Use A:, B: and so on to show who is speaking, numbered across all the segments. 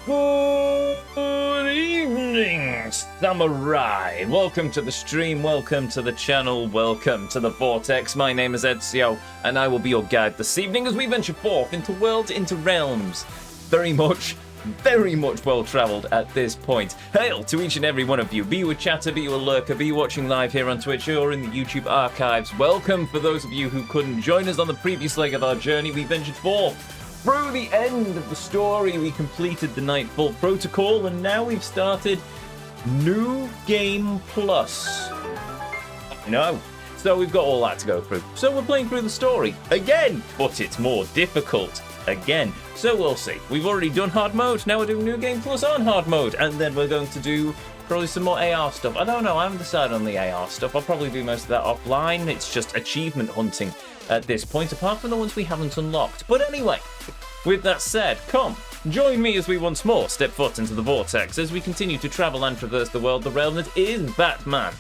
A: Good evening, Samurai. Welcome to the stream, welcome to the channel, welcome to the Vortex. My name is Ezio, and I will be your guide this evening as we venture forth into worlds, into realms. Very much well-travelled at this point. Hail to each and every one of you. Be you a chatter, be you a lurker, be you watching live here on Twitch or in the YouTube archives. Welcome for those of you who couldn't join us on the previous leg of our journey. We ventured forth through the end of the story. We completed the Nightfall Protocol, and now we've started New Game Plus. No. So we've got all that to go through. So we're playing through the story again, but it's more difficult again. So we'll see. We've already done hard mode. Now we're doing New Game Plus on hard mode, and then we're going to do probably some more AR stuff. I don't know. I haven't decided on the AR stuff. I'll probably do most of that offline. It's just achievement hunting at this point, apart from the ones we haven't unlocked. But anyway, with that said, come, join me as we once more step foot into the Vortex as we continue to travel and traverse the world, the realm that is Batman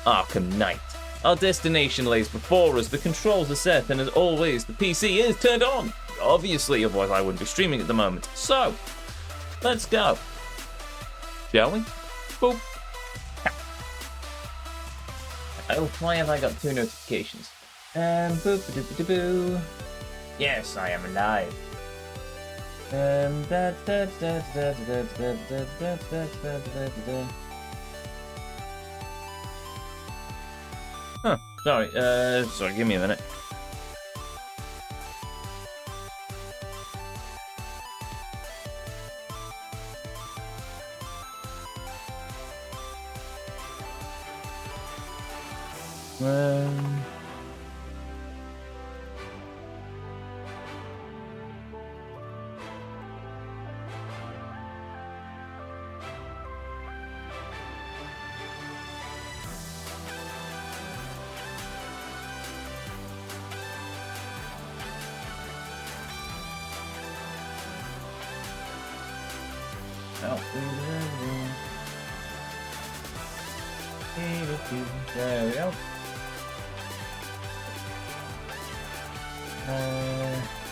A: Arkham Knight. Our destination lays before us, the controls are set, and as always, the PC is turned on. Obviously, otherwise I wouldn't be streaming at the moment. So, let's go. Shall we? Boop. Oh, why have I got two notifications? Boop, boop, boop, boop. Yes, I am alive. Huh, sorry, give me a minute. There we go.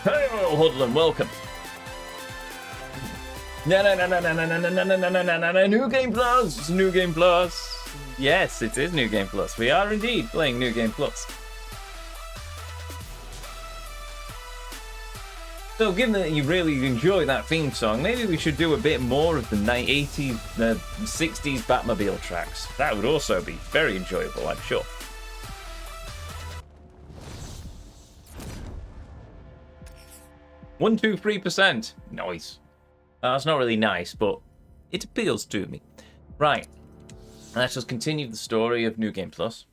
A: Hello, Hoodlum, welcome. No, New Game Plus! New Game Plus! Yes, it is New Game Plus. We are indeed playing New Game Plus. So, given that you really enjoy that theme song, maybe we should do a bit more of the 80s, 60s Batmobile tracks. That would also be very enjoyable, I'm sure. One, 2, 3%. Nice. That's not really nice, but it appeals to me. Right. Let's just continue the story of New Game Plus.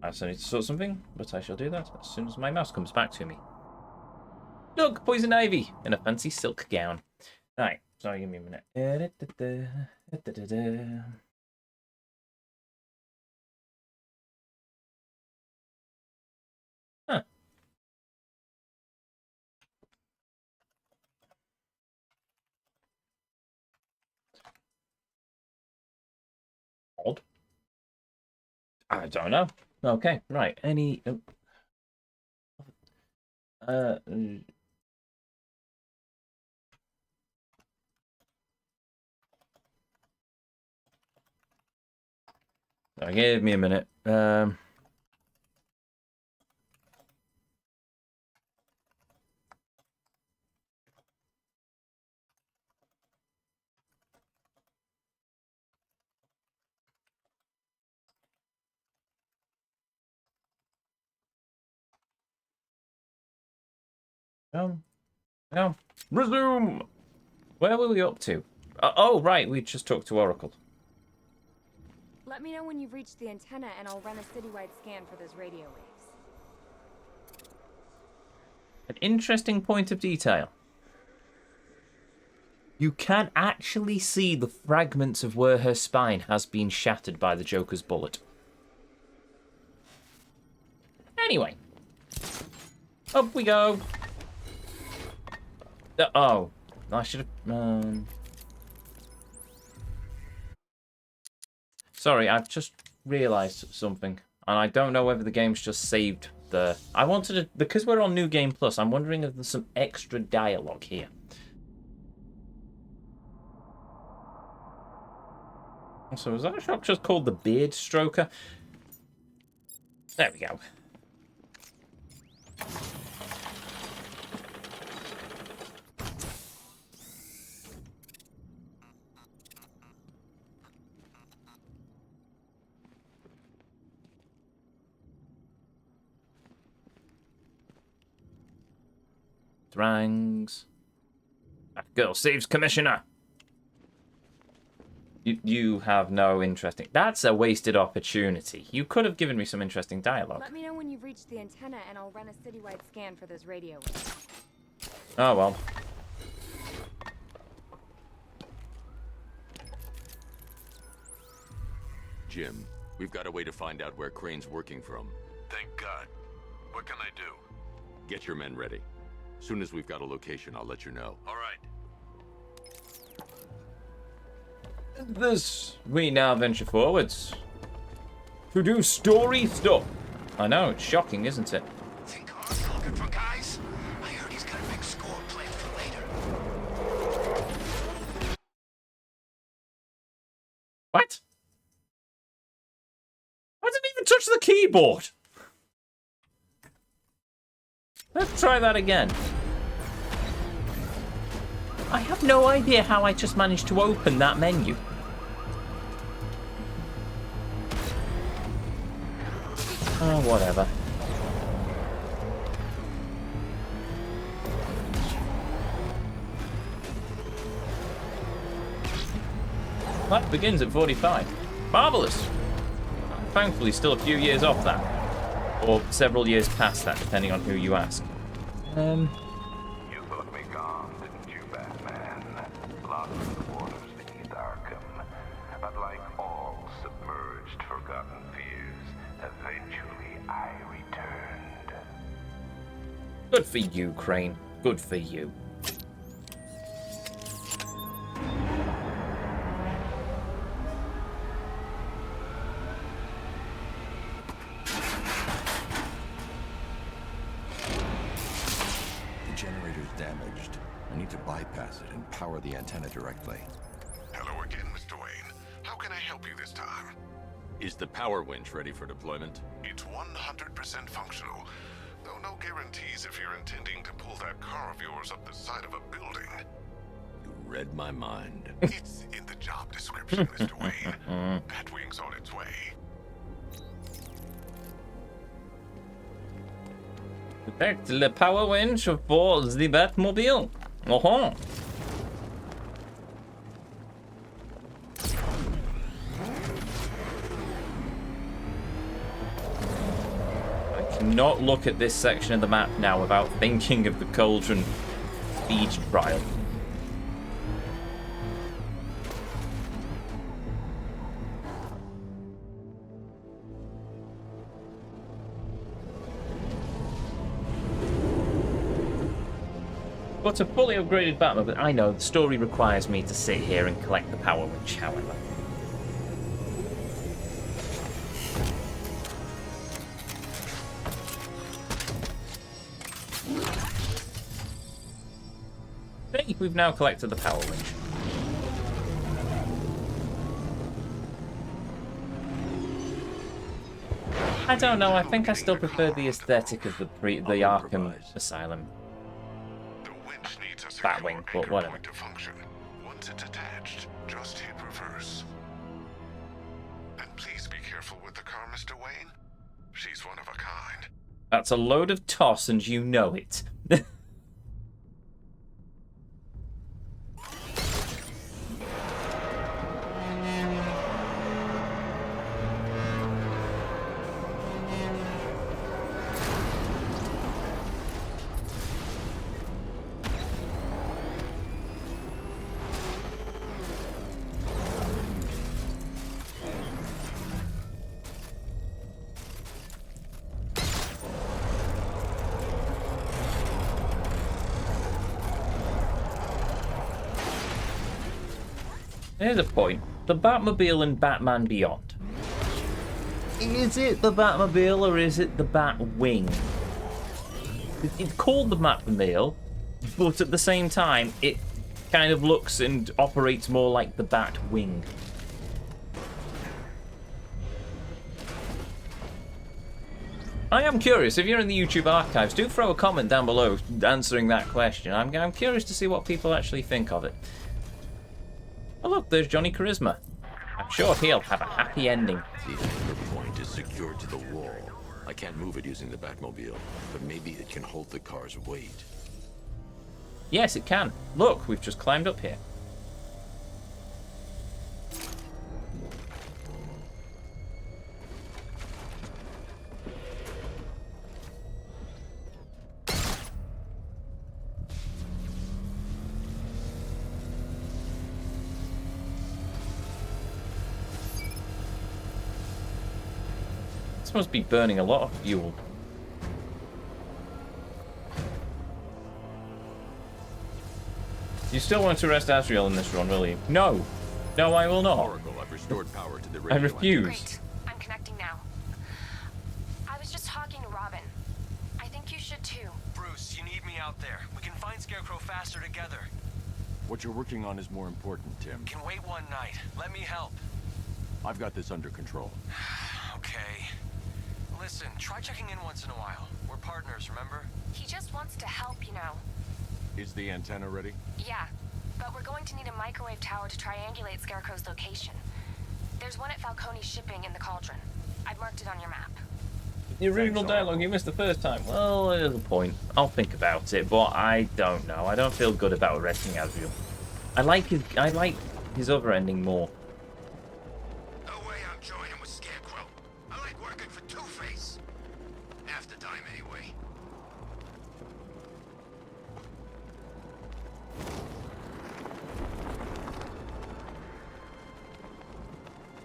A: I still need to sort something, but I shall do that as soon as my mouse comes back to me. Look, Poison Ivy in a fancy silk gown. Right, sorry, give me a minute. Huh. Odd. I don't know. Okay, right. Any... give me a minute. No. Resume! Where were we up to? Oh, right, we just talked to Oracle.
B: Let me know when you've reached the antenna and I'll run a citywide scan for those radio waves.
A: An interesting point of detail. You can actually see the fragments of where her spine has been shattered by the Joker's bullet. Anyway. Up we go. Oh. I should have... Sorry, I've just realised something. And I don't know whether the game's just saved the... I wanted to... Because we're on New Game Plus, I'm wondering if there's some extra dialogue here. So is that a shop just called the Beard Stroker? There we go. Rangs. That girl saves Commissioner. You have no interesting... That's a wasted opportunity. You could have given me some interesting dialogue.
B: Let me know when you've reached the antenna and I'll run a citywide scan for this radio.
A: Oh, well.
C: Jim, we've got a way to find out where Crane's working from.
D: Thank God. What can I do?
C: Get your men ready. Soon as we've got a location, I'll let you know.
D: All right.
A: Thus, we now venture forwards to do story stuff. I know, it's shocking, isn't it?
D: Think Art's looking for guys? I heard he's got a big score planned for later.
A: What? I didn't even touch the keyboard. Let's try that again. I have no idea how I just managed to open that menu. Oh, whatever. That begins at 45. Marvellous. Thankfully, still a few years off that. Or several years past that, depending on who you ask.
E: You thought me gone, didn't you, Batman? Lost in the waters beneath Arkham. But like all submerged, forgotten fears, eventually I returned.
A: Good for you, Crane. Good for you.
C: Damaged. I need to bypass it and power the antenna directly.
D: Hello again, Mr. Wayne. How can I help you this time?
C: Is the power winch ready for deployment?
D: It's 100% functional, though no guarantees if you're intending to pull that car of yours up the side of a building.
C: You read my mind.
D: It's in the job description, Mr. Wayne. Batwing's on its way.
A: Protect the power winch for the Batmobile. Oh-ho. I cannot look at this section of the map now without thinking of the Cauldron speed trial. But a fully upgraded Batmobile, I know, the story requires me to sit here and collect the power winch, however. Hey, we've now collected the power winch. I don't know, I think I still prefer the aesthetic of the Arkham Asylum Batwing, but whatever.
D: To function. Once it's attached, just hit reverse. And please be careful with the car, Mr. Wayne. She's one of a kind.
A: That's a load of toss, and you know it. Here's a point. The Batmobile and Batman Beyond. Is it the Batmobile or is it the Batwing? It's called the Batmobile, but at the same time, it kind of looks and operates more like the Batwing. I am curious, if you're in the YouTube archives, do throw a comment down below answering that question. I'm curious to see what people actually think of it. Oh look, there's Johnny Charisma. I'm sure he'll have a happy ending.
C: The anchor point is secured to the wall. I can't move it using the Batmobile, but maybe it can hold the car's weight.
A: Yes, it can. Look, we've just climbed up here. This must be burning a lot of fuel. You still want to arrest Ezio in this run, will you? No. No, I will not.
C: Oracle, I've restored power to the radio.
A: I refuse.
B: Great. I'm connecting now. I was just talking to Robin. I think you should too.
F: Bruce, you need me out there. We can find Scarecrow faster together.
C: What you're working on is more important, Tim.
F: Can wait one night. Let me help.
C: I've got this under control.
F: Okay. Listen, try checking in once in a while. We're partners, remember?
B: He just wants to help, you know.
C: Is the antenna ready?
B: Yeah, but we're going to need a microwave tower to triangulate Scarecrow's location. There's one at Falcone's shipping in the Cauldron. I've marked it on your map.
A: The original dialogue you missed the first time. Well, there's a point. I'll think about it, but I don't know. I don't feel good about arresting Ezio. I like his other ending more.
D: No way I'm joining with Scarecrow. I like working for Two-Face. Half the time, anyway.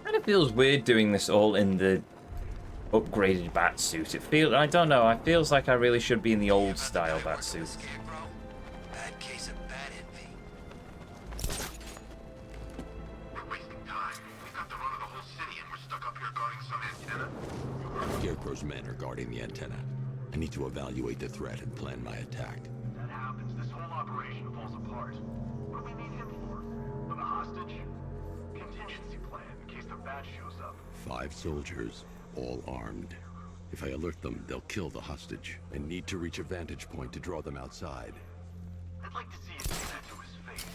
A: Kind of feels weird doing this all in the upgraded Batsuit. It feels, I don't know, it feels like I really should be in the old style Batsuit.
D: Scarecrow? Bad case of bat envy. We're wasting time. We've got the run of the whole city and we're stuck up here guarding some antenna.
C: Scarecrow's men are guarding the antenna. I need to evaluate the threat and plan my attack.
G: That happens, this whole operation falls apart. What do we need him for? For the hostage? Contingency plan, in case the bat shows up.
C: 5 soldiers, all armed. If I alert them, they'll kill the hostage. I need to reach a vantage point to draw them outside.
G: I'd like to see you do that to his face.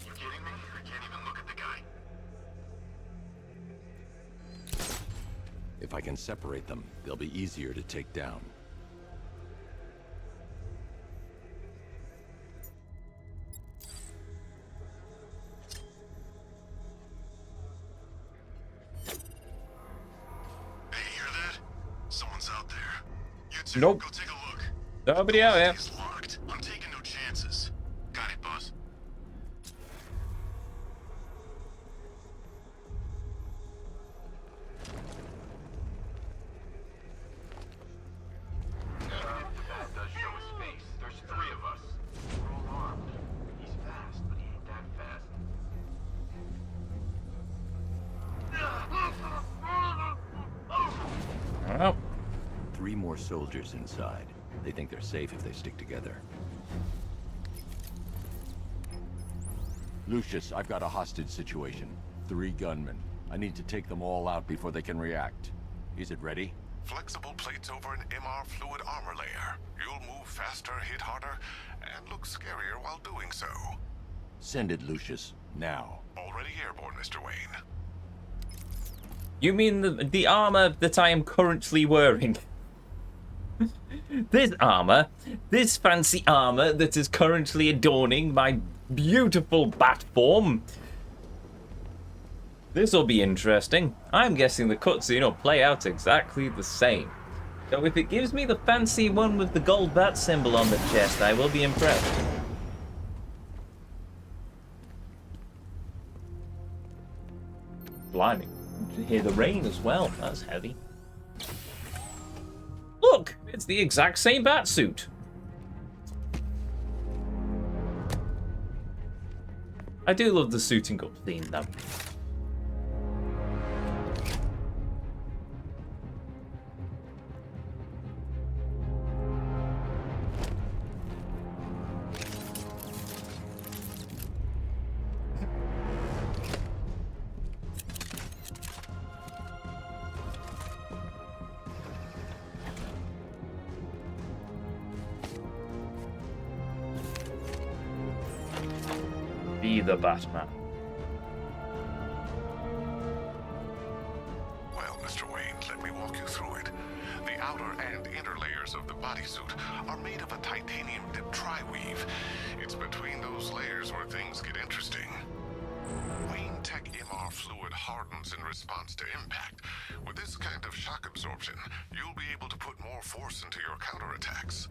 D: You kidding me? I can't even look at the guy.
C: If I can separate them, they'll be easier to take down.
D: Hey, hear that? Someone's out there. You two,
A: Nope.
D: go take a look.
A: Nobody out here.
D: It's locked. I'm taking no chances. Got it, boss.
G: If the bat does show his face, there's 3 of us. We're all armed. He's fast, but he ain't that fast.
A: Oh,
C: 3 more soldiers inside. They think they're safe if they stick together. Lucius, I've got a hostage situation. 3 gunmen. I need to take them all out before they can react. Is it ready?
D: Flexible plates over an MR fluid armor layer. You'll move faster, hit harder, and look scarier while doing so.
C: Send it, Lucius. Now.
D: Already airborne, Mr. Wayne.
A: you mean the armor that I am currently wearing? This armor, this fancy armor that is currently adorning my beautiful bat form. This will be interesting. I'm guessing the cutscene will play out exactly the same. So if it gives me the fancy one with the gold bat symbol on the chest, I will be impressed. Blimey. You hear the rain as well. That's heavy. Look! It's the exact same batsuit. I do love the suiting up theme, though. be the Batman.
D: Well, Mr. Wayne, let me walk you through it. The outer and inner layers of the bodysuit are made of a titanium dip tri-weave. It's between those layers where things get interesting. Wayne Tech MR fluid hardens in response to impact. With this kind of shock absorption, you'll be able to put more force into your counterattacks.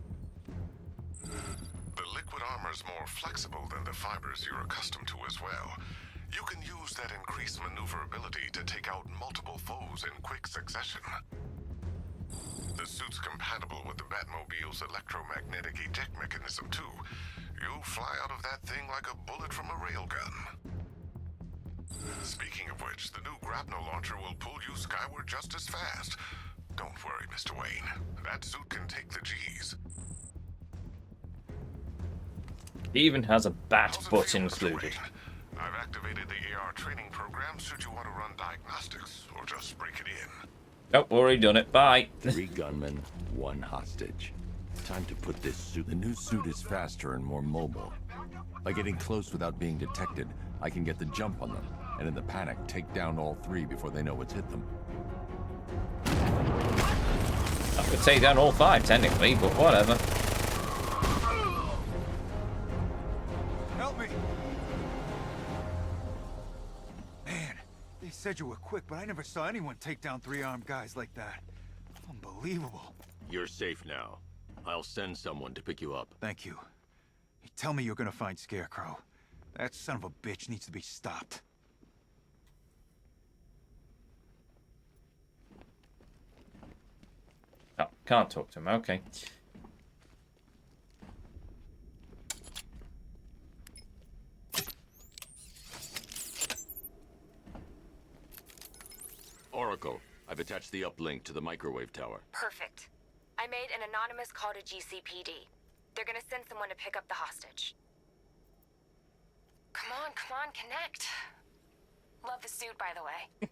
D: The liquid armor's more flexible than the fibers you're accustomed to as well. You can use that increased maneuverability to take out multiple foes in quick succession. The suit's compatible with the Batmobile's electromagnetic eject mechanism too. You'll fly out of that thing like a bullet from a railgun. Speaking of which, the new grapnel launcher will pull you skyward just as fast. Don't worry, Mr. Wayne. That suit can take the G's.
A: He even has a bat
D: How's it
A: butt
D: feel, Mr.
A: included.
D: Wayne? I've activated the AR training program should you want to run diagnostics or just break it in.
A: Nope, already done it. Bye.
C: 3 gunmen, 1 hostage. Time to put this suit. The new suit is faster and more mobile. By getting close without being detected, I can get the jump on them, and in the panic, take down all 3 before they know what's hit them.
A: I could take down all 5 technically, but whatever.
H: Help me! Man, they said you were quick, but I never saw anyone take down 3 armed guys like that. Unbelievable.
C: You're safe now. I'll send someone to pick you up.
H: Thank you. You tell me you're gonna find Scarecrow. That son of a bitch needs to be stopped.
A: Oh, can't talk to him. Okay.
C: Oracle, I've attached the uplink to the microwave tower.
B: Perfect. I made an anonymous call to GCPD. They're gonna send someone to pick up the hostage. Come on, connect. Love the suit, by the way.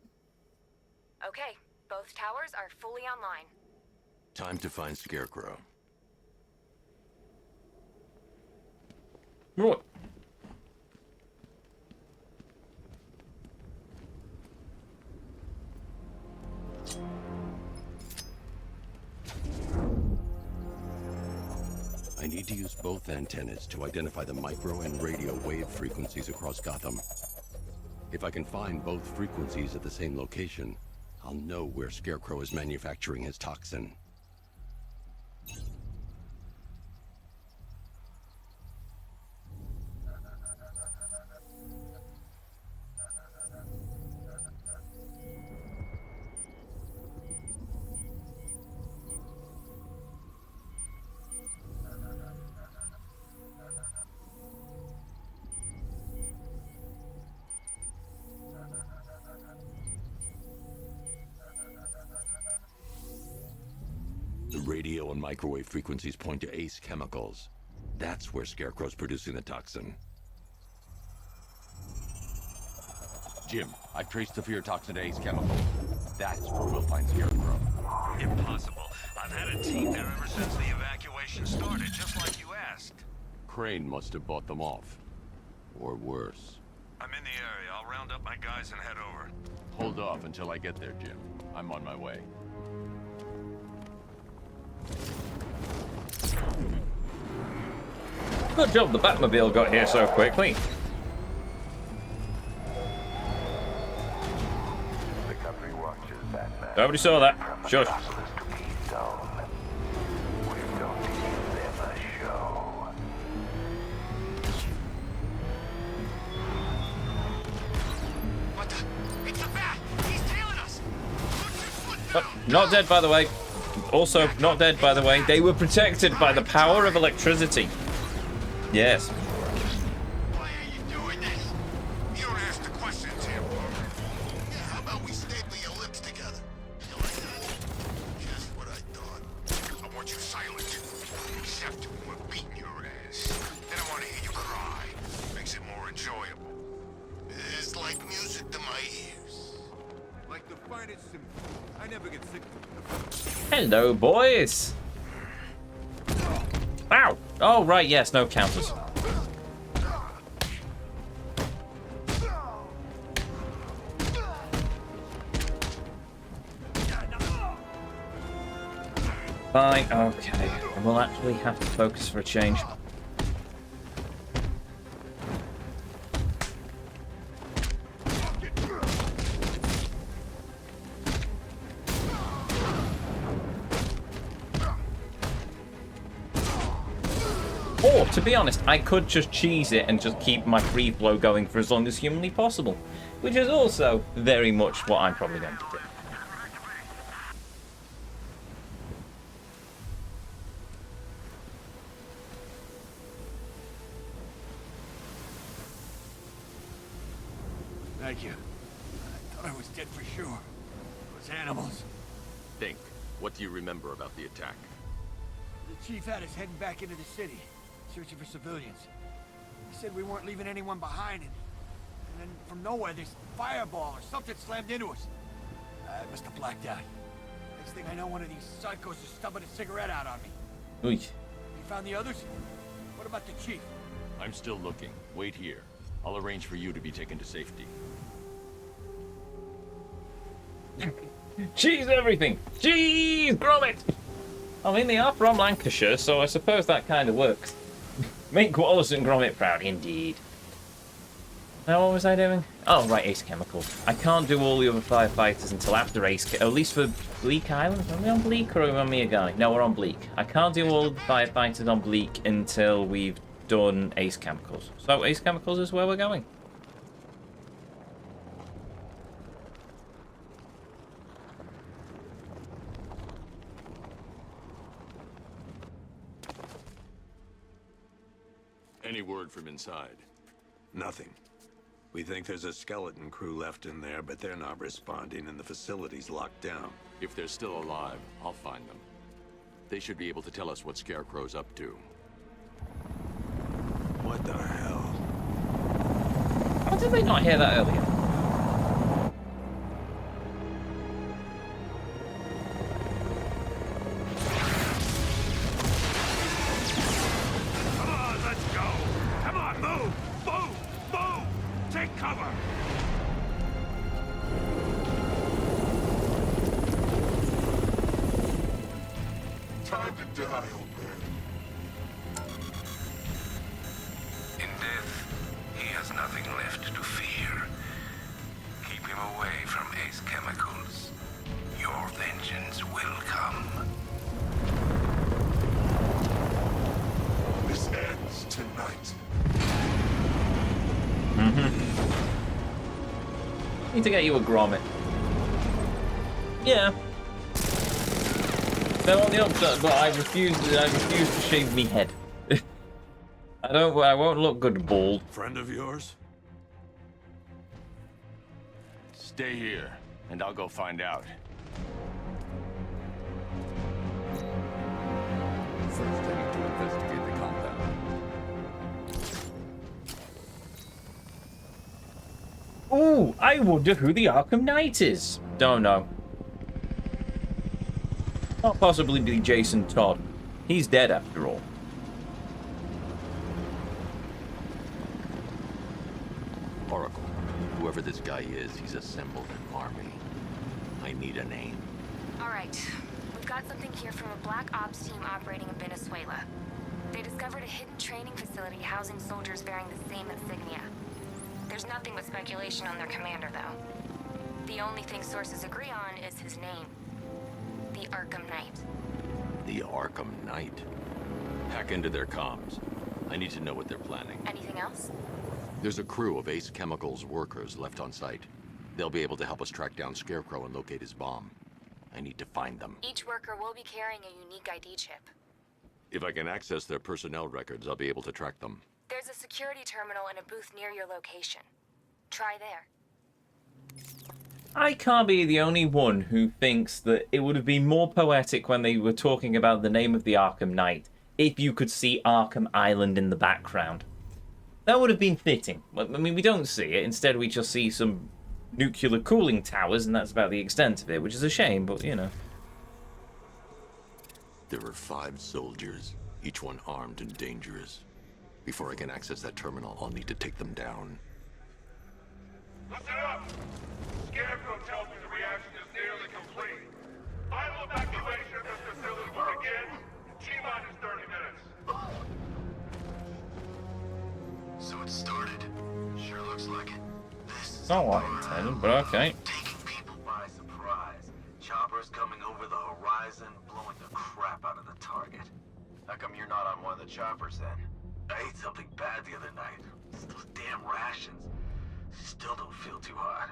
B: Okay, both towers are fully online.
C: Time to find Scarecrow.
A: Right.
C: I need to use both antennas to identify the micro and radio wave frequencies across Gotham. If I can find both frequencies at the same location, I'll know where Scarecrow is manufacturing his toxin. The radio and microwave frequencies point to Ace Chemicals. That's where Scarecrow's producing the toxin. Jim, I've traced the fear toxin to Ace Chemicals. That's where we'll find Scarecrow.
F: Impossible. I've had a team there ever since the evacuation started, just like you asked.
C: Crane must have bought them off. Or worse.
F: I'm in the area. I'll round up my guys and head over.
C: Hold off until I get there, Jim. I'm on my way.
A: Good job the Batmobile got here so quickly.
E: The country watches Batman.
A: Nobody saw that. Shush.
E: Metropolis to Keystone. We're going to give them a show.
F: What the? It's a bat! He's tailing us! Put your foot down!
A: Not dead, by the way. Also, not dead, by the way. They were protected by the power of electricity. Yes.
D: Why are you doing this? You don't ask the questions here. Yeah, how about we staple your lips together? You like that? Just what I thought. I want you silent. Except when we're beating your ass. Then I want to hear you cry. Makes it more enjoyable. It's like music to my ears.
H: Like the finest symphony. I never get sick of it.
A: Hello, boys. Ow! Oh, right, yes, no counters. Fine, okay. We'll actually have to focus for a change. Or, to be honest, I could just cheese it and just keep my free flow going for as long as humanly possible. Which is also very much what I'm probably going to do.
H: Thank you. I thought I was dead for sure. Those animals.
C: Think, what do you remember about the attack?
H: The chief had us heading back into the city, searching for civilians. He said we weren't leaving anyone behind, and then from nowhere, this fireball or something slammed into us. I must have blacked out. Next thing I know, one of these psychos is stubbing a cigarette out on me.
A: Oy.
H: You found the others? What about the chief?
C: I'm still looking. Wait here. I'll arrange for you to be taken to safety.
A: Cheese everything! Cheese grommet! I mean, they are from Lancashire, so I suppose that kind of works. Make Wallace and Gromit proud, indeed. Now, what was I doing? Oh, right, Ace Chemicals. I can't do all the other firefighters until after at least for Bleak Island. Are we on Bleak or are we on Miyagi? No, we're on Bleak. I can't do all the firefighters on Bleak until we've done Ace Chemicals. So, Ace Chemicals is where we're going.
C: Any word from inside?
I: Nothing. We think there's a skeleton crew left in there, but they're not responding and the facility's locked down.
C: If they're still alive, I'll find them. They should be able to tell us what Scarecrow's up to.
I: What the hell?
A: How did they not hear that earlier?
D: Come on, let's go! Come on, move! Move! Move! Take cover! Time to die, old man.
E: In death, he has nothing left to fear. Keep him away from Ace Chemicals. Your vengeance will come.
D: This ends tonight.
A: Need to get you a grommet. Yeah. So on the upside, but I refuse to shave me head. I won't look good bald.
I: Friend of yours?
C: Stay here, and I'll go find out. First, I need to investigate the compound.
A: Ooh, I wonder who the Arkham Knight is. Don't know. Not possibly be Jason Todd. He's dead after all.
C: Oracle, whoever this guy is, he's assembled an army. I need a name.
B: All right. We've got something here from a Black Ops team operating in Venezuela. They discovered a hidden training facility housing soldiers bearing the same insignia. There's nothing but speculation on their commander, though. The only thing sources agree on is his name. The Arkham Knight.
C: The Arkham Knight. Hack into their comms. I need to know what they're planning.
B: Anything else?
C: There's a crew of Ace Chemicals workers left on site. They'll be able to help us track down Scarecrow and locate his bomb. I need to find them.
B: Each worker will be carrying a unique ID chip.
C: If I can access their personnel records, I'll be able to track them.
B: There's a security terminal in a booth near your location. Try there.
A: I can't be the only one who thinks that it would have been more poetic when they were talking about the name of the Arkham Knight if you could see Arkham Island in the background. That would have been fitting. I mean, we don't see it. Instead, we just see some nuclear cooling towers, and that's about the extent of it, which is a shame, but, you know.
C: There are 5 soldiers, each one armed and dangerous. Before I can access that terminal, I'll need to take them down.
G: Listen up! Scarecrow tells me the reaction is nearly complete. Final evacuation of the facility will begin
A: not what I intended, but okay.
G: Taking people by surprise. Choppers coming over the horizon, blowing the crap out of the target. How come you're not on one of the choppers then? I ate something bad the other night. It's those damn rations. Still don't feel too hot.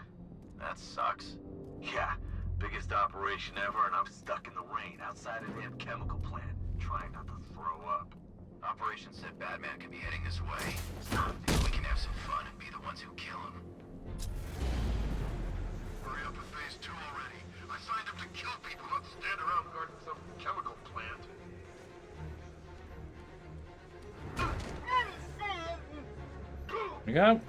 G: That sucks. Yeah, biggest operation ever, and I'm stuck in the rain outside a damn chemical plant, trying not to throw up. Operation said Batman could be heading this way. Maybe we can have some fun and be the ones who kill him.
D: Hurry up with phase 2 already. I signed up to kill people, not stand around guarding some chemical plant.
A: Here we go.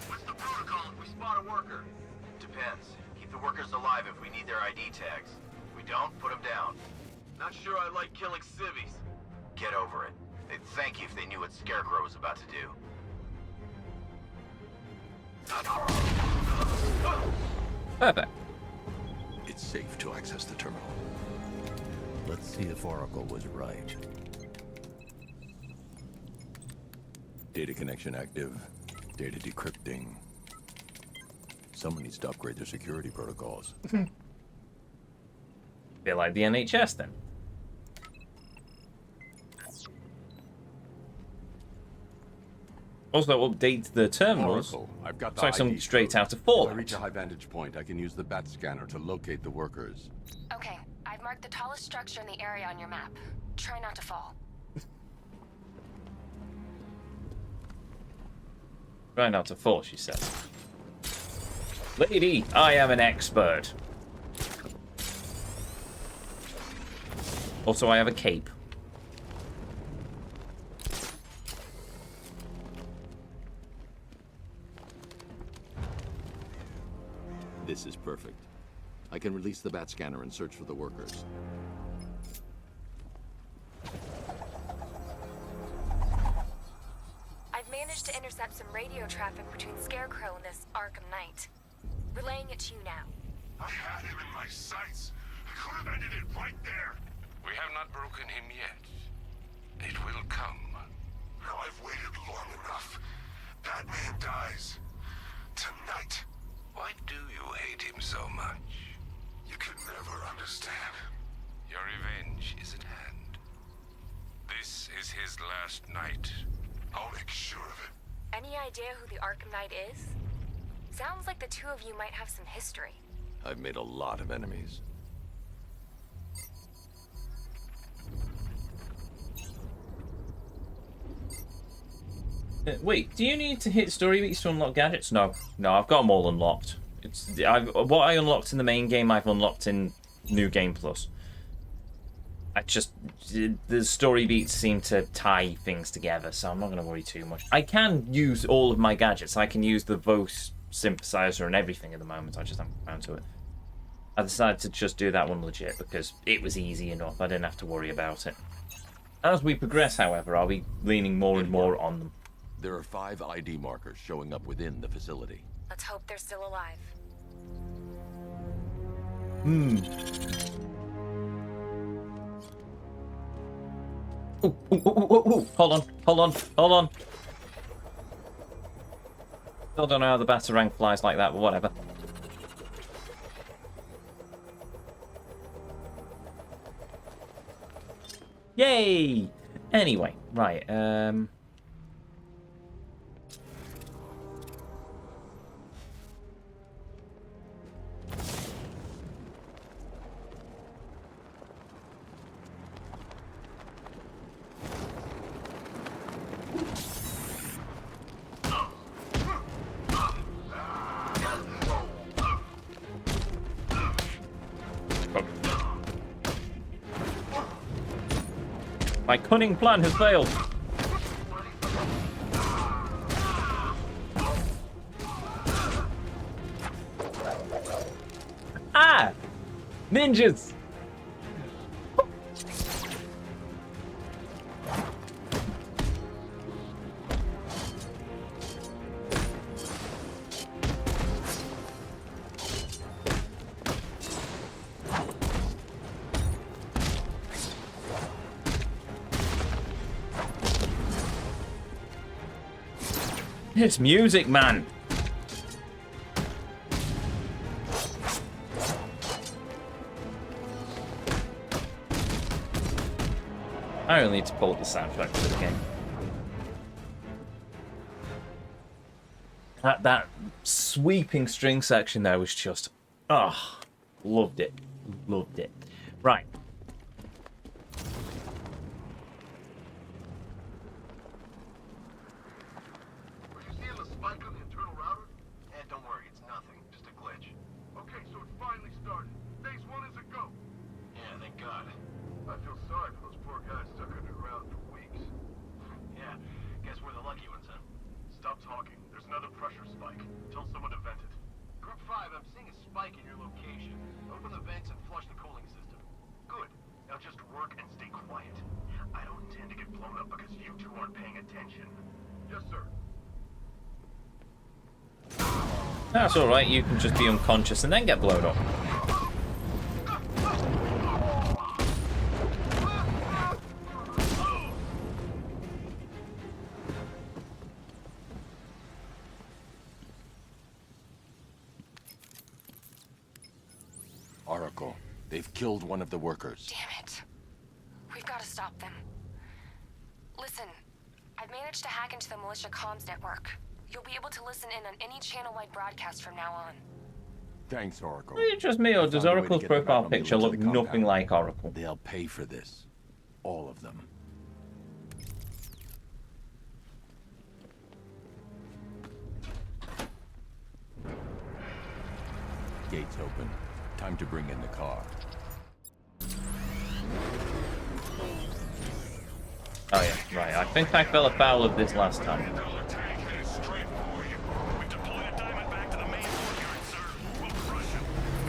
G: What's the protocol if we spot a worker? Depends. Keep the workers alive if we need their ID tags. If we don't, put them down. Not sure I like killing civvies. Get over it. They'd thank you if they knew what Scarecrow was about to do.
A: Perfect.
C: It's safe to access the terminal. Let's see if Oracle was right. Data connection active. Data decrypting. Someone needs to upgrade their security protocols.
A: Bit like the NHS then. Also update the terminals.
C: Oracle, I've got the
A: So some
C: ID
A: straight
C: code.
A: out of
C: If I
A: Fallout.
C: reach a high vantage point, I can use the bat scanner to locate the workers.
B: Okay, I've marked the tallest structure in the area on your map. Try not to fall.
A: Try not to fall, she says. Lady, I am an expert. Also, I have a cape.
C: This is perfect. I can release the bat scanner and search for the workers.
B: I've managed to intercept some radio traffic between Scarecrow and this Arkham Knight. Relaying it to you now.
D: I had him in my sights. I could have ended it right there.
E: We have not broken him yet. It will come.
D: Now I've waited long enough. Batman dies. Tonight.
E: Why do you hate him so much?
D: You could never understand.
E: Your revenge is at hand. This is his last night.
D: I'll make sure of it.
B: Any idea who the Arkham Knight is? Sounds like the two of you might have some history.
C: I've made a lot of enemies.
A: Wait, do you need to hit story beats to unlock gadgets? No, I've got them all unlocked. What I unlocked in the main game, I've unlocked in New Game Plus. The story beats seem to tie things together, so I'm not going to worry too much. I can use all of my gadgets. I can use the voice synthesizer and everything at the moment. I just haven't found to it. I decided to just do that one legit because it was easy enough. I didn't have to worry about it. As we progress, however, I'll be leaning more and more on them.
C: There are 5 ID markers showing up within the facility.
B: Let's hope they're still alive.
A: Ooh. Hold on. Still don't know how the Batarang flies like that, but whatever. Yay! Anyway, right, my cunning plan has failed. Ah! Ninjas! It's music, man. I only need to pull up the soundtrack for the game. That sweeping string section there was just, loved it, loved it. Right.
G: Were you seeing the spike on the internal router? Don't worry, it's nothing, just a glitch. Okay, so it finally started. Phase 1 is a go. Yeah, thank God. I feel sorry for those poor guys stuck underground for weeks. Yeah, guess we're the lucky ones, huh? Stop talking. There's another pressure spike. Tell someone to vent it. Group 5, I'm seeing a spike in your location. Open the vents and flush the cooling system. Good. Now just work and stay quiet. I don't intend to get blown up because you two aren't paying attention. Yes, sir.
A: That's alright, you can just be unconscious and then get blown up.
C: Oracle, they've killed one of the workers.
B: Damn it. We've got to stop them. Listen, I've managed to hack into the militia comms network. You'll be able to listen in on any channel-wide broadcast from now on.
C: Thanks, Oracle.
A: Is it just me, or does Oracle's profile picture look nothing like Oracle?
C: They'll pay for this. All of them. Gates open. Time to bring in the car.
A: Oh yeah, right. I think I fell afoul of this last time.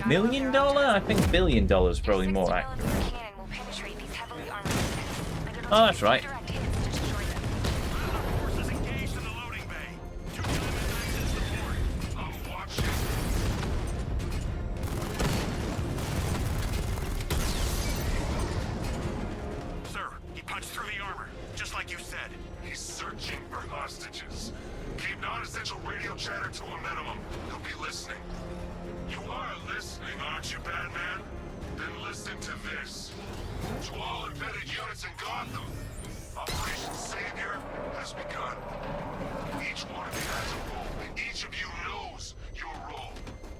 A: $1 million? I think $1 billion is probably more accurate. Oh, that's right.
D: He's searching for hostages. Keep non-essential radio chatter to a minimum. He'll be listening. You are listening, aren't you, Batman? Then listen to this. To all embedded units in Gotham, Operation Savior has begun. Each one of you has a role. Each of you knows your role.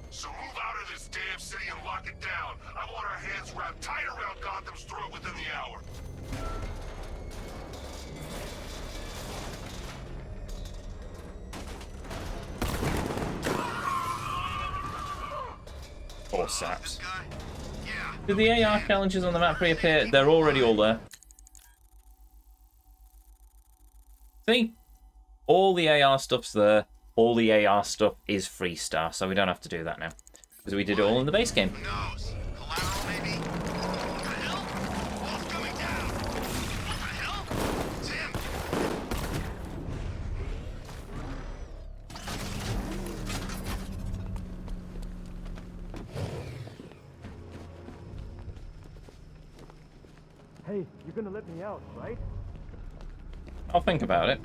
D: So move out of this damn city and lock it down. I want our hands wrapped tight around Gotham's throat within the hour.
A: Or saps. Do the AR challenges on the map reappear? They're already all there. See? All the AR stuff's there. All the AR stuff is free star, so we don't have to do that now. Because we did it all in the base game.
H: Hey, you're gonna let me out, right?
A: I'll think about it.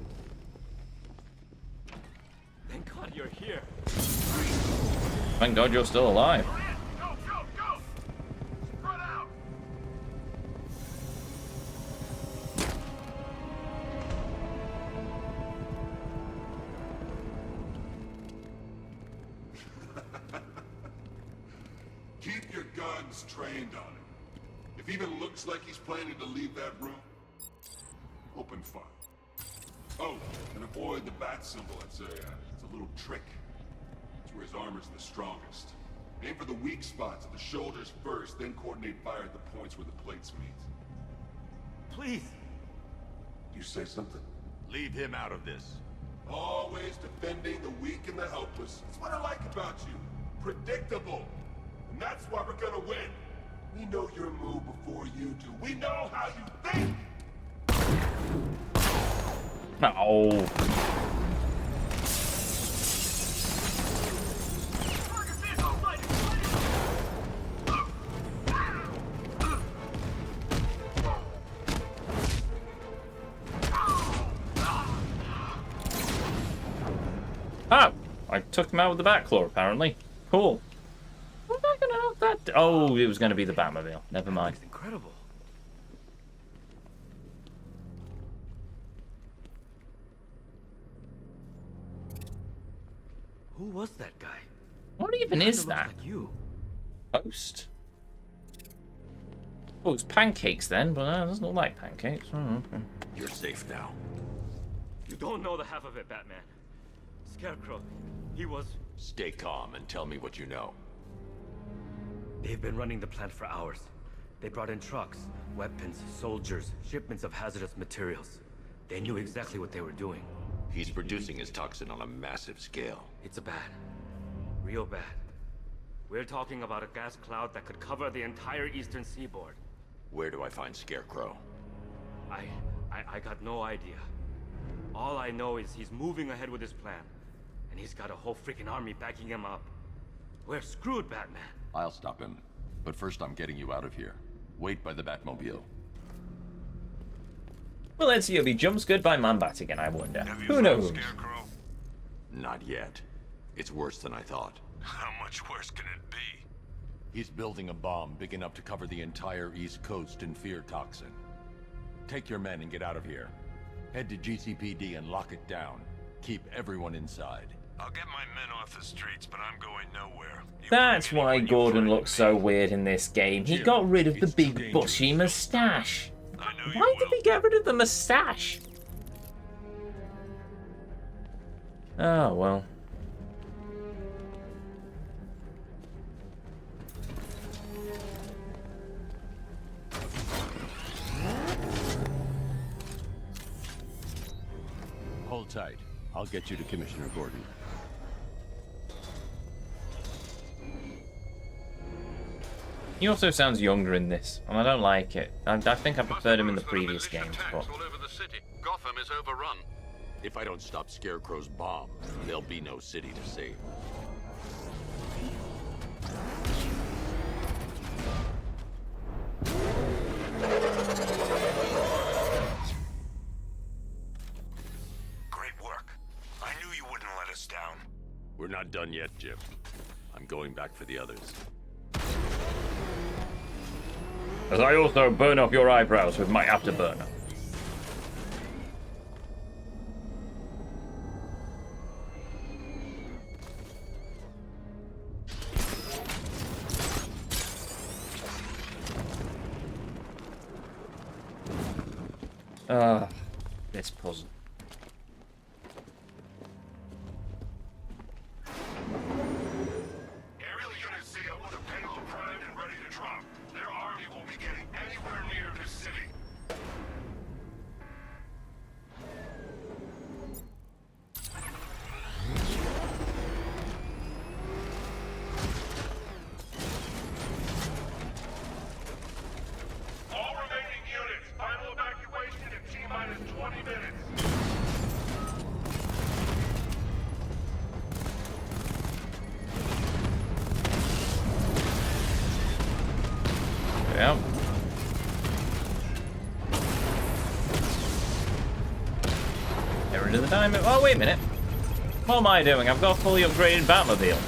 H: Thank God you're here.
A: Thank God you're still alive.
D: Go, go, go! Spread out! Keep your guns trained on him. If he even looks like he's planning to leave that room, open fire. Oh, and avoid the bat symbol. It's a little trick. It's where his armor's the strongest. Aim for the weak spots at the shoulders first, then coordinate fire at the points where the plates meet.
H: Please.
D: You say something?
C: Leave him out of this.
D: Always defending the weak and the helpless. That's what I like about you. Predictable. And that's why we're gonna win. We know your move before you do. We know how you think!
A: Oh. Oh, I took him out with the Batclaw, apparently. Cool. Was I gonna knock that? Oh, it was gonna be the Batmobile. Never mind.
F: It's incredible. Who was that guy?
A: What even
F: Kinda
A: is
F: looks
A: that?
F: like you.
A: Host? Oh, it's pancakes then, but it doesn't look like pancakes. Oh, okay.
C: You're safe now.
F: You don't know the half of it, Batman. Scarecrow, he was...
C: Stay calm and tell me what you know.
F: They've been running the plant for hours. They brought in trucks, weapons, soldiers, shipments of hazardous materials. They knew exactly what they were doing.
C: He's producing his toxin on a massive scale.
F: It's bad. Real bad. We're talking about a gas cloud that could cover the entire eastern seaboard.
C: Where do I find Scarecrow?
F: I got no idea. All I know is he's moving ahead with his plan. And he's got a whole freaking army backing him up. We're screwed, Batman.
C: I'll stop him. But first I'm getting you out of here. Wait by the Batmobile.
A: Will Ezio be jump scared by Man-Bat again, I wonder? Who knows?
I: Scarecrow?
C: Not yet. It's worse than I thought.
I: How much worse can it be?
C: He's building a bomb big enough to cover the entire East Coast in fear toxin. Take your men and get out of here. Head to GCPD and lock it down. Keep everyone inside.
I: I'll get my men off the streets, but I'm going nowhere.
A: That's why Gordon looks so weird in this game. He got rid of the big bushy moustache. Why did he get rid of the moustache? Oh, well.
C: Hold tight. I'll get you to Commissioner Gordon.
A: He also sounds younger in this, and I don't like it. I think I preferred him in the previous games, but...
J: All over the city. Gotham is overrun.
C: If I don't stop Scarecrow's bomb, there'll be no city to save.
I: Great work. I knew you wouldn't let us down.
C: We're not done yet, Jim. I'm going back for the others.
A: As I also burn off your eyebrows with my afterburner. This puzzle.
D: Aerial units see up with a payload primed and ready to drop. Their army won't be getting anywhere near this city. All remaining units, final evacuation in T-minus 20 minutes.
A: Yeah. Get rid of the diamond. Oh, wait a minute. What am I doing? I've got a fully upgraded Batmobile.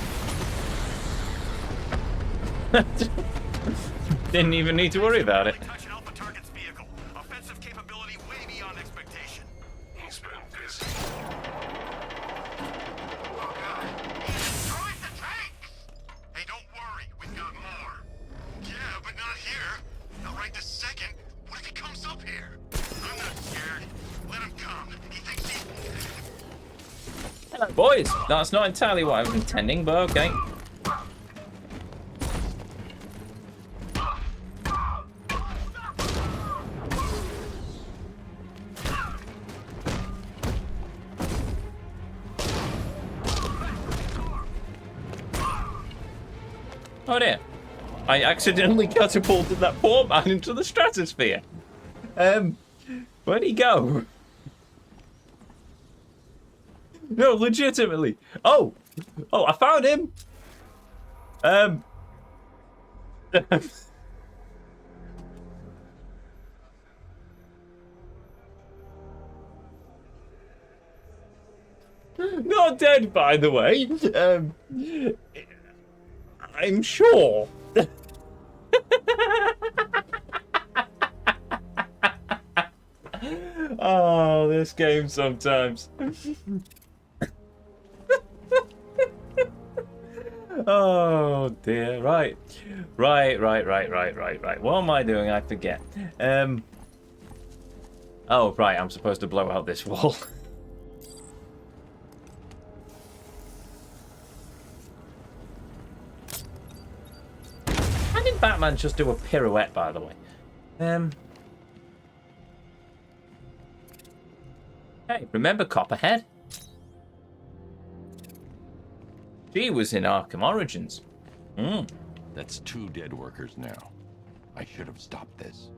A: Didn't even need to worry about it.
D: Touch an Alpha target's vehicle. Offensive capability way beyond expectation. He's been busy. Oh God! Destroyed the tanks! Hey, don't worry, we've got more. Yeah, but not here. Not right this second. What if he comes up here? I'm not scared. Let him come. He thinks he...
A: Hello, boys. That's not entirely what I was intending, but okay. Oh dear. I accidentally catapulted that poor man into the stratosphere. Where'd he go? No, legitimately. Oh, I found him. Not dead, by the way. I'm sure. Oh, this game sometimes. Oh dear. Right. Right. What am I doing? I forget. Oh, right. I'm supposed to blow out this wall. How did Batman just do a pirouette, by the way? Hey, remember Copperhead? She was in Arkham Origins.
C: That's 2 dead workers now. I should have stopped this.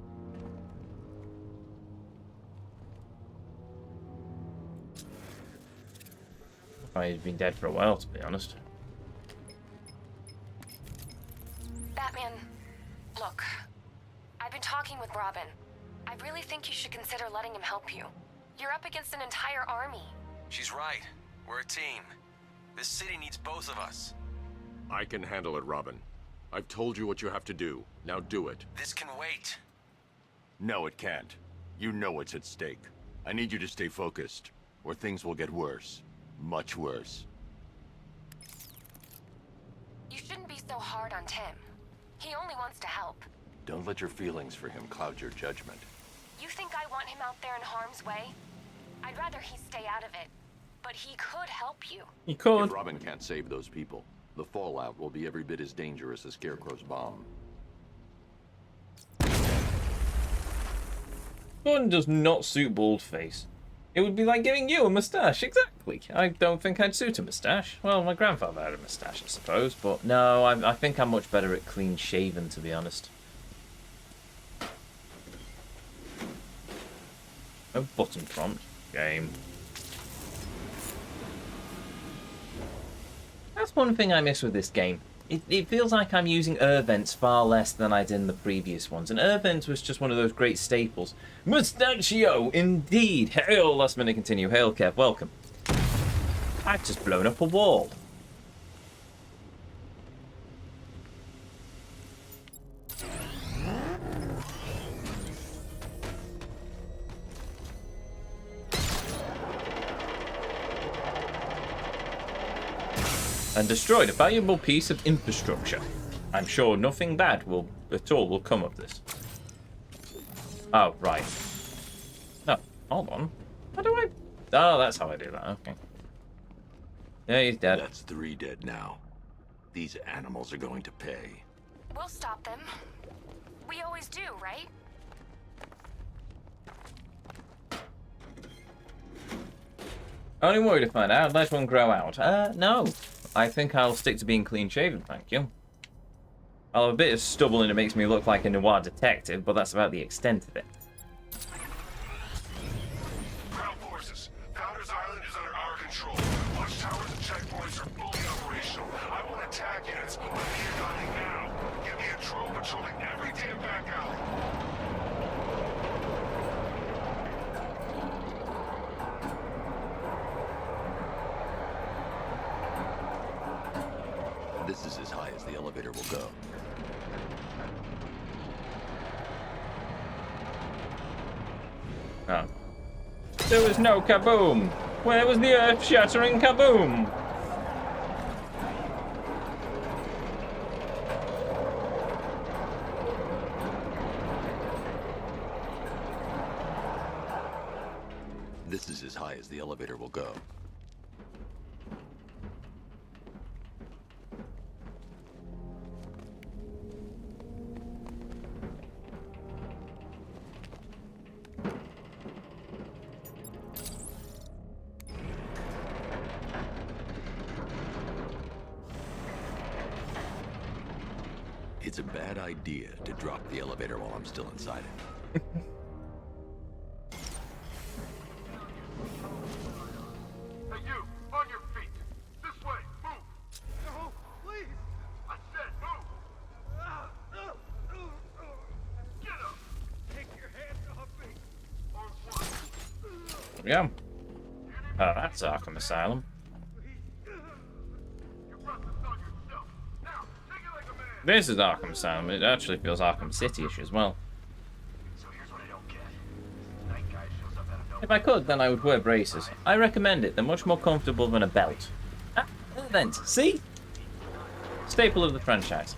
A: He's been dead for a while, to be honest.
B: Batman, look. I've been talking with Robin. I really think you should consider letting him help you. You're up against an entire army.
G: She's right. We're a team. This city needs both of us.
I: I can handle it, Robin. I've told you what you have to do. Now do it.
G: This can wait.
C: No, it can't. You know what's at stake. I need you to stay focused, or things will get worse. Much worse.
B: You shouldn't be so hard on Tim. He only wants to help.
C: Don't let your feelings for him cloud your judgment.
B: You think I want him out there in harm's way? I'd rather he stay out of it. But he could help you.
A: He could.
C: If Robin can't save those people, the fallout will be every bit as dangerous as Scarecrow's bomb.
A: Gordon does not suit Baldface. It would be like giving you a moustache, exactly. I don't think I'd suit a moustache. Well, my grandfather had a moustache, I suppose, but no, I think I'm much better at clean shaven, to be honest. No button prompt. Game. That's one thing I miss with this game. It feels like I'm using vents far less than I did in the previous ones. And vents was just one of those great staples. Mustachio, indeed. Hail, last minute continue. Hail, Kev, welcome. I've just blown up a wall. And destroyed a valuable piece of infrastructure. I'm sure nothing bad at all will come of this. Oh, right. No, hold on. How do I... Oh, that's how I do that, okay. Yeah, he's dead.
C: That's 3 dead now. These animals are going to pay.
B: We'll stop them. We always do, right?
A: Only worried to find out. Let one grow out. No. I think I'll stick to being clean-shaven, thank you. I'll have a bit of stubble and it makes me look like a noir detective, but that's about the extent of it.
D: Ground forces, Founders Island is under our control. Watchtowers and checkpoints are fully operational. I want attack units on the Valley now. Get me a drone patrolling every damn back alley.
C: This is as high as the elevator will go.
A: Oh. There was no kaboom! Where was the earth-shattering kaboom?
C: This is as high as the elevator will go. It's a bad idea to drop the elevator while I'm still inside it.
D: Hey, you! On your feet! This way! Move!
H: No, please!
D: I said move! Get up!
H: Take your hands off me!
D: On what?
A: Yeah.
D: You need
A: Oh, that's Arkham Asylum. This is Arkham Asylum. It actually feels Arkham City-ish as well. If I could, then I would wear braces. I recommend it. They're much more comfortable than a belt. Ah, event. See? Staple of the franchise.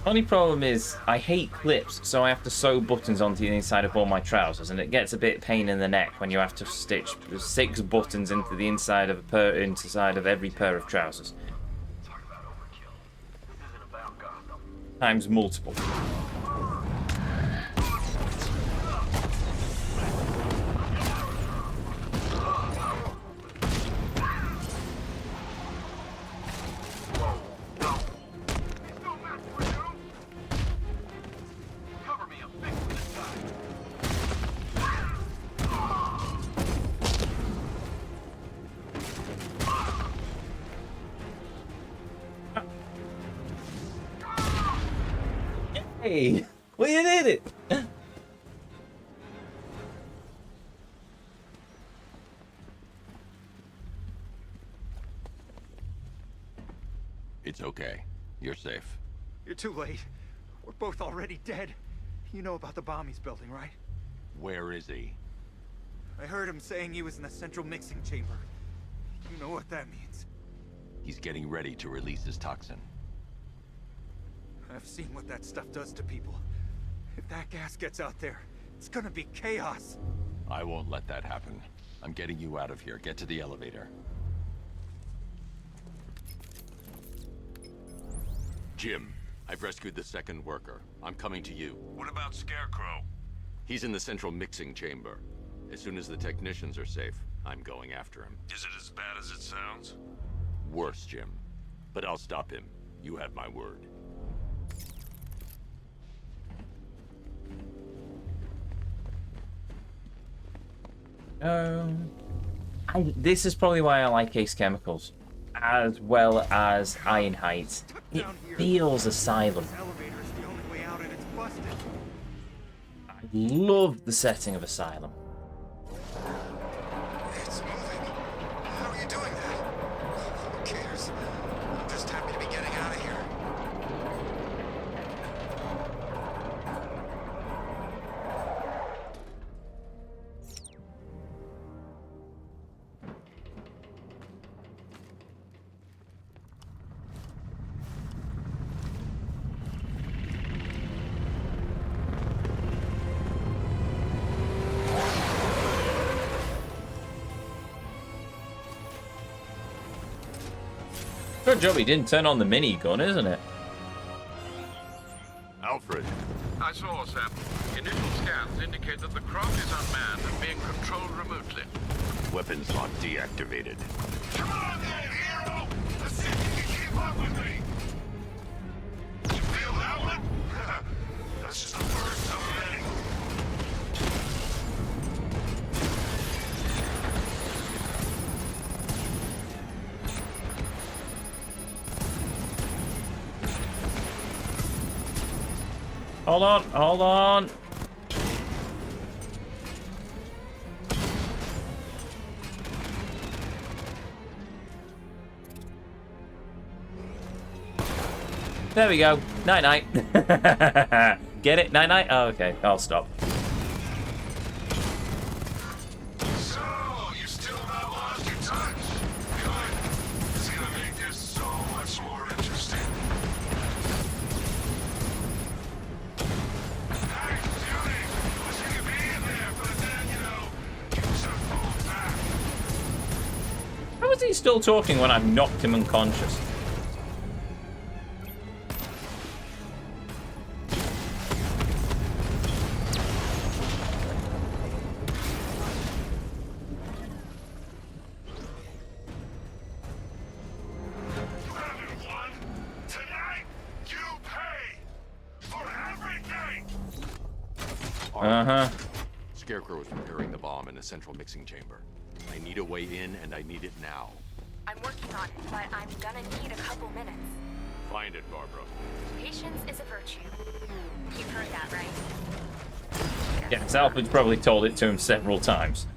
A: Only problem is, I hate clips, so I have to sew buttons onto the inside of all my trousers, and it gets a bit pain in the neck when you have to stitch 6 buttons into the inside of every pair of trousers. Times multiple. Hey, well, you did it!
C: It's okay. You're safe.
K: You're too late. We're both already dead. You know about the bomb he's building, right?
C: Where is he?
K: I heard him saying he was in the central mixing chamber. You know what that means.
C: He's getting ready to release his toxin.
K: I've seen what that stuff does to people. If that gas gets out there, it's gonna be chaos.
C: I won't let that happen. I'm getting you out of here. Get to the elevator. Jim, I've rescued the second worker. I'm coming to you.
J: What about Scarecrow?
C: He's in the central mixing chamber. As soon as the technicians are safe, I'm going after him.
J: Is it as bad as it sounds?
C: Worse, Jim. But I'll stop him. You have my word.
A: This is probably why I like Ace Chemicals, as well as Iron Heights. It feels Asylum. I love the setting of Asylum.
D: It's moving. How are you doing that? Who cares? I'm just happy to be getting out of here.
A: Good job he didn't turn on the minigun, isn't it?
C: Alfred.
J: I saw, Sam. Initial scans indicate that the craft is unmanned and being controlled remotely.
C: Weapons lock deactivated.
D: Come on then, hero! Let's see if you can keep up with me! You feel that one? That's just the first of many.
A: Hold on, hold on. There we go. Night-night. Get it? Night-night? Oh, okay. I'll stop.
D: So, you still not lost your touch? Good. It's gonna make this so much more interesting. Nice shooting! Wish you could be in there, but then, you know, you took full time.
A: How is he still talking when I've knocked him unconscious?
D: You haven't won. Tonight, you pay for everything.
A: Uh-huh.
C: Scarecrow is preparing the bomb in the central mixing chamber. I need a way in, and I need it now.
B: I'm working on it, but I'm gonna need a couple minutes.
C: Find it, Barbara.
B: Patience is a virtue. You've heard that, right?
A: Yes, Alfred's probably told it to him several times.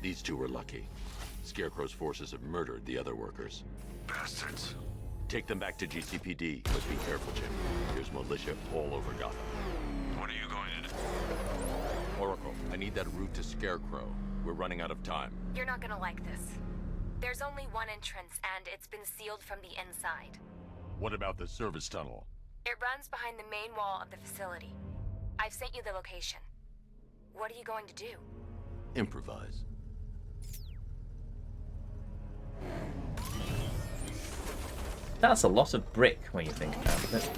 C: These two were lucky. Scarecrow's forces have murdered the other workers.
D: Bastards.
C: Take them back to GCPD, but be careful, Jim. There's militia all over Gotham.
J: What are you going to do?
C: Oracle, I need that route to Scarecrow. We're running out of time.
B: You're not gonna like this. There's only one entrance, and it's been sealed from the inside.
C: What about the service tunnel?
B: It runs behind the main wall of the facility. I've sent you the location. What are you going to do?
C: Improvise.
A: That's a lot of brick when you think about it.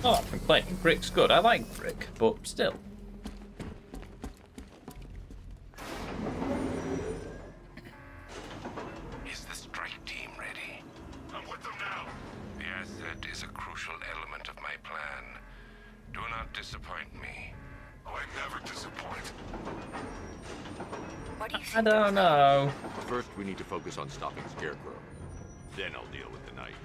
A: Oh, I'm complaining. Brick's good. I like brick, but still.
J: Is the strike team ready?
D: I'm with them now.
J: The asset is a crucial element of my plan. Do not disappoint me.
D: Oh, I never disappoint.
B: What do you
A: I
B: think?
A: don't know.
C: First, we need to focus on stopping Scarecrow. Then I'll deal with the Knight.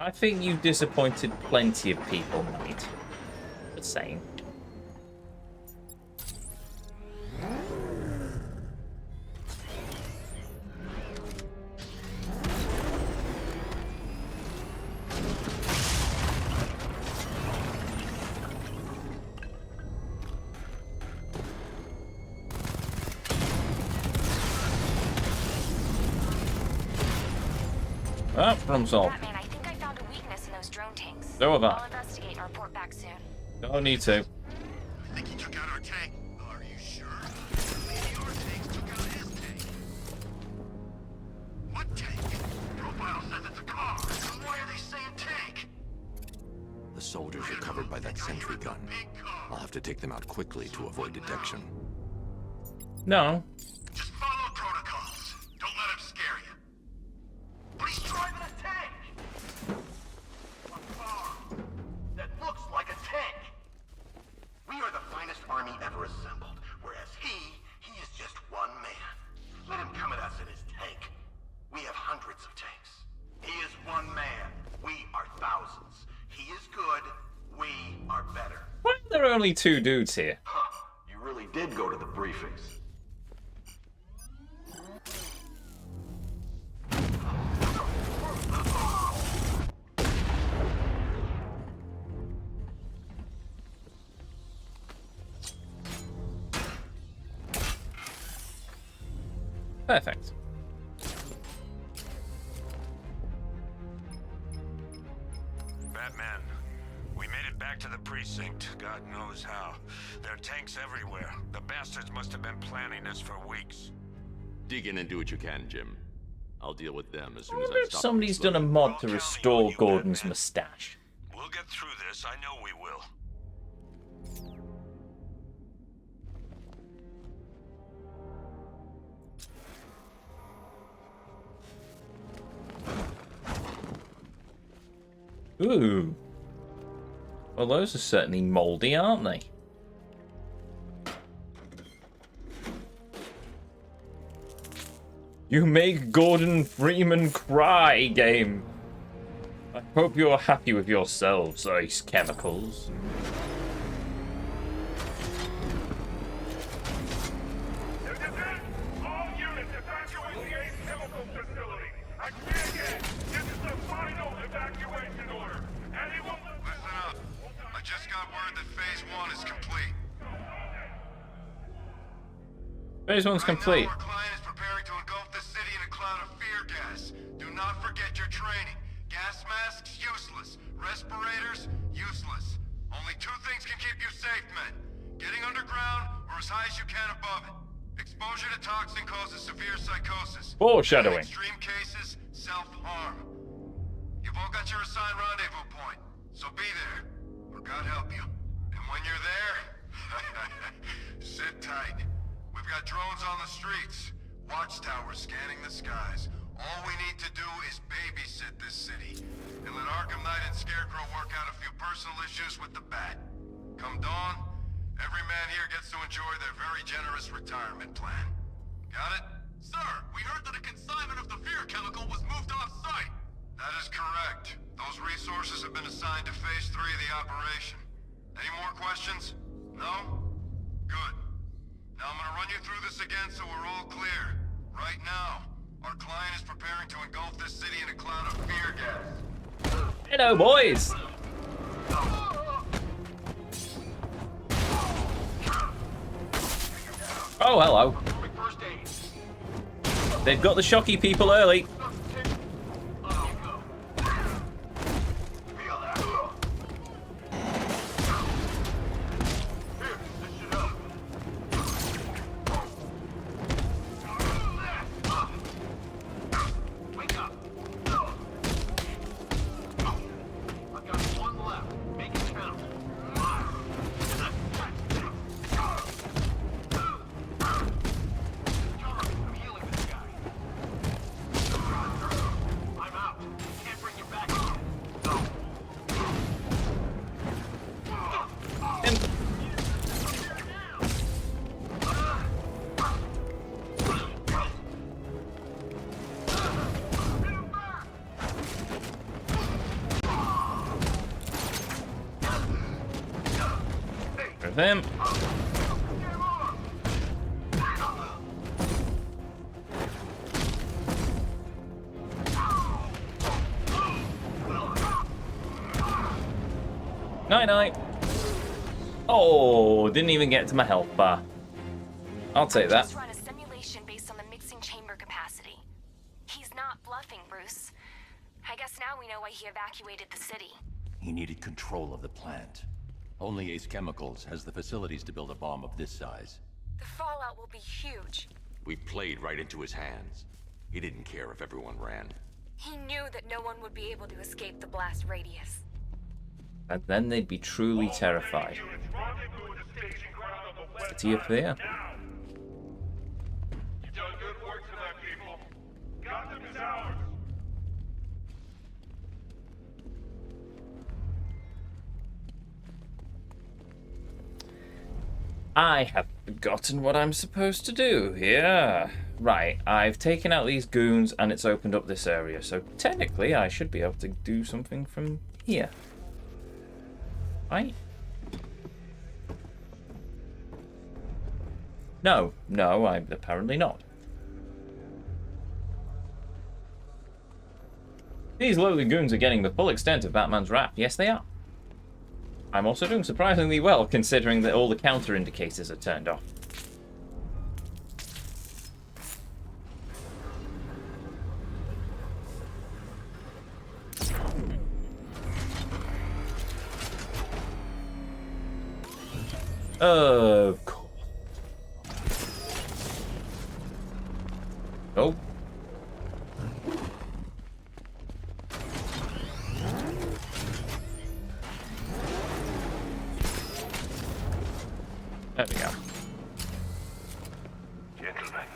A: I think you disappointed plenty of people, mate. Just saying. Ah, problem solved.
B: Batman, I think I found a weakness in those drone tanks.
A: So have I.
B: I'll investigate and report back soon.
A: Don't need to.
D: I think he took out our tank. Are you sure? Maybe our tanks took out his tank. What tank? Profile says it's a car. Then why are they saying tank?
C: The soldiers are covered by that sentry gun. I'll have to take them out quickly to avoid detection.
A: No.
D: Just follow protocols. Don't let him scare you. But he's driving a tank! A car that looks like a tank! We are the finest army ever assembled, whereas he is just one man. Let him come at us in his tank. We have hundreds of tanks. He is one man. We are thousands. He is good. We are better.
A: Why are there only two dudes here?
G: Huh. You really did go to the briefings.
A: Perfect.
J: Batman, we made it back to the precinct. God knows how. There are tanks everywhere. The bastards must have been planning this for weeks.
C: Dig in and do what you can, Jim. I'll deal with them as
A: I
C: soon as
A: wonder
C: I've
A: if
C: stopped
A: somebody's
C: them
A: done a
C: slowly.
A: mod to restore Gordon's mustache.
J: We'll get through this. I know we will.
A: Ooh. Well, those are certainly moldy, aren't they? You make Gordon Freeman cry, game. I hope you're happy with yourselves, Ice Chemicals.
J: All units evacuate the Ace Chemical Facility. I say again, this is the final evacuation order. Anyone...
D: Listen up. I just got word that Phase 1 is complete.
A: Phase 1's complete.
D: Right now, our client is preparing to engulf the city in a cloud of fear gas. Do not forget your training. Gas masks, useless. Respirators, useless. Only two things can keep you safe, men. Getting underground or as high as you can above it. Exposure to toxin causes severe psychosis.
A: Foreshadowing.
D: In extreme cases, self-harm. You've all got your assigned rendezvous point, so be there, or God help you. And when you're there, sit tight. We've got drones on the streets, watchtowers scanning the skies. All we need to do is babysit this city, and let Arkham Knight and Scarecrow work out a few personal issues with the Bat. Come dawn, Every man here gets to enjoy their very generous retirement plan. Got it? Sir, we heard that a consignment of the fear chemical was moved off-site. That is correct. Those resources have been assigned to Phase 3 of the operation. Any more questions? No? Good. Now I'm gonna run you through this again so we're all clear. Right now, our client is preparing to engulf this city in a cloud of fear gas.
A: Hello, boys. Oh, hello. They've got the shocky people early. Him. Night-night. Oh, didn't even get to my health bar. I'll take that.
B: Just run a simulation based on the mixing chamber capacity. He's not bluffing, Bruce. I guess now we know why he evacuated the city.
C: He needed control of the plant. Only Ace Chemicals has the facilities to build a bomb of this size.
B: The fallout will be huge.
C: We played right into his hands. He didn't care if everyone ran.
B: He knew that no one would be able to escape the blast radius.
A: And then they'd be truly terrified. City of Fear.
J: You've done good work for that, people. Gotham is ours.
A: I have forgotten what I'm supposed to do here. Right, I've taken out these goons and it's opened up this area, so technically I should be able to do something from here. Right? No, I'm apparently not. These lowly goons are getting the full extent of Batman's wrath. Yes, they are. I'm also doing surprisingly well, considering that all the counter indicators are turned off. Of course. Oh. There we go.
E: Gentlemen,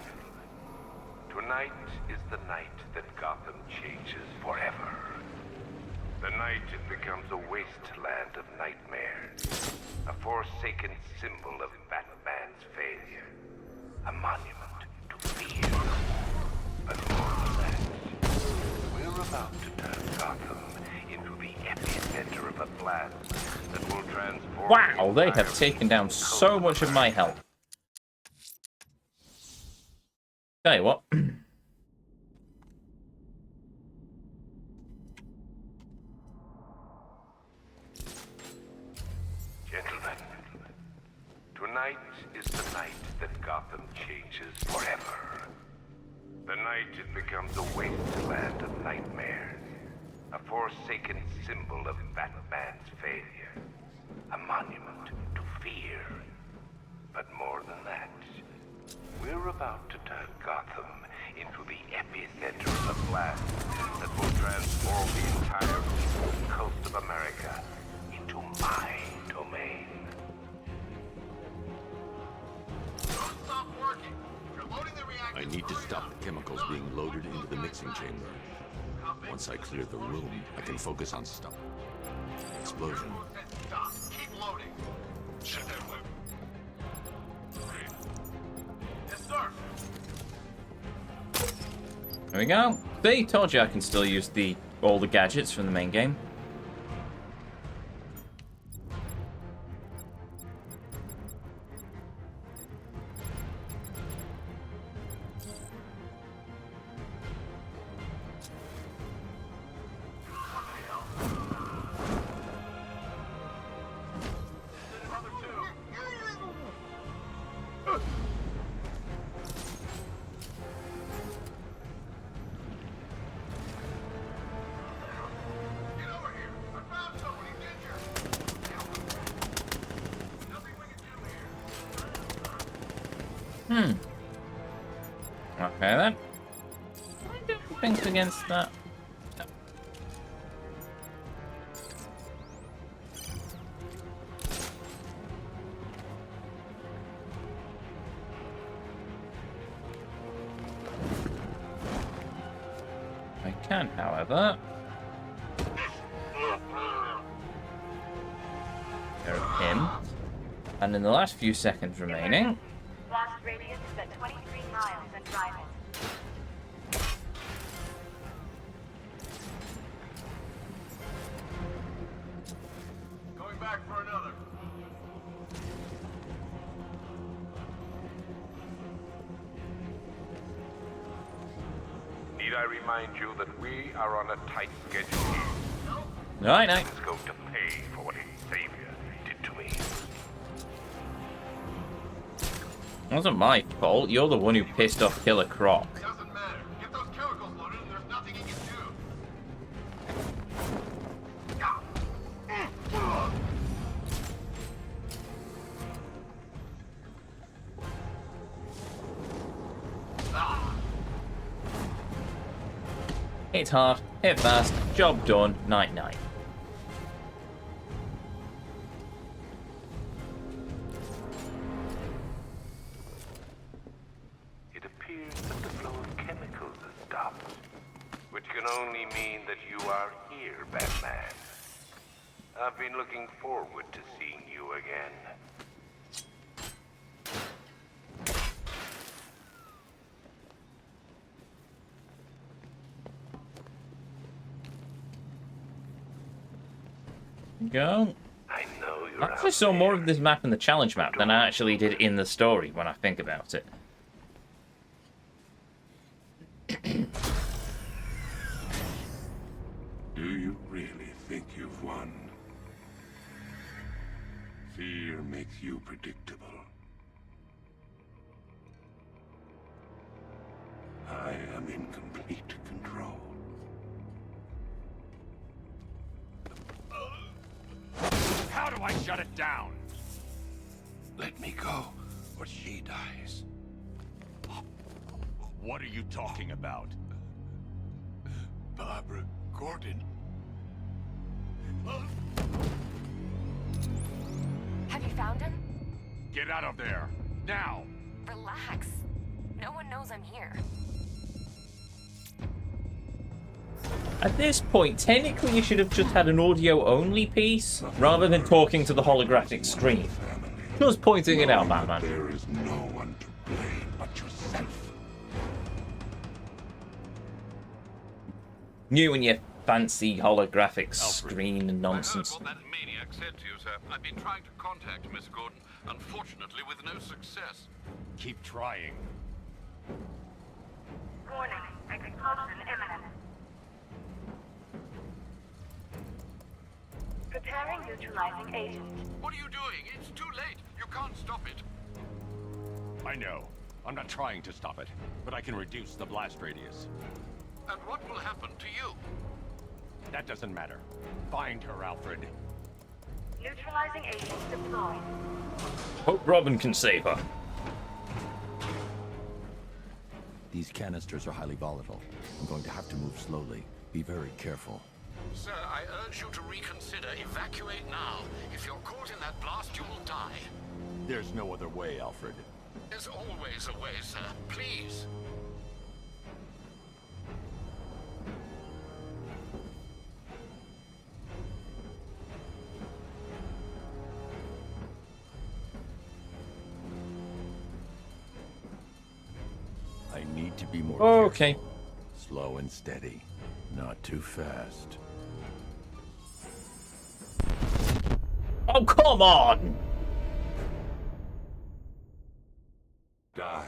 E: tonight is the night that Gotham changes forever. The night it becomes a wasteland of nightmares, a forsaken symbol of Batman's failure, a monument to fear. But more than that, we're about to turn Gotham into the epicenter of a blast that will transform.
A: Wow, they have taken down so much of my health. Tell you what.
E: Gentlemen, tonight is the night that Gotham changes forever. The night it becomes a wasteland of nightmares, a forsaken symbol of Batman's failure, a monument to fear. But more than that, we're about to turn Gotham into the epicenter of a blast that will transform the entire eastern coast of America into my domain.
D: Don't stop working. You're loading the reactor.
C: I need to stop the chemicals being loaded into the mixing chamber. Once I clear the room, I can focus on stuff. Explosion.
D: Stop. Keep loading.
J: Shut that weapon.
A: There we go. See, told you I can still use all the gadgets from the main game. Okay then. I don't think against that. No. I can, however. There of him. And in the last few seconds remaining.
L: Blast radius is at 23 miles and driving.
G: Going back for another.
E: Need I remind you that we are on a tight schedule here?
A: Night night.
E: He's going to pay for what his savior did to me.
A: It wasn't my fault. You're the one who pissed off Killer Croc.
D: Doesn't matter. Get those chemicals loaded and there's nothing he can do.
A: Hit hard, hit fast, job done, night night.
E: It appears that the flow of chemicals has stopped, which can only mean that you are here, Batman. I've been looking forward to seeing you again.
A: Go.
E: I know you're
A: I actually saw more of this map in the challenge map than I actually did in the story when I think about it.
C: Do you really think you've won? Fear makes you predictable. I am in complete control.
J: How do I shut it down?
C: Let me go, or she dies.
J: What are you talking about?
C: Barbara Gordon.
B: Have you found him?
J: Get out of there, now!
B: Relax. No one knows I'm here.
A: At this point, technically you should have just had an audio-only piece, rather than talking to the holographic screen. Just pointing it out, Batman.
C: There is no one to blame but yourself.
A: You and your fancy holographic screen and nonsense.
M: I heard what that maniac said to you, sir. I've been trying to contact Miss Gordon, unfortunately with no success.
J: Keep trying.
L: Warning, explosion imminent. Preparing neutralizing agent.
M: What are you doing? It's too late. You can't stop it.
J: I know. I'm not trying to stop it, but I can reduce the blast radius.
M: And what will happen to you?
J: That doesn't matter. Find her, Alfred.
L: Neutralizing agent deployed.
A: Hope Robin can save her.
C: These canisters are highly volatile. I'm going to have to move slowly. Be very careful.
M: Sir, I urge you to reconsider. Evacuate now. If you're caught in that blast, you will die.
J: There's no other way, Alfred.
M: There's always a way, sir. Please.
C: need to be more
A: Okay.
C: careful. Slow and steady. Not too fast.
A: Oh, come on!
I: Die,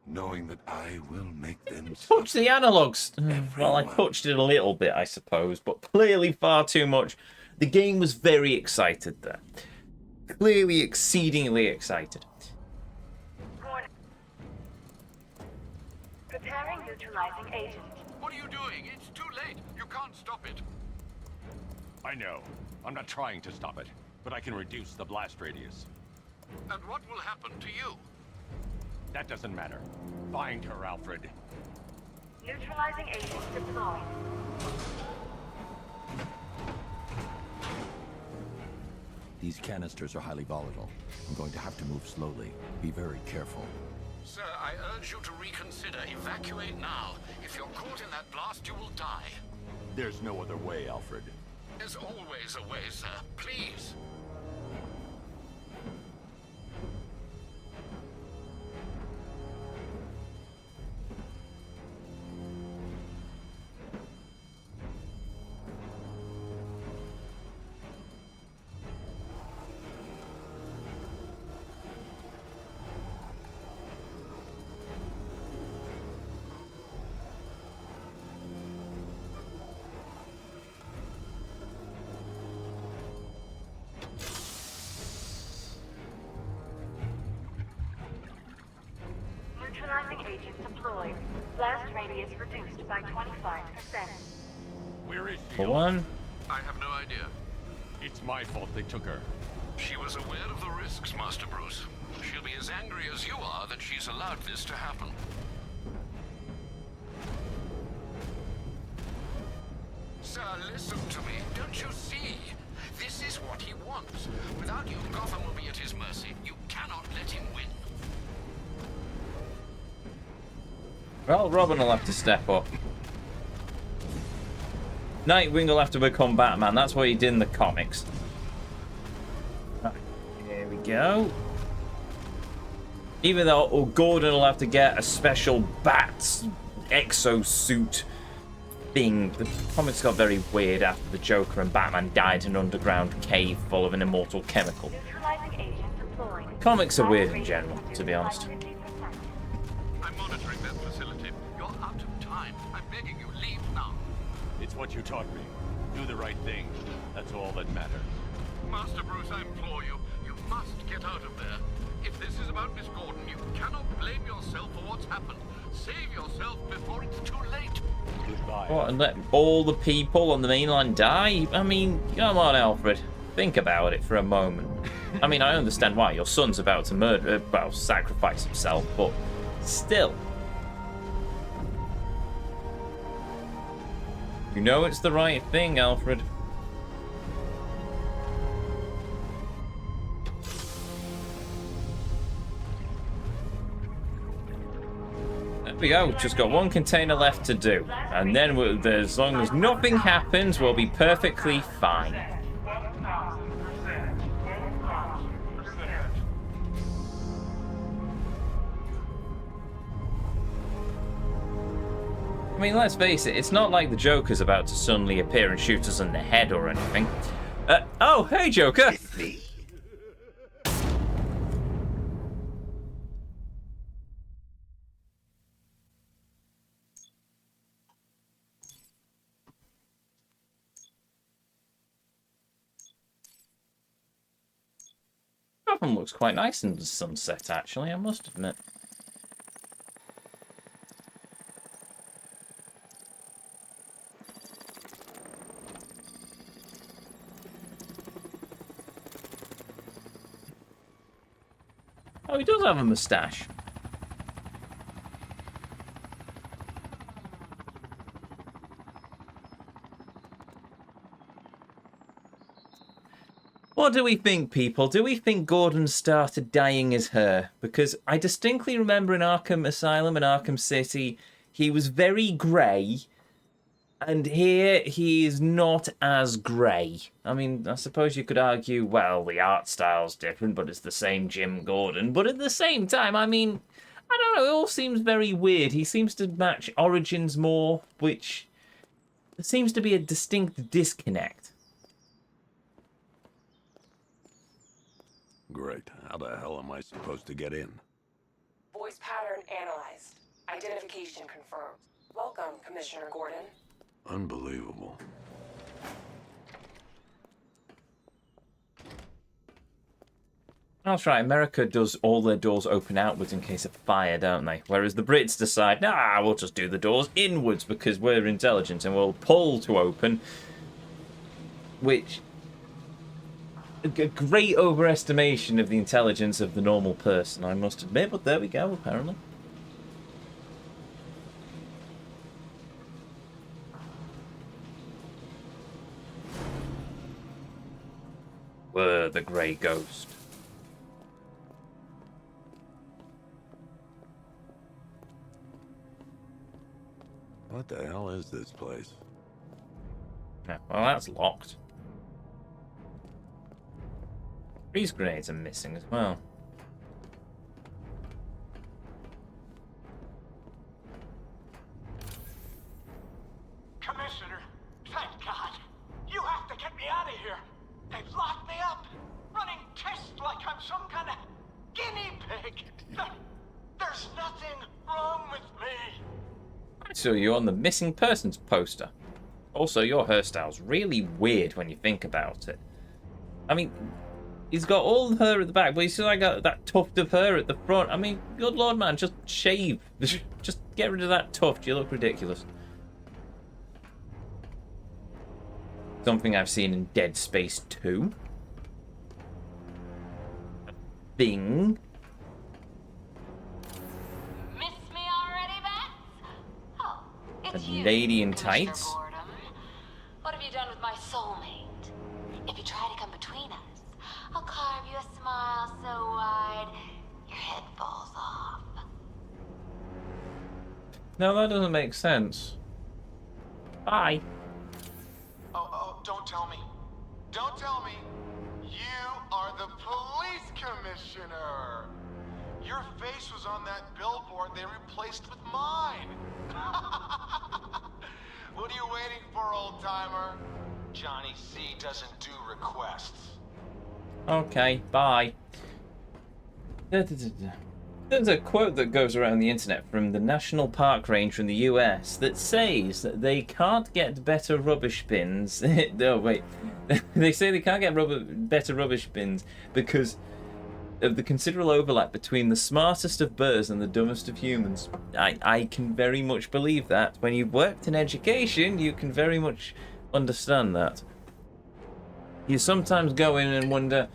I: knowing that I will make them
A: Touch the analogs. Well, I touched it a little bit, I suppose, but clearly far too much. The game was very excited there. Clearly exceedingly excited.
L: Preparing neutralizing agent.
M: What are you doing? It's too late. You can't stop it.
C: I know. I'm not trying to stop it, but I can reduce the blast radius.
M: And what will happen to you?
C: That doesn't matter. Find her, Alfred.
L: Neutralizing agent deployed.
C: These canisters are highly volatile. I'm going to have to move slowly. Be very careful.
M: Sir, I urge you to reconsider. Evacuate now. If you're caught in that blast, you will die.
C: There's no other way, Alfred.
M: There's always a way, sir. Please.
L: Neutralizing agent deployed. Blast radius reduced by 25%.
C: Where is she?
A: For one.
M: I have no idea.
C: It's my fault they took her.
M: She was aware of the risks, Master Bruce. She'll be as angry as you are that she's allowed this to happen. Sir, listen to me. Don't you see? This is what he wants. Without you, Gotham will be at his mercy. You cannot let him win.
A: Well, Robin will have to step up. Nightwing will have to become Batman. That's what he did in the comics. Right, here we go. Even though Gordon will have to get a special bat exosuit thing. The comics got very weird after the Joker and Batman died in an underground cave full of an immortal chemical.
L: Neutralizing agent deployed.
A: Comics are weird in general, to be honest.
M: I'm monitoring that facility. You're out of time. I'm begging you, leave now.
C: It's what you taught me. Do the right thing. That's all that matters.
M: Master Bruce, I implore you. You must get out of there. If this is about Miss Gordon, you cannot blame yourself for what's happened. Save yourself before it's too late.
C: Goodbye.
A: What, and let all the people on the mainland die? I mean, come on, Alfred. Think about it for a moment. I mean, I understand why. Your son's about to sacrifice himself, but still. You know it's the right thing, Alfred. There we go. Just got one container left to do. And then, as long as nothing happens, we'll be perfectly fine. I mean, let's face it, it's not like the Joker's about to suddenly appear and shoot us in the head or anything. Oh, hey, Joker! Gotham looks quite nice in the sunset, actually, I must admit. Oh, he does have a moustache. What do we think, people? Do we think Gordon started dyeing his hair? Because I distinctly remember in Arkham Asylum and Arkham City, he was very grey. And here, he is not as grey. I mean, I suppose you could argue, well, the art style's different, but it's the same Jim Gordon. But at the same time, I mean, I don't know, it all seems very weird. He seems to match Origins more, which there seems to be a distinct disconnect.
I: Great. How the hell am I supposed to get in?
N: Voice pattern analyzed. Identification confirmed. Welcome, Commissioner Gordon.
I: Unbelievable.
A: That's right, America does all their doors open outwards in case of fire, don't they? Whereas the Brits decide, nah, we'll just do the doors inwards because we're intelligent and we'll pull to open. Which, a great overestimation of the intelligence of the normal person, I must admit, but there we go, apparently. Were the Grey Ghost.
I: What the hell is this place?
A: Yeah, well, that's locked. Freeze grenades are missing as well.
O: Commissioner, thank God. You have to get me out of here. They've locked me up, running tests like I'm some kind of guinea pig. There's nothing wrong with me.
A: I saw you on the missing persons poster. Also, your hairstyle's really weird when you think about it. I mean, he's got all the hair at the back, but he's still got that tuft of hair at the front. I mean, good lord, man, just shave. Just get rid of that tuft. You look ridiculous. Something I've seen in Dead Space 2. A thing.
B: Miss me already, Bats? Oh, it's
A: A
B: you,
A: lady in
B: Commissioner
A: tights.
B: Gordon. What have you done with my soulmate? If you try to come between us, I'll carve you a smile so wide your head falls off.
A: No, that doesn't make sense. Bye.
O: Oh, don't tell me. Don't tell me. You are the police commissioner. Your face was on that billboard they replaced with mine. What are you waiting for, old-timer? Johnny C doesn't do requests.
A: Okay, bye. There's a quote that goes around the internet from the National Park Ranger in the US that says that they can't get better rubbish bins. No, wait. They say they can't get better rubbish bins because of the considerable overlap between the smartest of birds and the dumbest of humans. I can very much believe that. When you've worked in education, you can very much understand that. You sometimes go in and wonder,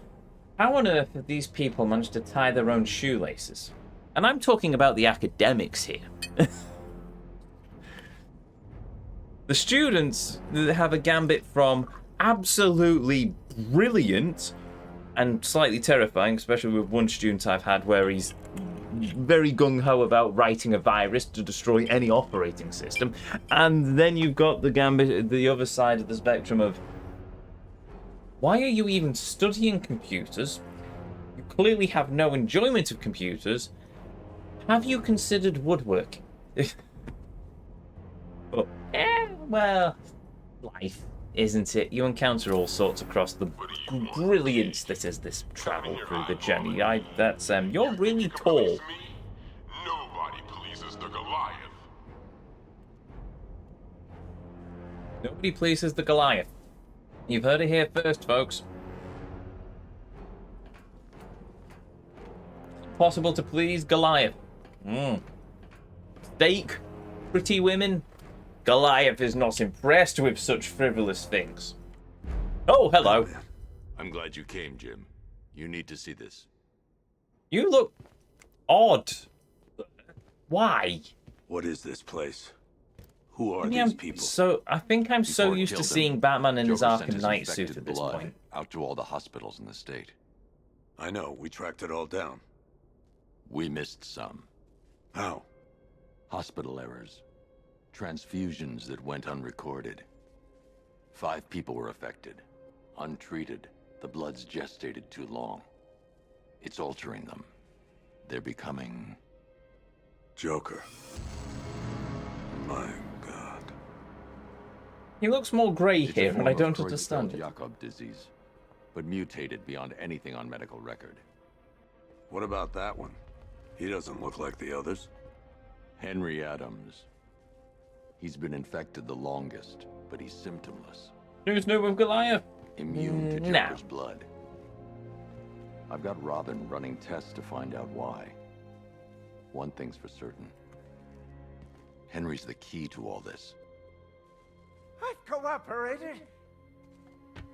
A: how on earth have these people managed to tie their own shoelaces? And I'm talking about the academics here. The students have a gambit from absolutely brilliant and slightly terrifying, especially with one student I've had where he's very gung-ho about writing a virus to destroy any operating system. And then you've got the gambit, the other side of the spectrum of, why are you even studying computers? You clearly have no enjoyment of computers. Have you considered woodworking? But, well, life, isn't it? You encounter all sorts across the brilliance that is this travel through the journey. You're really tall.
M: Nobody pleases the Goliath.
A: Nobody pleases the Goliath. You've heard it here first, folks. Possible to please Goliath. Steak, pretty women. Goliath is not impressed with such frivolous things. Oh, hello.
C: I'm glad you came, Jim. You need to see this.
A: You look odd. Why?
I: What is this place? Who are
A: I
I: these people?
A: I think I'm so
C: Before it
A: used to
C: killed him,
A: seeing Batman in his
C: Joker sent
A: Arkham
C: his
A: Knight
C: infected
A: suit at this
C: blood
A: point.
C: out to all the hospitals in the state.
I: I know, we tracked it all down.
C: We missed some.
I: How?
C: Hospital errors. Transfusions that went unrecorded. 5 people were affected. Untreated. The blood's gestated too long. It's altering them. They're becoming
I: Joker. My God.
A: He looks more grey
C: It's a
A: here, and
C: form
A: I
C: of
A: don't understand it.
C: Jakob disease, but mutated beyond anything on medical record.
I: What about that one? He doesn't look like the others.
C: Henry Adams. He's been infected the longest, but he's symptomless.
A: Who's new with Goliath?
C: Immune to
A: Nah.
C: Joker's blood. I've got Robin running tests to find out why. One thing's for certain. Henry's the key to all this.
H: I've cooperated.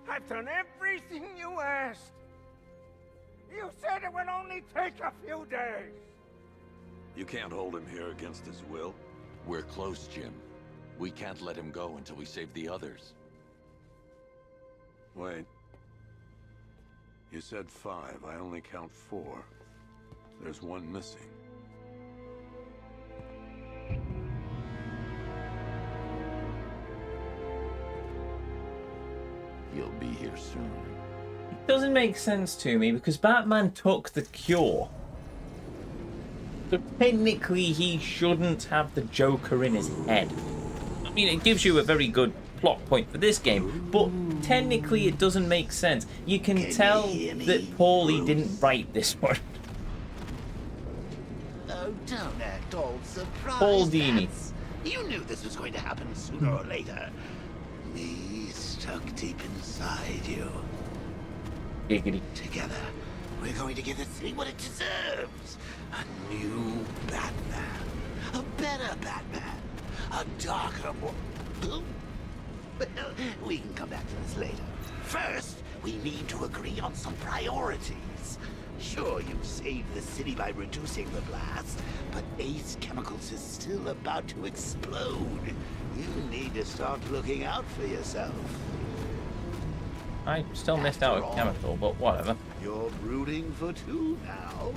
H: I've done everything you asked. You said it would only take a few days.
I: You can't hold him here against his will.
C: We're close, Jim. We can't let him go until we save the others.
I: Wait. You said 5. I only count 4. There's one missing.
C: He'll be here soon.
A: It doesn't make sense to me because Batman took the cure. So technically he shouldn't have the Joker in his head. I mean, it gives you a very good plot point for this game, but technically it doesn't make sense. You can tell that Paulie didn't write this one.
P: Oh, don't act all surprised.
A: Paul Dini.
P: Bats. You knew this was going to happen sooner or later. Me stuck deep inside you.
A: Giggity.
P: Together, we're going to give this city what it deserves. A new Batman. A better Batman. A darker, more... Well, we can come back to this later. First, we need to agree on some priorities. Sure, you saved the city by reducing the blast, but Ace Chemicals is still about to explode. You need to start looking out for yourself.
A: I still missed out on Chemical, but whatever.
P: You're rooting for 2 now.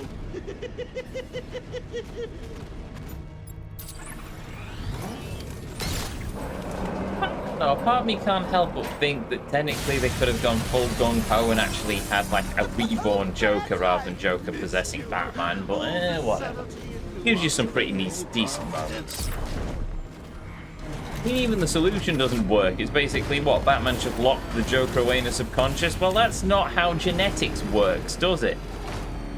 A: No, part of me can't help but think that technically they could have gone full gung-ho and actually had like a reborn Joker rather than Joker possessing Batman, but whatever. Gives you some pretty decent moments. I mean, even the solution doesn't work. It's basically what, Batman should lock the Joker away in a subconscious? Well, that's not how genetics works, does it?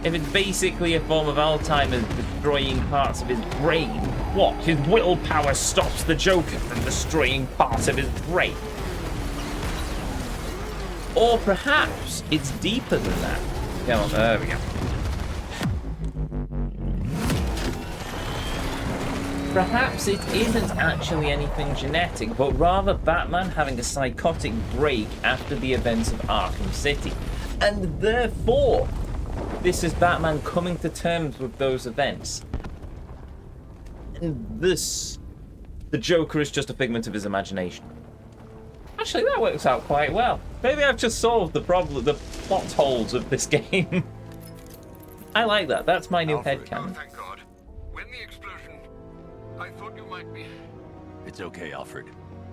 A: If it's basically a form of Alzheimer's destroying parts of his brain, what? His willpower stops the Joker from destroying parts of his brain? Or perhaps it's deeper than that. Come on, there we go. Perhaps it isn't actually anything genetic, but rather Batman having a psychotic break after the events of Arkham City. And therefore, this is Batman coming to terms with those events. And the Joker is just a figment of his imagination. Actually, that works out quite well. Maybe I've just solved the problem, the plot holes of this game. I like that. That's my new headcanon.
M: Oh, thank God. When the explosion, I thought you might be...
C: It's okay, Alfred.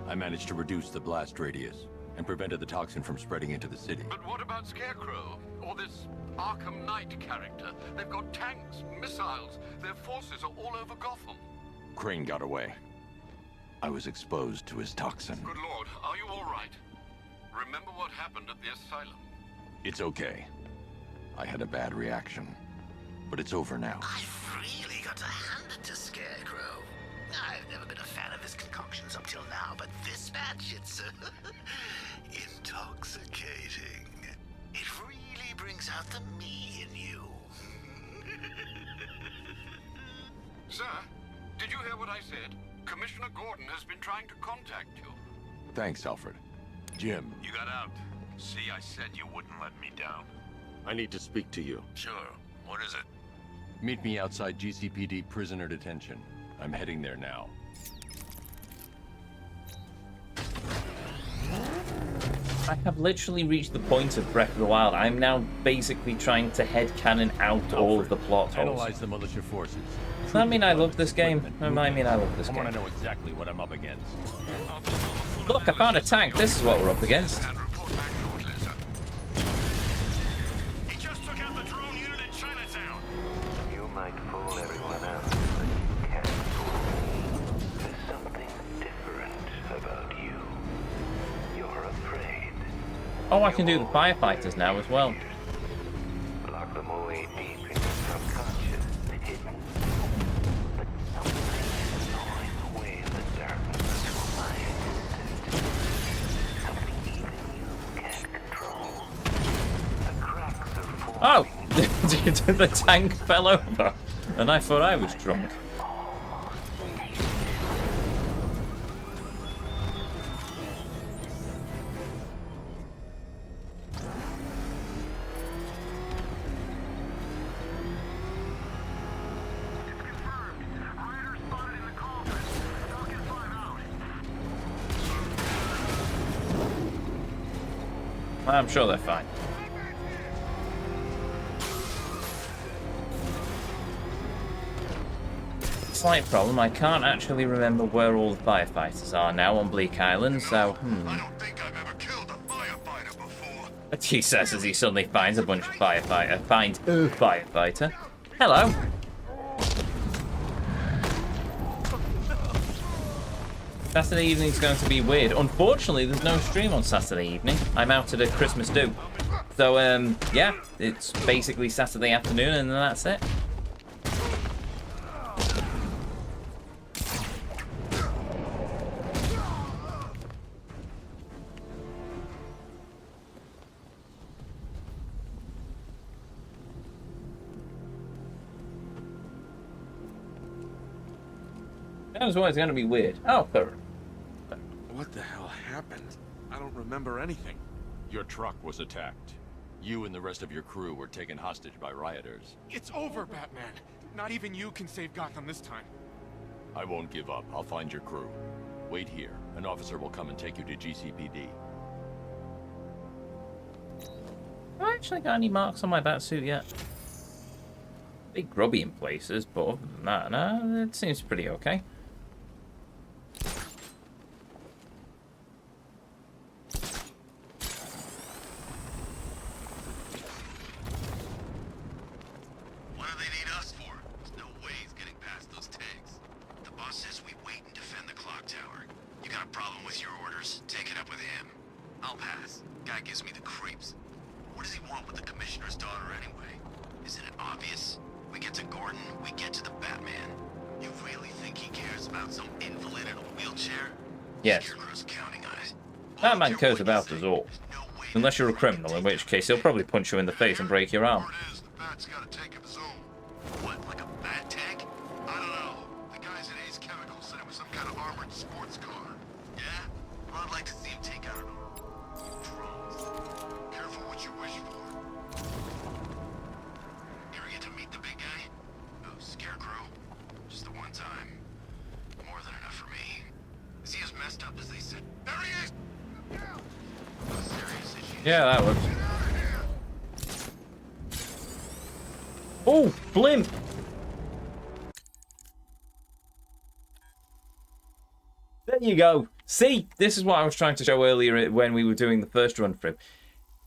C: I managed to reduce the blast radius and prevented the toxin from spreading into the city.
M: But what about Scarecrow? Or this Arkham Knight character? They've got tanks, missiles. Their forces are all over Gotham.
C: Crane got away. I was exposed to his toxin.
M: Good Lord, are you all right? Remember what happened at the asylum?
C: It's okay. I had a bad reaction. But it's over now.
P: I've really got to hand it to Scarecrow. I've never been a fan of his concoctions up till now, but this batch, it's intoxicating. It really brings out the me in you.
M: Sir, did you hear what I said? Commissioner Gordon has been trying to contact you.
C: Thanks, Alfred. Jim.
J: You got out. See, I said you wouldn't let me down.
I: I need to speak to you.
J: Sure. What is it?
C: Meet me outside GCPD prisoner detention. I'm heading there now.
A: I have literally reached the point of Breath of the Wild. I'm now basically trying to headcanon out all of the plot holes.
C: Analyze the militia forces.
A: Does that mean I love this game? That might mean I love this
C: I
A: game.
C: want to know exactly what I'm up against.
A: Look, I found a tank. This is what we're up against.
J: He just took out the drone unit in Chinatown.
E: You might fool everyone else, but you
A: Oh, I can do the firefighters now as well.
E: Lock them away deep in your subconscious, hidden. But something is gnawing away in the darkness will lie existent. Something even you can't control. The cracks are forming.
A: Oh! The tank fell over. And I thought I was drunk. I'm sure they're fine. Slight problem, I can't actually remember where all the firefighters are now on Bleak Island, so
D: I don't think I've ever killed a firefighter before.
A: He says as he suddenly finds a bunch of firefighter. Hello. Saturday evening's going to be weird. Unfortunately, there's no stream on Saturday evening. I'm out at a Christmas do. So, yeah, it's basically Saturday afternoon and then that's it. That was always going to be weird. Oh, perfect.
Q: What the hell happened? I don't remember anything.
C: Your truck was attacked. You and the rest of your crew were taken hostage by rioters.
Q: It's over, Batman. Not even you can save Gotham this time.
C: I won't give up. I'll find your crew. Wait here. An officer will come and take you to GCPD.
A: Have I actually got any marks on my batsuit yet? Bit grubby in places, but other than that, no, it seems pretty okay.
D: What do they need us for? There's no way he's getting past those tanks. The boss says we wait and defend the clock tower. You got a problem with your orders? Take it up with him. I'll pass. Guy gives me the creeps. What does he want with the commissioner's daughter anyway? Isn't it obvious? We get to Gordon, we get to the Batman. You really think he cares about some invalid in a wheelchair?
A: Yes.
D: Scarecrow's counting on it.
A: Batman cares about us all. Unless you're a criminal, in which case he'll probably punch you in the face and break your arm.
D: The Bat's got a tank of his own. What, like a bad tank? I don't know. The guys at Ace Chemical said it was some kind of armored sports car. Yeah? Well, I'd like to see him take out drones. Careful what you wish for. Ever get to meet the big guy? Oh, Scarecrow? Just the one time. More than enough for me. Is he as messed up as they said? There he is! Serious issue.
A: Yeah, that works. Oh, blimp! There you go. See, this is what I was trying to show earlier when we were doing the first run through.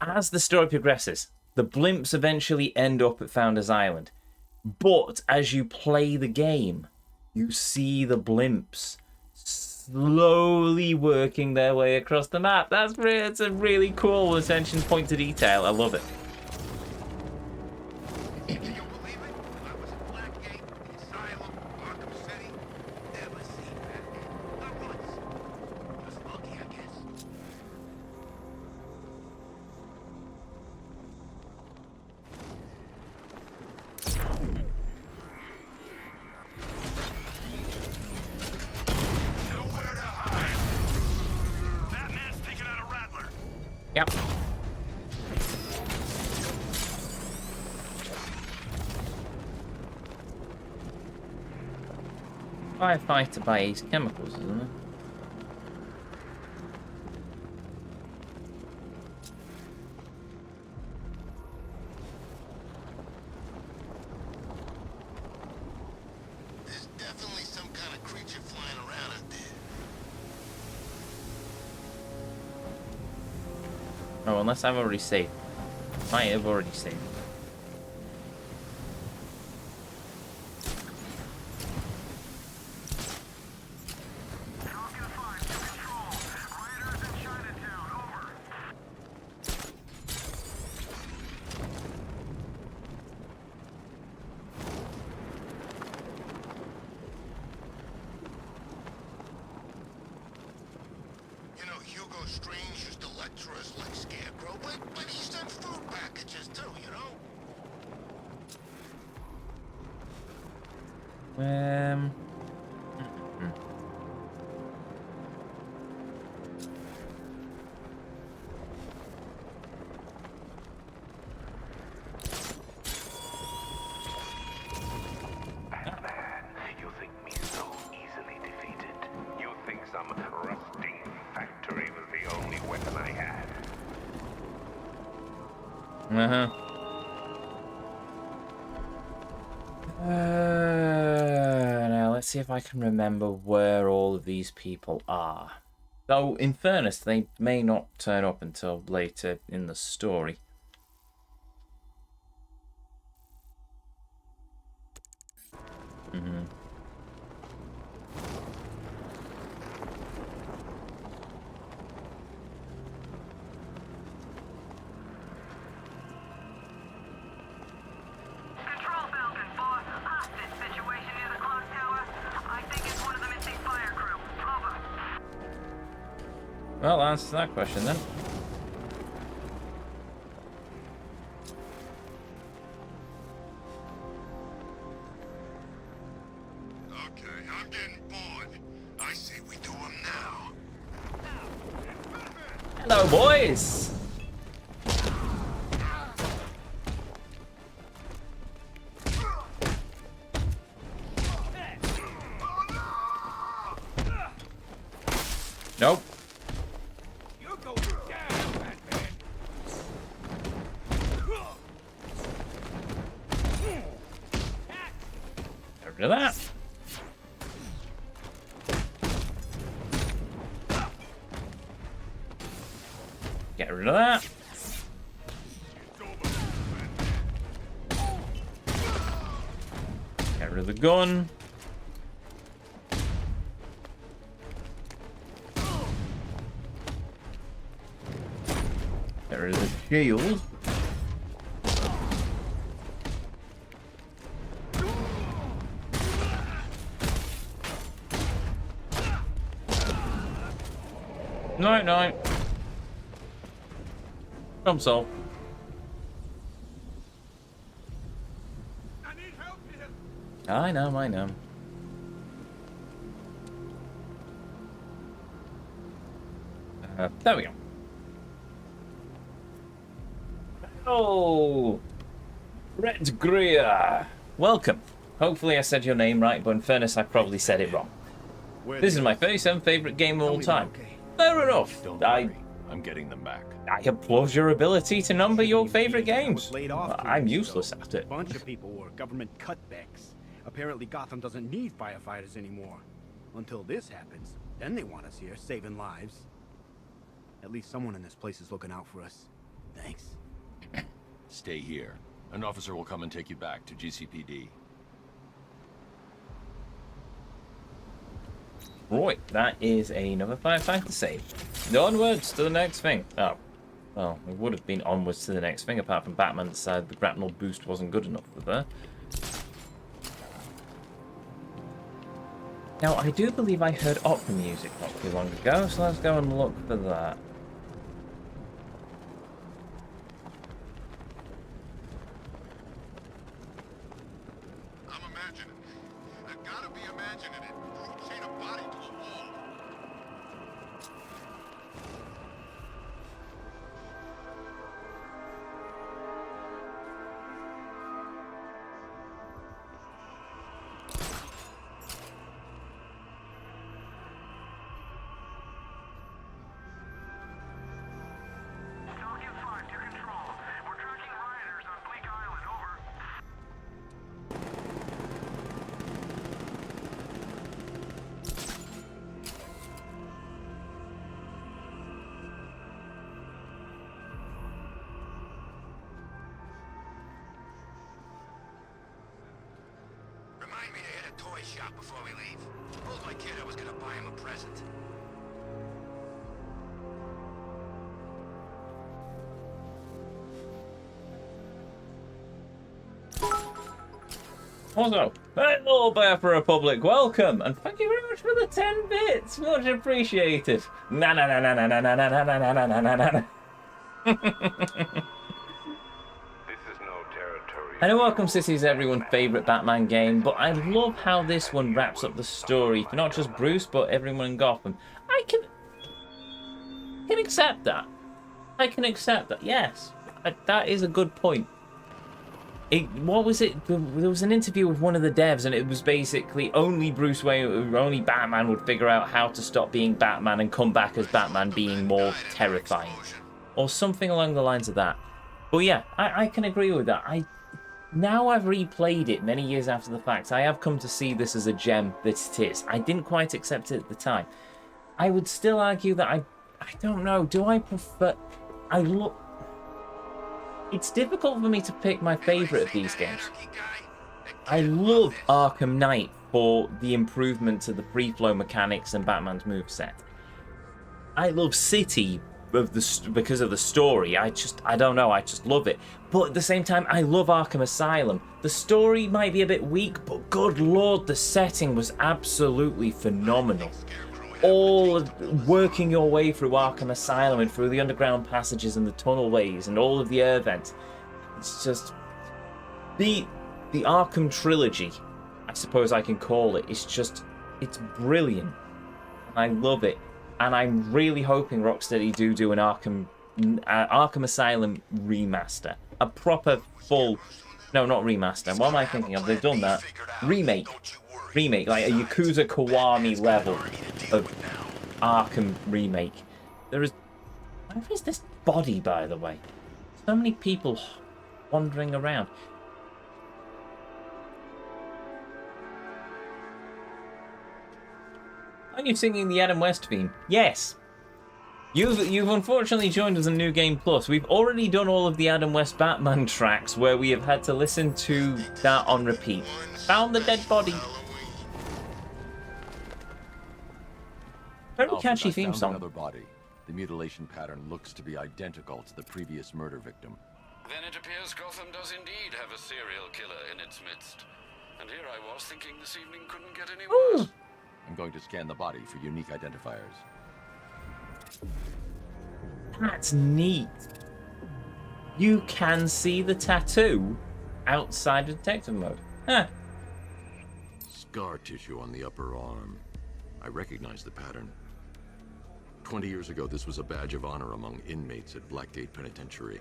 A: As the story progresses, the blimps eventually end up at Founders Island. But as you play the game, you see the blimps slowly working their way across the map. It's a really cool attention point to detail. I love it.
D: Can you believe it? I was in Blackgate, the Asylum, Arkham City. Never seen Batman. Not once. Just lucky, I guess.
J: Nowhere to hide. Batman's taking out a rattler.
A: Yep. Firefighter by Ace Chemicals, isn't it?
D: There's definitely some kind of creature flying around out there.
A: Oh, unless I've already saved. Might have already saved.
D: Hugo Strange used to lecture us like Scarecrow, but he sent food packages too, you know?
E: You think me so easily defeated? You think some rusting factory was the only weapon I had?
A: Now let's see if I can remember where all of these people are. Though, in fairness, they may not turn up until later in the story.
L: Control Falcon, boss. Hostage situation near the clock tower. I think it's one of the missing fire crew. Over.
A: Well, answer that question then.
D: Okay, I'm getting bored. I say we do them now.
A: Hello, boys! Nope.
H: You're going down, Batman.
A: Get rid of that. Get rid of that. Get rid of the gun. Get rid of the shield. No. Problem solved.
H: I need help here.
A: I know. There we go. Oh, Red Greer. Welcome. Hopefully I said your name right, but in fairness, I probably said it wrong. This is my 37th favorite game of all time. Fair enough.
C: Don't worry. I'm getting them back.
A: I applaud your ability to number your favorite games.
R: Laid off
A: I'm useless at it.
R: A bunch of people were government cutbacks. Apparently Gotham doesn't need firefighters anymore. Until this happens, then they want us here, saving lives. At least someone in this place is looking out for us. Thanks.
C: Stay here. An officer will come and take you back to GCPD.
A: Right, that is another firefighter save. Onwards to the next thing. Oh, well, it would have been onwards to the next thing, apart from Batman decided the grapnel boost wasn't good enough for there. Now, I do believe I heard opera music not too long ago, so let's go and look for that.
D: I'm imagining. I gotta be imagining it. Brute chain a body to a wall.
L: Stalking 5 to control. We're tracking rioters on Bleak Island. Over.
D: Remind me to hit a toy shop before we leave. Told my kid I was gonna buy him a present.
A: Also, hello, Bear for Republic, welcome, and thank you very much for the 10 bits, much appreciated. Na na na na na na na na na na na na na na. I know Arkham City is everyone's favourite Batman game, but I love how this one wraps up the story for not just Bruce, but everyone in Gotham. I can accept that. I can accept that, yes. That is a good point. What was it? There was an interview with one of the devs, and it was basically only Bruce Wayne, only Batman would figure out how to stop being Batman and come back as Batman being more terrifying. Or something along the lines of that. But yeah, I can agree with that. Now I've replayed it many years after the fact, I have come to see this as a gem that it is. I didn't quite accept it at the time. I would still argue that I don't know, do I prefer... It's difficult for me to pick my favourite of these games. I love Arkham Knight for the improvement to the free flow mechanics and Batman's moveset. I love City because of the story. I don't know, I just love it. But at the same time, I love Arkham Asylum. The story might be a bit weak, but good lord, the setting was absolutely phenomenal. All working your way through Arkham Asylum and through the underground passages and the tunnelways and all of the air vents. It's just... The Arkham trilogy, I suppose I can call it, it's brilliant. And I love it. And I'm really hoping Rocksteady do an Arkham Asylum remaster. A proper full... No, not remaster. What am I thinking of? They've done that. Remake, like a Yakuza Kiwami level of Arkham remake. Where is this body, by the way? So many people wandering around. Are you singing the Adam West theme? Yes. You've unfortunately joined us in New Game Plus. We've already done all of the Adam West Batman tracks where we have had to listen to that on repeat. Found the dead body. Very catchy theme song.
C: Another body. The mutilation pattern looks to be identical to the previous murder victim.
M: Then it appears Gotham does indeed have a serial killer in its midst. And here I was thinking this evening couldn't get any worse.
C: I'm going to scan the body for unique identifiers.
A: That's neat. You can see the tattoo outside of detective mode. Huh.
C: Scar tissue on the upper arm. I recognize the pattern. 20 years ago, this was a badge of honor among inmates at Blackgate Penitentiary.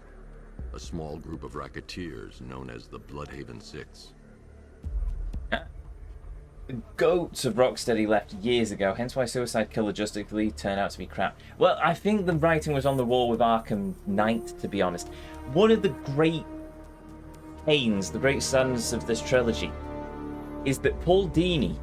C: A small group of racketeers known as the Bloodhaven Six.
A: The goats of Rocksteady left years ago, hence why Suicide Killer Justice League turned out to be crap. Well, I think the writing was on the wall with Arkham Knight, to be honest. One of the great pains, the great sadness of this trilogy, is that Paul Dini,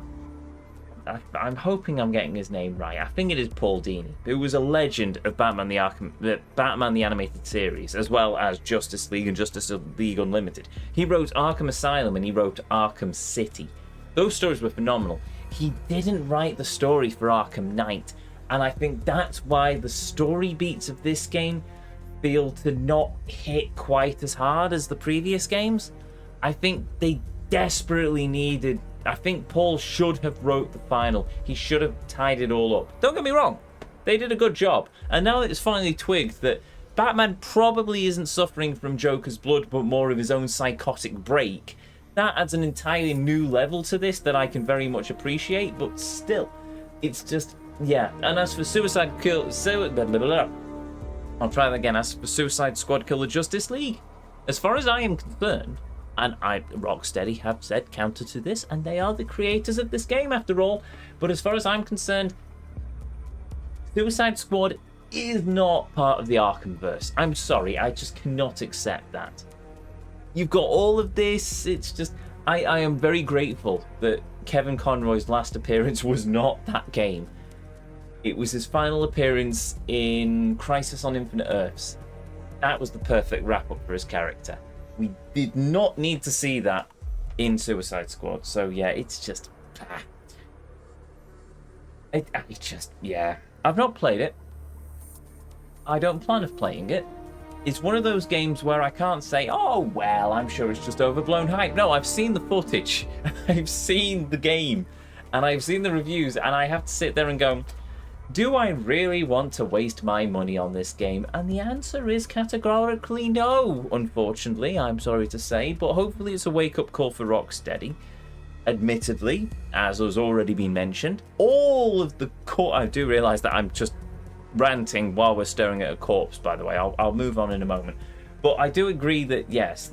A: I'm hoping I'm getting his name right, I think it is Paul Dini, who was a legend of Batman the Animated Series, as well as Justice League and Justice League Unlimited. He wrote Arkham Asylum and he wrote Arkham City. Those stories were phenomenal. He didn't write the story for Arkham Knight, and I think that's why the story beats of this game feel to not hit quite as hard as the previous games. I think they desperately needed... I think Paul should have wrote the final. He should have tied it all up. Don't get me wrong, they did a good job. And now that it's finally twigged that Batman probably isn't suffering from Joker's blood, but more of his own psychotic break, that adds an entirely new level to this that I can very much appreciate, but still, it's just, yeah. And as for I'll try that again. As for Suicide Squad Killer Justice League, as far as I am concerned, and Rocksteady have said counter to this, and they are the creators of this game after all, but as far as I'm concerned, Suicide Squad is not part of the Arkhamverse. I'm sorry, I just cannot accept that. You've got all of this, it's just... I am very grateful that Kevin Conroy's last appearance was not that game. It was his final appearance in Crisis on Infinite Earths. That was the perfect wrap-up for his character. We did not need to see that in Suicide Squad, so yeah, it's just... yeah. I've not played it. I don't plan on playing it. it's one of those games where I can't say, oh, well, I'm sure it's just overblown hype. No, I've seen the footage. I've seen the game. And I've seen the reviews. And I have to sit there and go, do I really want to waste my money on this game? And the answer is categorically no, unfortunately, I'm sorry to say. But hopefully it's a wake-up call for Rocksteady. Admittedly, as has already been mentioned, all of the I do realise that I'm just ranting while we're staring at a corpse, by the way. I'll move on in a moment. But I do agree that, yes,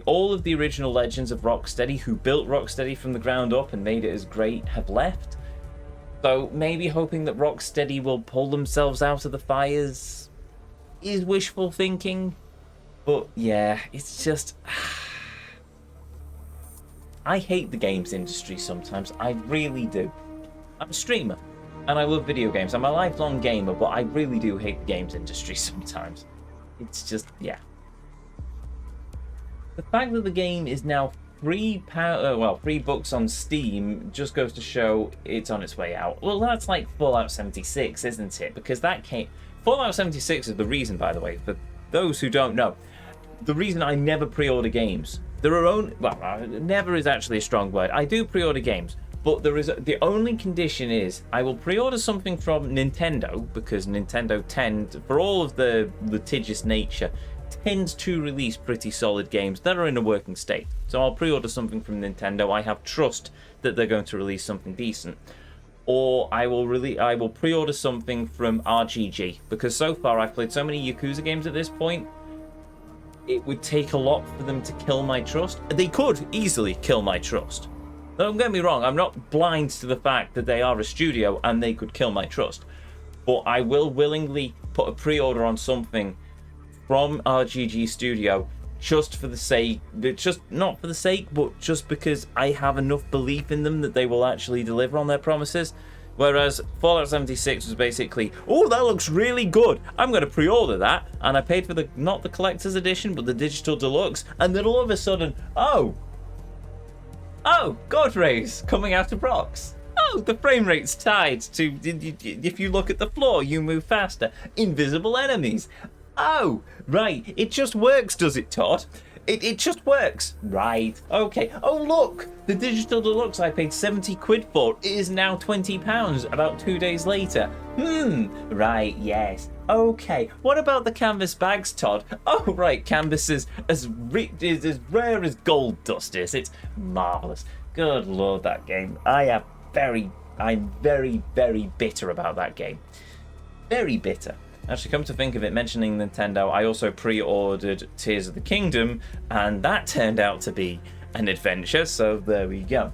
A: all of the original legends of Rocksteady, who built Rocksteady from the ground up and made it as great, have left. So maybe hoping that Rocksteady will pull themselves out of the fires is wishful thinking. But yeah, it's just... I hate the games industry sometimes. I really do. I'm a streamer. And I love video games. I'm a lifelong gamer, but I really do hate the games industry sometimes. It's just, yeah. The fact that the game is now free books on Steam just goes to show it's on its way out. Well, that's like Fallout 76, isn't it? Because that came... Fallout 76 is the reason, by the way, for those who don't know. The reason I never pre-order games. Never is actually a strong word. I do pre-order games. But the only condition is I will pre-order something from Nintendo, because Nintendo for all of the litigious nature, tends to release pretty solid games that are in a working state. So I'll pre-order something from Nintendo. I have trust that they're going to release something decent. Or I will pre-order something from RGG, because so far I've played so many Yakuza games at this point, it would take a lot for them to kill my trust. They could easily kill my trust. Don't get me wrong, I'm not blind to the fact that they are a studio and they could kill my trust. But I will willingly put a pre-order on something from RGG Studio just for the sake, not for the sake, but just because I have enough belief in them that they will actually deliver on their promises. Whereas Fallout 76 was basically, oh, that looks really good, I'm going to pre-order that. And I paid for not the collector's edition, but the digital deluxe. And then all of a sudden, oh, God rays coming out of rocks. Oh, the frame rate's tied to, if you look at the floor, you move faster. Invisible enemies. Oh, right, it just works, does it, Todd? It just works. Right, okay. Oh, look, the digital deluxe I paid 70 quid for is now £20 about 2 days later. Right, yes. Okay, what about the canvas bags, Todd? Oh, right, canvas is as rare as gold dust is. It's marvellous. Good lord, that game. I'm very, very bitter about that game. Very bitter. Actually, come to think of it, mentioning Nintendo, I also pre-ordered Tears of the Kingdom, and that turned out to be an adventure, so there we go.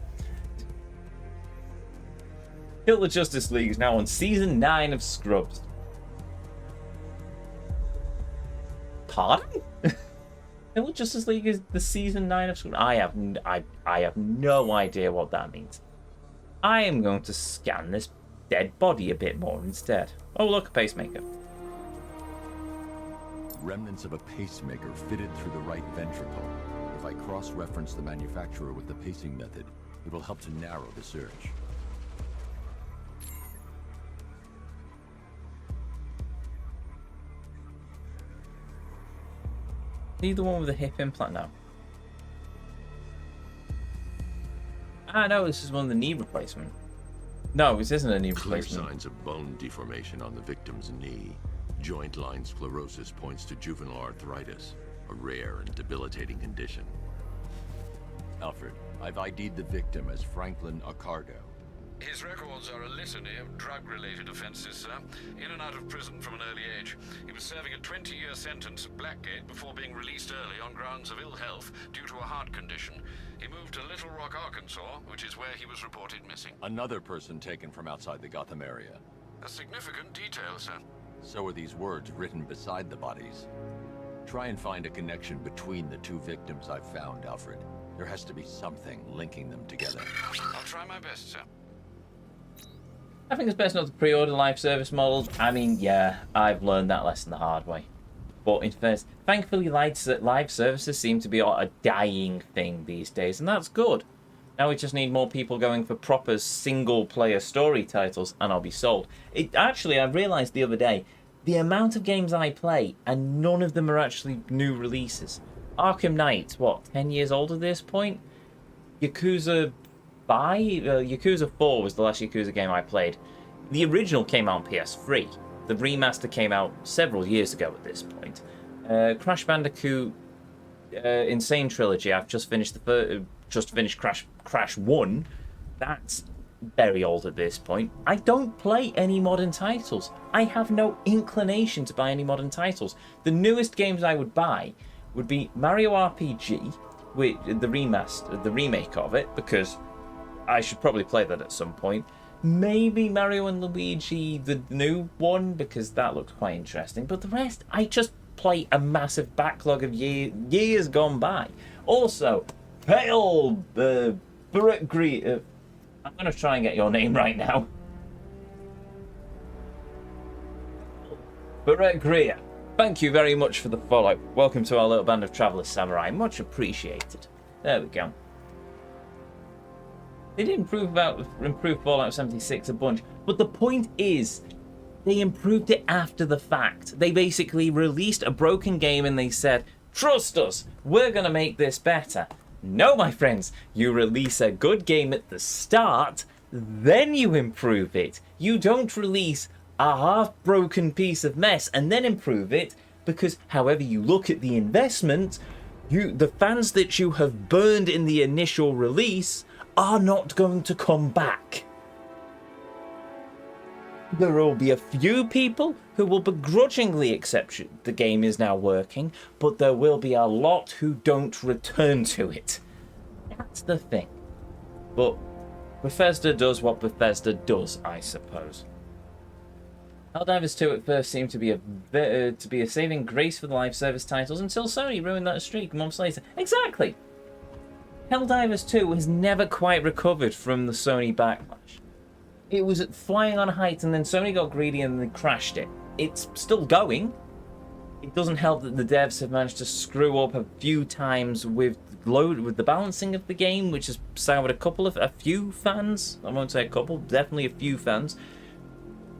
A: Kill the Justice League is now on Season 9 of Scrubs. Pardon? Kill the Justice League is the Season 9 of Scrubs? I have no idea what that means. I am going to scan this dead body a bit more instead. Oh, look, a pacemaker.
C: Remnants of a pacemaker fitted through the right ventricle. If I cross-reference the manufacturer with the pacing method, it will help to narrow the search.
A: Is the one with the hip implant now? Ah, no, this is one of the knee replacement. No, this isn't a knee replacement.
C: Clear signs of bone deformation on the victim's knee. Joint line sclerosis points to juvenile arthritis, a rare and debilitating condition. Alfred, I've ID'd the victim as Franklin Accardo.
M: His records are a litany of drug-related offenses, sir. In and out of prison from an early age. He was serving a 20-year sentence at Blackgate before being released early on grounds of ill health due to a heart condition. He moved to Little Rock, Arkansas, which is where he was reported missing.
C: Another person taken from outside the Gotham area.
M: A significant detail, sir.
C: So are these words written beside the bodies. Try and find a connection between the two victims I've found, Alfred. There has to be something linking them together.
M: I'll try my best, sir.
A: I think it's best not to pre-order live service models. I mean, yeah, I've learned that lesson the hard way. But in fairness, thankfully live services seem to be a dying thing these days, and that's good. Now we just need more people going for proper single-player story titles, and I'll be sold. Actually, I realised the other day, the amount of games I play, and none of them are actually new releases. Arkham Knight, what, 10 years old at this point? Yakuza 5? Yakuza 4 was the last Yakuza game I played. The original came out on PS3. The remaster came out several years ago at this point. Crash Bandicoot Insane Trilogy, I've just finished Crash 1. That's very old at this point. I don't play any modern titles. I have no inclination to buy any modern titles. The newest games I would buy would be Mario RPG, with the remake of it, because I should probably play that at some point. Maybe Mario and Luigi, the new one, because that looks quite interesting. But the rest, I just play a massive backlog of years gone by. Also, Pale Barekgri. I'm going to try and get your name right now. Barekgria. Thank you very much for the follow. Welcome to our little band of Traveller Samurai. Much appreciated. There we go. They did improve Fallout 76 a bunch, but the point is, they improved it after the fact. They basically released a broken game and they said, trust us, we're going to make this better. No, my friends, you release a good game at the start, then you improve it. You don't release a half-broken piece of mess and then improve it, because however you look at the investment, the fans that you have burned in the initial release are not going to come back. There will be a few people who will begrudgingly accept the game is now working, but there will be a lot who don't return to it. That's the thing. But Bethesda does what Bethesda does, I suppose. Helldivers 2 at first seemed to be a saving grace for the live service titles until Sony ruined that streak months later. Exactly! Helldivers 2 has never quite recovered from the Sony backlash. It was flying on heights and then Sony got greedy and they crashed it. It's still going. It doesn't help that the devs have managed to screw up a few times with the balancing of the game, which has soured a few fans. I won't say a couple, definitely a few fans.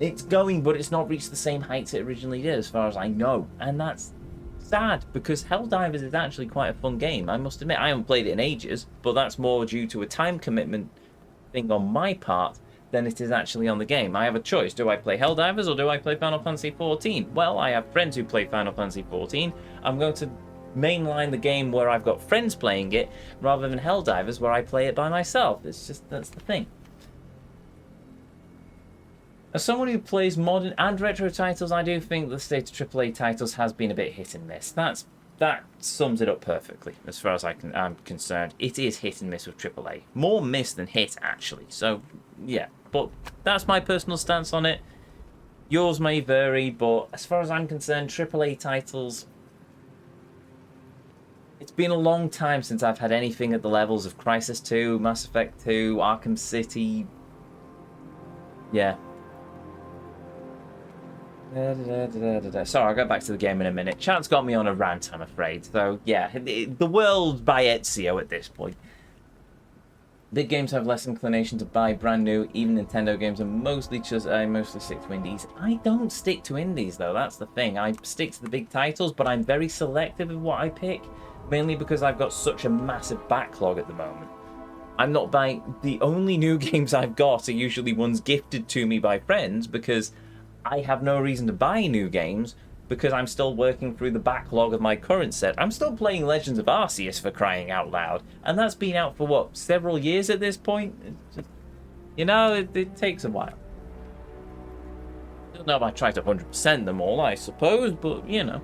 A: It's going, but it's not reached the same heights it originally did, as far as I know. And that's sad, because Helldivers is actually quite a fun game. I must admit, I haven't played it in ages, but that's more due to a time commitment thing on my part than it is actually on the game. I have a choice. Do I play Helldivers or do I play Final Fantasy XIV? Well, I have friends who play Final Fantasy XIV. I'm going to mainline the game where I've got friends playing it, rather than Helldivers where I play it by myself. It's just, that's the thing. As someone who plays modern and retro titles, I do think the state of AAA titles has been a bit hit and miss. That sums it up perfectly, as far as I'm concerned. It is hit and miss with AAA. More miss than hit, actually. So, yeah. But that's my personal stance on it. Yours may vary, but as far as I'm concerned, AAA titles... It's been a long time since I've had anything at the levels of Crysis 2, Mass Effect 2, Arkham City... Yeah. Sorry, I'll go back to the game in a minute. Chat's got me on a rant, I'm afraid. So, yeah, the world by Ezio at this point. Big games have less inclination to buy brand new. Even Nintendo games are mostly stick to indies. I don't stick to indies, though. That's the thing. I stick to the big titles, but I'm very selective of what I pick. Mainly because I've got such a massive backlog at the moment. I'm not buying... The only new games I've got are usually ones gifted to me by friends, because I have no reason to buy new games, because I'm still working through the backlog of my current set. I'm still playing Legends of Arceus, for crying out loud, and that's been out for, what, several years at this point? You know, it takes a while. I don't know if I try to 100% them all, I suppose, but, you know.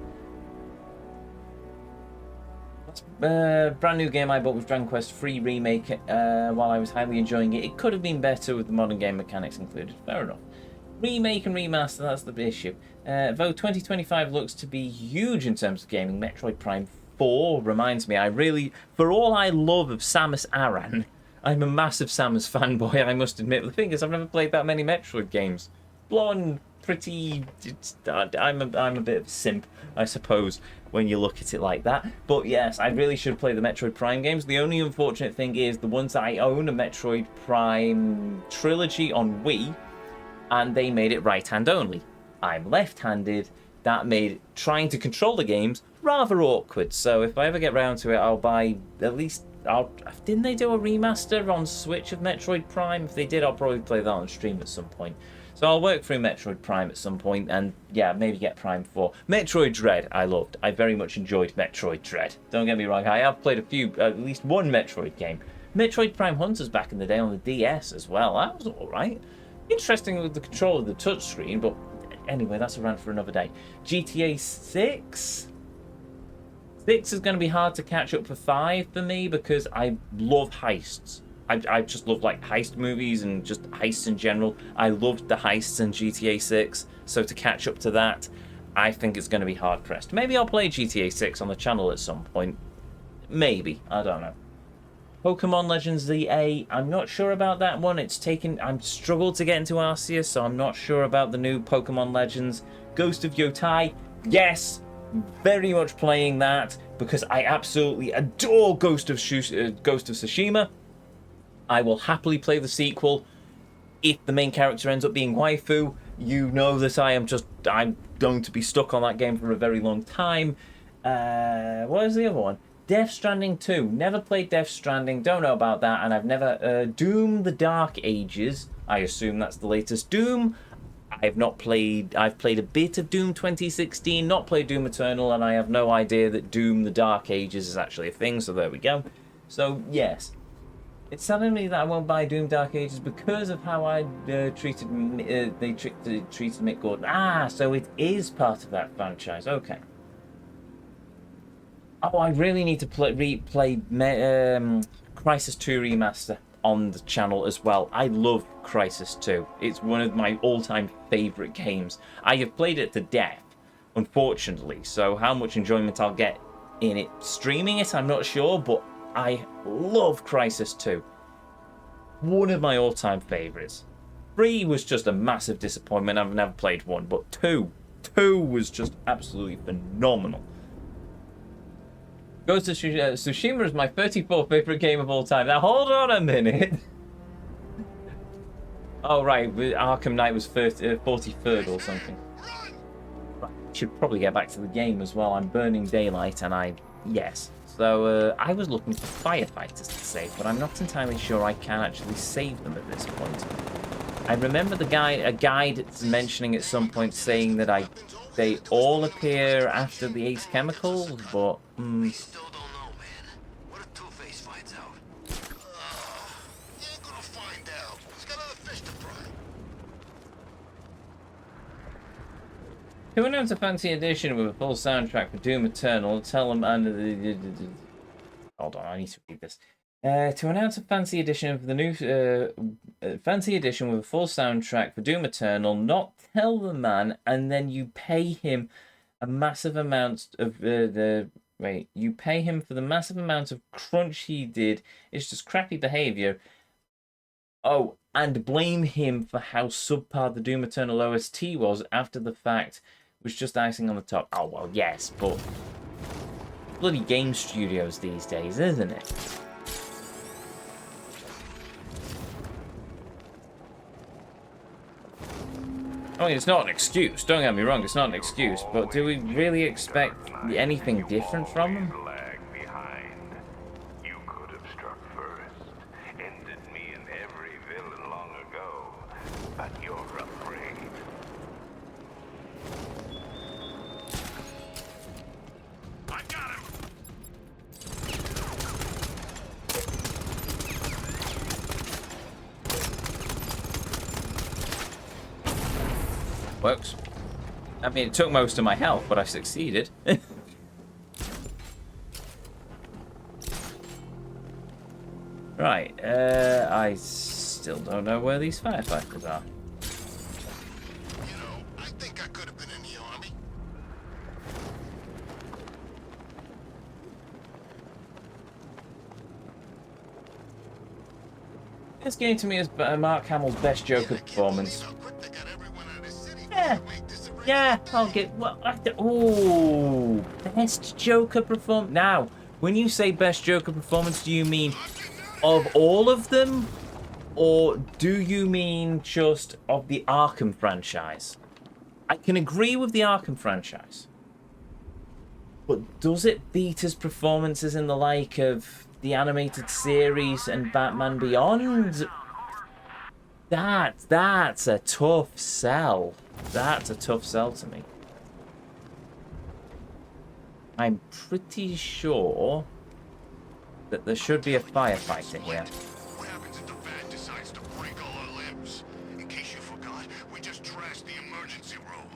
A: Brand new game I bought with Dragon Quest 3 Remake while I was highly enjoying it. It could have been better with the modern game mechanics included. Fair enough. Remake and remaster, that's the issue. Though 2025 looks to be huge in terms of gaming, Metroid Prime 4 reminds me, for all I love of Samus Aran, I'm a massive Samus fanboy, I must admit. The thing is, I've never played that many Metroid games. I'm a bit of a simp, I suppose, when you look at it like that. But yes, I really should play the Metroid Prime games. The only unfortunate thing is, the ones that I own, a Metroid Prime trilogy on Wii, and they made it right-hand only. I'm left-handed. That made trying to control the games rather awkward. So if I ever get round to it, I'll buy at least... Didn't they do a remaster on Switch of Metroid Prime? If they did, I'll probably play that on stream at some point. So I'll work through Metroid Prime at some point, and yeah, maybe get Prime 4. Metroid Dread, I loved. I very much enjoyed Metroid Dread. Don't get me wrong, I have played at least one Metroid game. Metroid Prime Hunters back in the day on the DS as well. That was alright. Interesting with the control of the touchscreen, but anyway, that's a rant for another day. GTA 6? 6 is going to be hard to catch up for 5 for me because I love heists. I just love like heist movies and just heists in general. I loved the heists in GTA 6, so to catch up to that, I think it's going to be hard pressed. Maybe I'll play GTA 6 on the channel at some point. Maybe, I don't know. Pokemon Legends ZA, I'm not sure about that one. I've struggled to get into Arceus, so I'm not sure about the new Pokemon Legends. Ghost of Yotai, yes, very much playing that because I absolutely adore Ghost of Tsushima. I will happily play the sequel if the main character ends up being waifu. You know that I'm going to be stuck on that game for a very long time. What is the other one? Death Stranding 2. Never played Death Stranding, don't know about that, and I've never... Doom the Dark Ages. I assume that's the latest Doom. I've played a bit of Doom 2016, not played Doom Eternal, and I have no idea that Doom the Dark Ages is actually a thing, so there we go. So, yes. It's telling me that I won't buy Doom Dark Ages because of how I treated Mick Gordon. Ah, so it is part of that franchise. Okay. Oh, I really need to replay Crisis 2 Remaster on the channel as well. I love Crisis 2. It's one of my all-time favourite games. I have played it to death, unfortunately, so how much enjoyment I'll get in it streaming it, I'm not sure, but I love Crisis 2. One of my all-time favourites. 3 was just a massive disappointment. I've never played 1, but 2 was just absolutely phenomenal. Ghost of Tsushima is my 34th favourite game of all time. Now, hold on a minute. Oh, right. Arkham Knight was 43rd or something. Right. Should probably get back to the game as well. I'm Burning Daylight, and yes. So, I was looking for firefighters to save, but I'm not entirely sure I can actually save them at this point. I remember a guide mentioning at some point saying that they all appear after the Ace Chemicals, but...
D: We still don't know, man. What if Two-Face finds out? He ain't gonna find out. He's got other fish to fry.
A: To announce a fancy edition with a full soundtrack for Doom Eternal, tell them under the... Hold on, I need to read this. To announce a fancy edition of the new fancy edition with a full soundtrack for Doom Eternal, not tell the man, and then you pay him a massive amount of you pay him for the massive amount of crunch he did. It's just crappy behavior. Oh, and blame him for how subpar the Doom Eternal OST was after the fact was just icing on the top. Oh well, yes, but bloody game studios these days, isn't it? I mean, it's not an excuse, don't get me wrong, it's not an excuse, but do we really expect anything different from them?
E: You could have struck first, ended me and every villain long ago, but you're afraid.
J: I got him!
A: Works. I mean, it took most of my health, but I succeeded. Right, I still don't know where these firefighters are.
D: You know, I think I could have been in the army.
A: This game to me is Mark Hamill's best Joker performance. Yeah, I'll get... Oh, best Joker performance. Now, when you say best Joker performance, do you mean of all of them? Or do you mean just of the Arkham franchise? I can agree with the Arkham franchise. But does it beat his performances in the like of the animated series and Batman Beyond? That's a tough sell. That's a tough sell to me. I'm pretty sure that there should be a firefighter here.
D: What happens if the van decides to break all our limbs? In case you forgot, we just trashed the emergency room.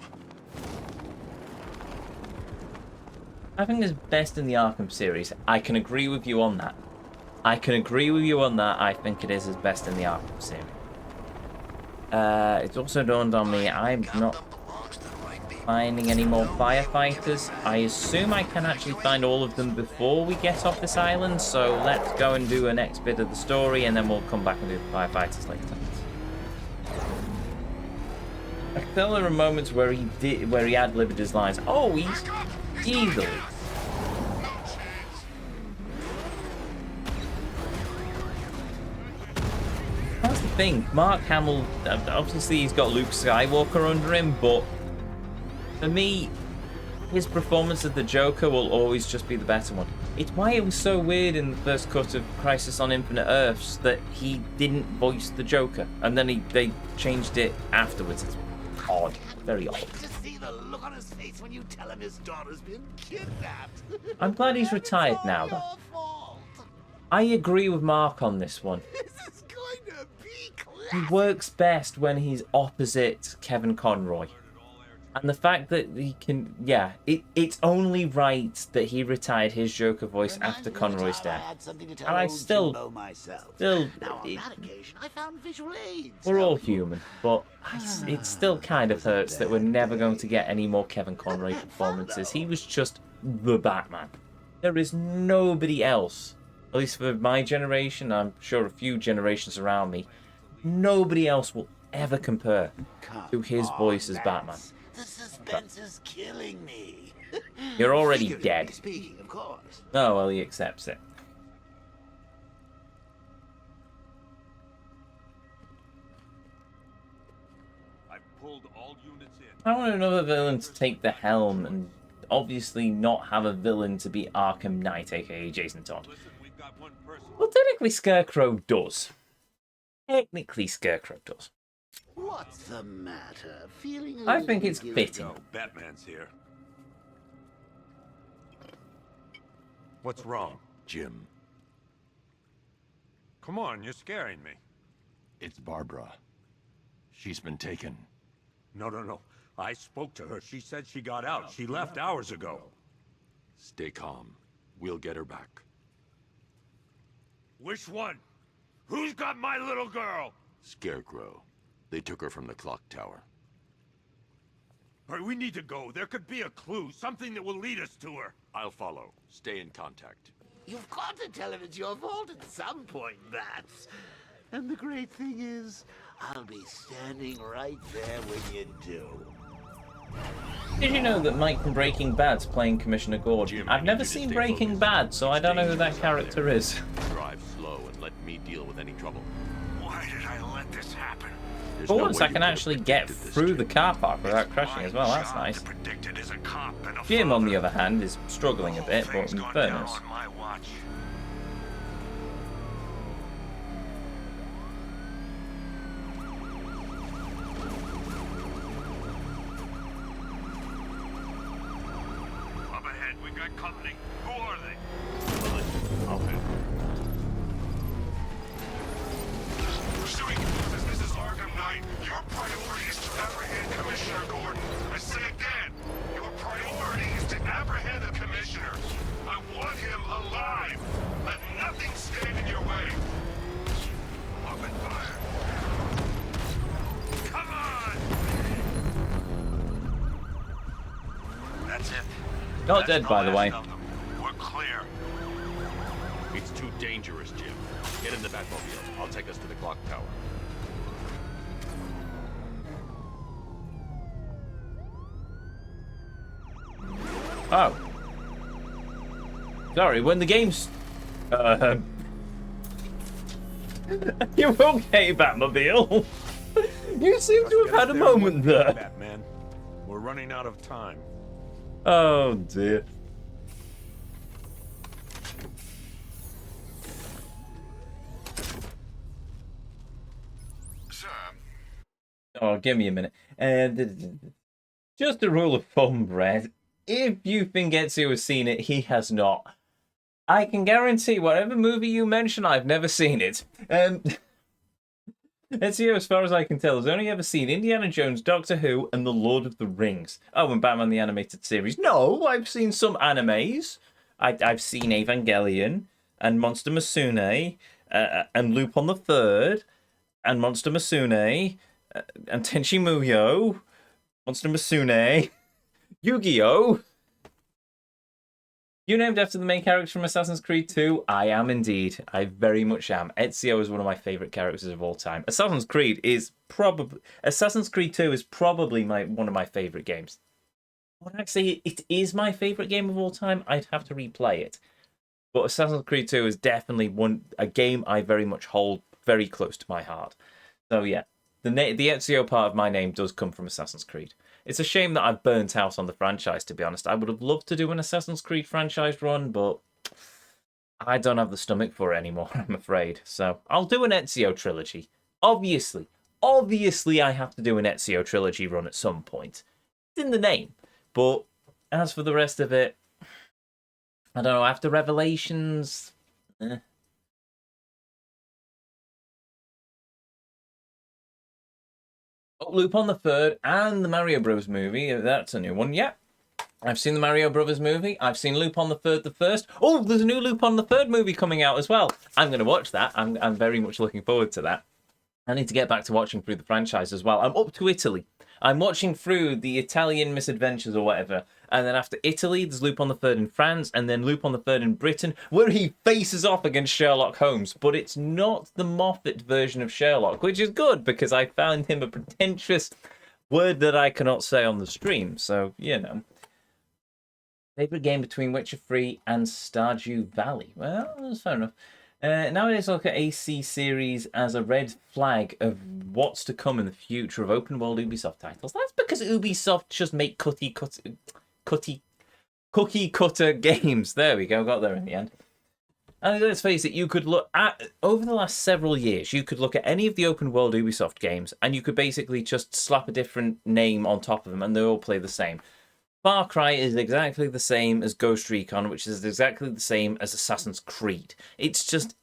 A: I think it's best in the Arkham series. I can agree with you on that. I think it is his best in the Arkham series. It's also dawned on me I'm not finding any more firefighters. I assume I can actually find all of them before we get off this island, so let's go and do a next bit of the story and then we'll come back and do the firefighters later. I feel there are moments where he ad-libbed his lines. Oh, he's easily. That's the thing. Mark Hamill, obviously he's got Luke Skywalker under him, but for me, his performance of the Joker will always just be the better one. It's why it was so weird in the first cut of Crisis on Infinite Earths that he didn't voice the Joker, and then they changed it afterwards. It's odd, very odd.
P: To see the look on his face when you tell him his daughter's been kidnapped.
A: I'm glad he's retired now, though. I agree with Mark on this one. He works best when he's opposite Kevin Conroy. And the fact that he can, yeah, it's only right that he retired his Joker voice after Conroy's death. And I still,
P: Now, on that occasion, I found visual aids.
A: We're all human, but it still kind of hurts that we're never going to get any more Kevin Conroy performances. He was just the Batman. There is nobody else, at least for my generation, I'm sure a few generations around me, nobody else will ever compare to his voice as Batman.
P: The suspense is killing me.
A: You're already dead.
P: Speaking, of course.
A: Oh, well, he accepts it.
I: I've pulled all units in.
A: I want another villain to take the helm and obviously not have a villain to be Arkham Knight, aka Jason Todd. Well, technically Scarecrow does.
P: What's the matter? Feeling
A: I think it's fitting.
I: Batman's here. What's wrong? Jim. Come on, you're scaring me.
C: It's Barbara. She's been taken.
I: No. I spoke to her. She said she got out. She left hours ago.
C: Stay calm. We'll get her back.
J: Which one? Who's got my little girl?
C: Scarecrow. They took her from the clock tower.
J: All right, we need to go. There could be a clue, something that will lead us to her.
C: I'll follow. Stay in contact.
P: You've got to tell him it's your fault at some point, Bats. And the great thing is, I'll be standing right there when you do.
A: Did you know that Mike from Breaking Bad's playing Commissioner Gordon?
C: Jim,
A: I've never seen Breaking Bad, so I don't know who that character is.
C: Drive slow and let me deal with any trouble.
J: Why did I let this happen?
A: For once, I can actually get through the car park without crashing as well. That's nice. Jim, on the other hand, is struggling a bit, but in fairness.
J: Up ahead, we got company. Who are they?
D: Pursuing this is Arkham Knight. Your priority is to apprehend Commissioner Gordon. I say again, your priority is to apprehend the Commissioner. I want him alive. Let nothing stand in your way. Open fire.
J: Come on!
I: That's it.
A: Not dead, by the way.
J: We're clear.
C: It's too dangerous, Jim. Get in the Batmobile. I'll take us to the clock tower.
A: Oh. Sorry, when the game's... You okay, Batmobile? You seem to have had a moment there.
I: Batman. We're running out of time.
A: Oh dear.
J: Sir.
A: Oh, give me a minute. Just a rule of thumb, Brad. If you think Ezio has seen it, he has not. I can guarantee whatever movie you mention, I've never seen it. Ezio, as far as I can tell, has only ever seen Indiana Jones, Doctor Who, and The Lord of the Rings. Oh, and Batman the Animated Series. No, I've seen some animes. I've seen Evangelion, and Monster Musume, and Lupin the Third, and Monster Musume, and Tenchi Muyo, Monster Musume, Yu-Gi-Oh! You named after the main character from Assassin's Creed 2? I am indeed. I very much am. Ezio is one of my favourite characters of all time. Assassin's Creed 2 is probably one of my favourite games. When I say it is my favourite game of all time, I'd have to replay it. But Assassin's Creed 2 is definitely a game I very much hold very close to my heart. So yeah, the Ezio part of my name does come from Assassin's Creed. It's a shame that I've burnt out on the franchise, to be honest. I would have loved to do an Assassin's Creed franchise run, but I don't have the stomach for it anymore, I'm afraid. So I'll do an Ezio trilogy. Obviously, I have to do an Ezio trilogy run at some point. It's in the name. But as for the rest of it, I don't know, after Revelations... Oh, Lupin the Third and the Mario Bros. Movie. That's a new one. Yeah. I've seen the Mario Brothers movie. I've seen Lupin the Third the first. Oh, there's a new Lupin the Third movie coming out as well. I'm going to watch that. I'm very much looking forward to that. I need to get back to watching through the franchise as well. I'm up to Italy. I'm watching through the Italian misadventures or whatever. And then after Italy, there's Lupin the Third in France, and then Lupin the Third in Britain, where he faces off against Sherlock Holmes. But it's not the Moffat version of Sherlock, which is good, because I found him a pretentious word that I cannot say on the stream. So, you know. Favorite game between Witcher 3 and Stardew Valley? Well, that's fair enough. Nowadays, I look at AC series as a red flag of what's to come in the future of open world Ubisoft titles. That's because Ubisoft just make cookie cutter games. There we go, got there in the end. And let's face it, you could look at, over the last several years, you could look at any of the open world Ubisoft games and you could basically just slap a different name on top of them and they all play the same. Far Cry is exactly the same as Ghost Recon, which is exactly the same as Assassin's Creed. It's just,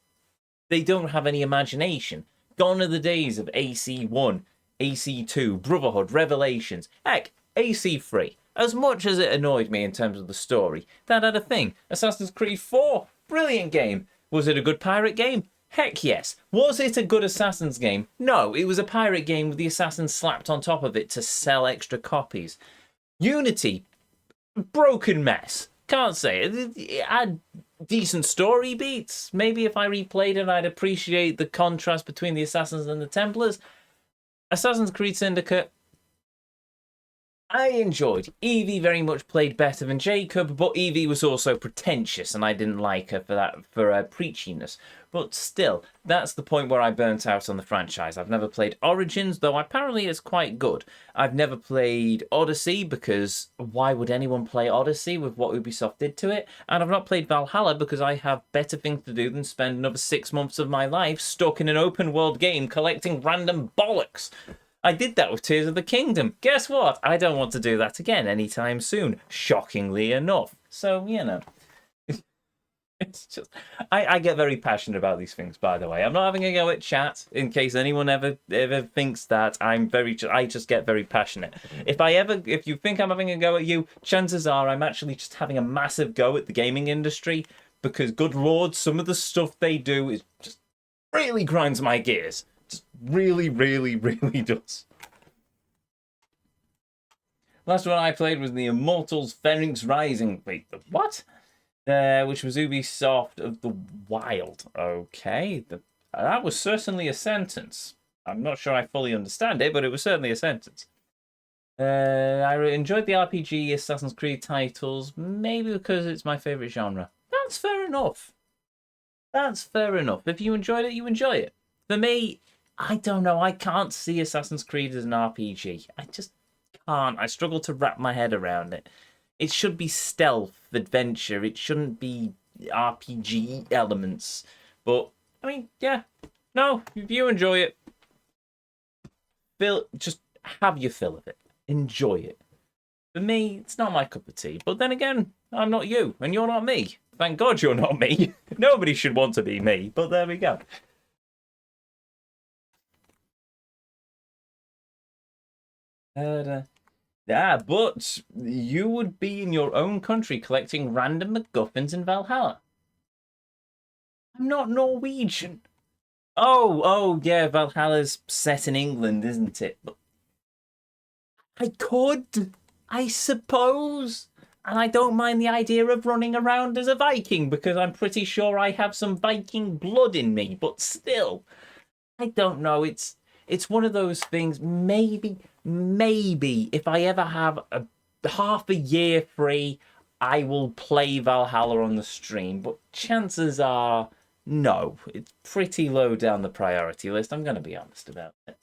A: they don't have any imagination. Gone are the days of AC1, AC2, Brotherhood, Revelations. Heck, AC3. As much as it annoyed me in terms of the story, that had a thing. Assassin's Creed 4, brilliant game. Was it a good pirate game? Heck yes. Was it a good Assassin's game? No, it was a pirate game with the Assassins slapped on top of it to sell extra copies. Unity, broken mess. Can't say it. It had decent story beats. Maybe if I replayed it, I'd appreciate the contrast between the Assassins and the Templars. Assassin's Creed Syndicate, I enjoyed. Evie very much played better than Jacob, but Evie was also pretentious, and I didn't like her for that, for her preachiness. But still, that's the point where I burnt out on the franchise. I've never played Origins, though apparently it's quite good. I've never played Odyssey, because why would anyone play Odyssey with what Ubisoft did to it? And I've not played Valhalla, because I have better things to do than spend another 6 months of my life stuck in an open-world game collecting random bollocks. I did that with Tears of the Kingdom. Guess what? I don't want to do that again anytime soon, shockingly enough. So, you know. It's just... I get very passionate about these things, by the way. I'm not having a go at chat, in case anyone ever thinks that. I just get very passionate. If you think I'm having a go at you, chances are I'm actually just having a massive go at the gaming industry, because, good lord, some of the stuff they do is just really grinds my gears. Just really, really, really does. Last one I played was the Immortals Phoenix Rising. Wait, the what? Which was Ubisoft of the Wild. Okay, that was certainly a sentence. I'm not sure I fully understand it, but it was certainly a sentence. I enjoyed the RPG Assassin's Creed titles, maybe because it's my favourite genre. That's fair enough. That's fair enough. If you enjoyed it, you enjoy it. For me, I don't know. I can't see Assassin's Creed as an RPG. I just can't. I struggle to wrap my head around it. It should be stealth, adventure. It shouldn't be RPG elements. But, I mean, yeah. No, if you enjoy it, just have your fill of it. Enjoy it. For me, it's not my cup of tea. But then again, I'm not you, and you're not me. Thank God you're not me. Nobody should want to be me, but there we go. But you would be in your own country collecting random MacGuffins in Valhalla. I'm not Norwegian. Oh, yeah, Valhalla's set in England, isn't it? But I could, I suppose. And I don't mind the idea of running around as a Viking, because I'm pretty sure I have some Viking blood in me. But still, I don't know. It's one of those things. Maybe if I ever have half a year free, I will play Valhalla on the stream. But chances are, no. It's pretty low down the priority list. I'm going to be honest about it.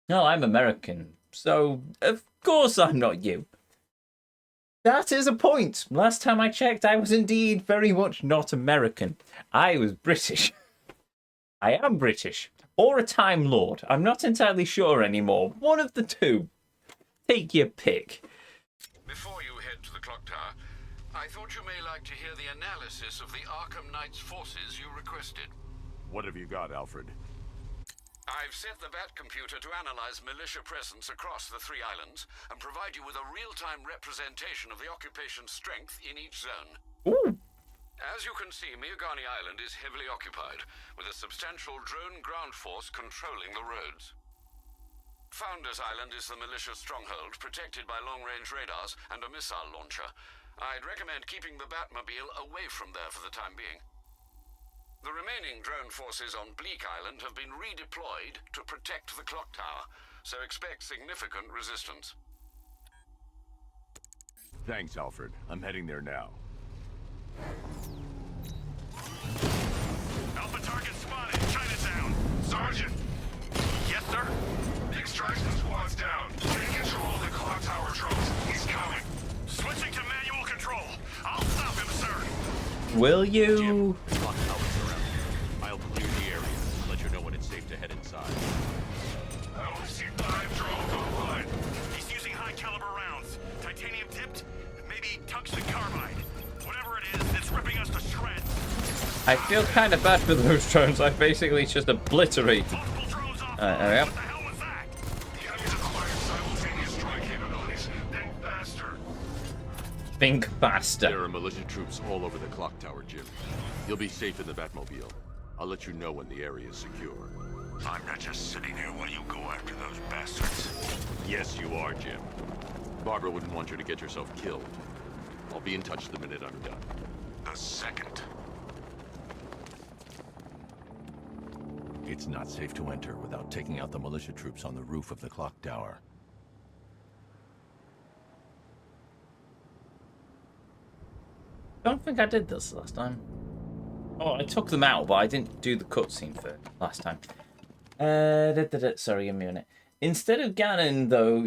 A: No, I'm American, so of course I'm not you. That is a point. Last time I checked, I was indeed very much not American. I was British. I am British. Or a Time Lord. I'm not entirely sure anymore. One of the two. Take your pick.
M: Before you head to the clock tower, I thought you may like to hear the analysis of the Arkham Knight's forces you requested.
C: What have you got, Alfred?
M: I've set the Bat computer to analyze militia presence across the 3 islands and provide you with a real-time representation of the occupation's strength in each zone.
A: Ooh.
M: As you can see, Miagani Island is heavily occupied, with a substantial drone ground force controlling the roads. Founders Island is the militia stronghold, protected by long-range radars and a missile launcher. I'd recommend keeping the Batmobile away from there for the time being. The remaining drone forces on Bleak Island have been redeployed to protect the clock tower, so expect significant resistance.
C: Thanks, Alfred. I'm heading there now.
J: Alpha target spotted. Chinatown.
D: Sergeant!
J: Yes, sir?
D: The extraction squad's down. Take control of the clock tower drones. He's coming.
J: Switching to manual control. I'll stop him, sir.
A: Will you?
C: Jim, clock tower's around. I'll clear the area. Let you know when it's safe to head inside.
D: I only see 5 drones online.
J: He's using high-caliber rounds. Titanium tipped? Maybe tungsten carbide. Whatever it is, it's ripping us to shreds.
A: I feel kind of bad for those drones. I basically just obliterated. There we go. Think faster.
C: There are militia troops all over the clock tower, Jim. You'll be safe in the Batmobile. I'll let you know when the area is secure.
J: I'm not just sitting here while you go after those bastards.
C: Yes, you are, Jim. Barbara wouldn't want you to get yourself killed. I'll be in touch the minute I'm done.
J: The second.
C: It's not safe to enter without taking out the militia troops on the roof of the clock tower.
A: Don't think I did this last time. Oh, I took them out, but I didn't do the cutscene for last time. Sorry, give me a minute. Instead of Ganon, though,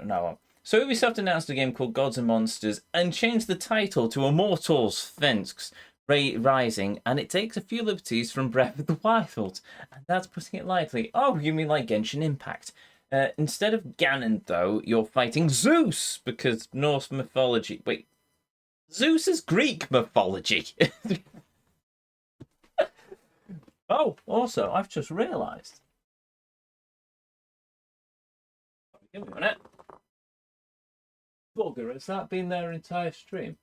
A: no. So Ubisoft announced a game called Gods and Monsters and changed the title to Immortals Fenyx Rising, and it takes a few liberties from Breath of the Wild, and that's putting it lightly. Oh, you mean like Genshin Impact? Instead of Ganon, though, you're fighting Zeus, because Norse mythology... Wait. Zeus is Greek mythology. Oh, also, I've just realised. Give me a minute. Bugger, has that been their entire stream?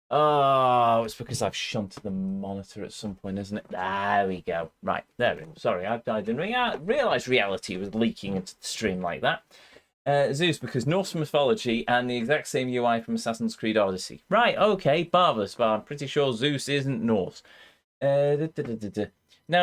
A: Oh, it's because I've shunted the monitor at some point, isn't it? There we go. Right, there we go. Sorry, I didn't realise reality was leaking into the stream like that. Zeus, because Norse mythology and the exact same UI from Assassin's Creed Odyssey. Right, okay, marvellous, but I'm pretty sure Zeus isn't Norse. Now,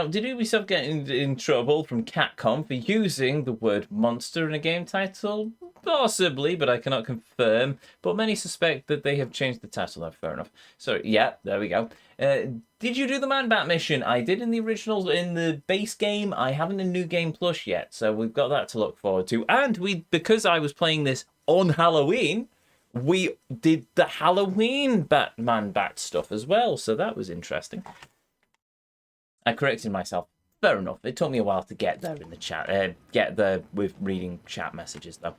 A: did Ubisoft get in trouble from Capcom for using the word monster in a game title? Possibly, but I cannot confirm. But many suspect that they have changed the title. Oh, fair enough. So, yeah, there we go. Did you do the Man-Bat mission? I did in the original, in the base game. I haven't in New Game Plus yet, so we've got that to look forward to. And because I was playing this on Halloween, we did the Halloween Batman-Bat stuff as well, so that was interesting. I corrected myself. Fair enough. It took me a while to get there in the chat. Get there with reading chat messages, though.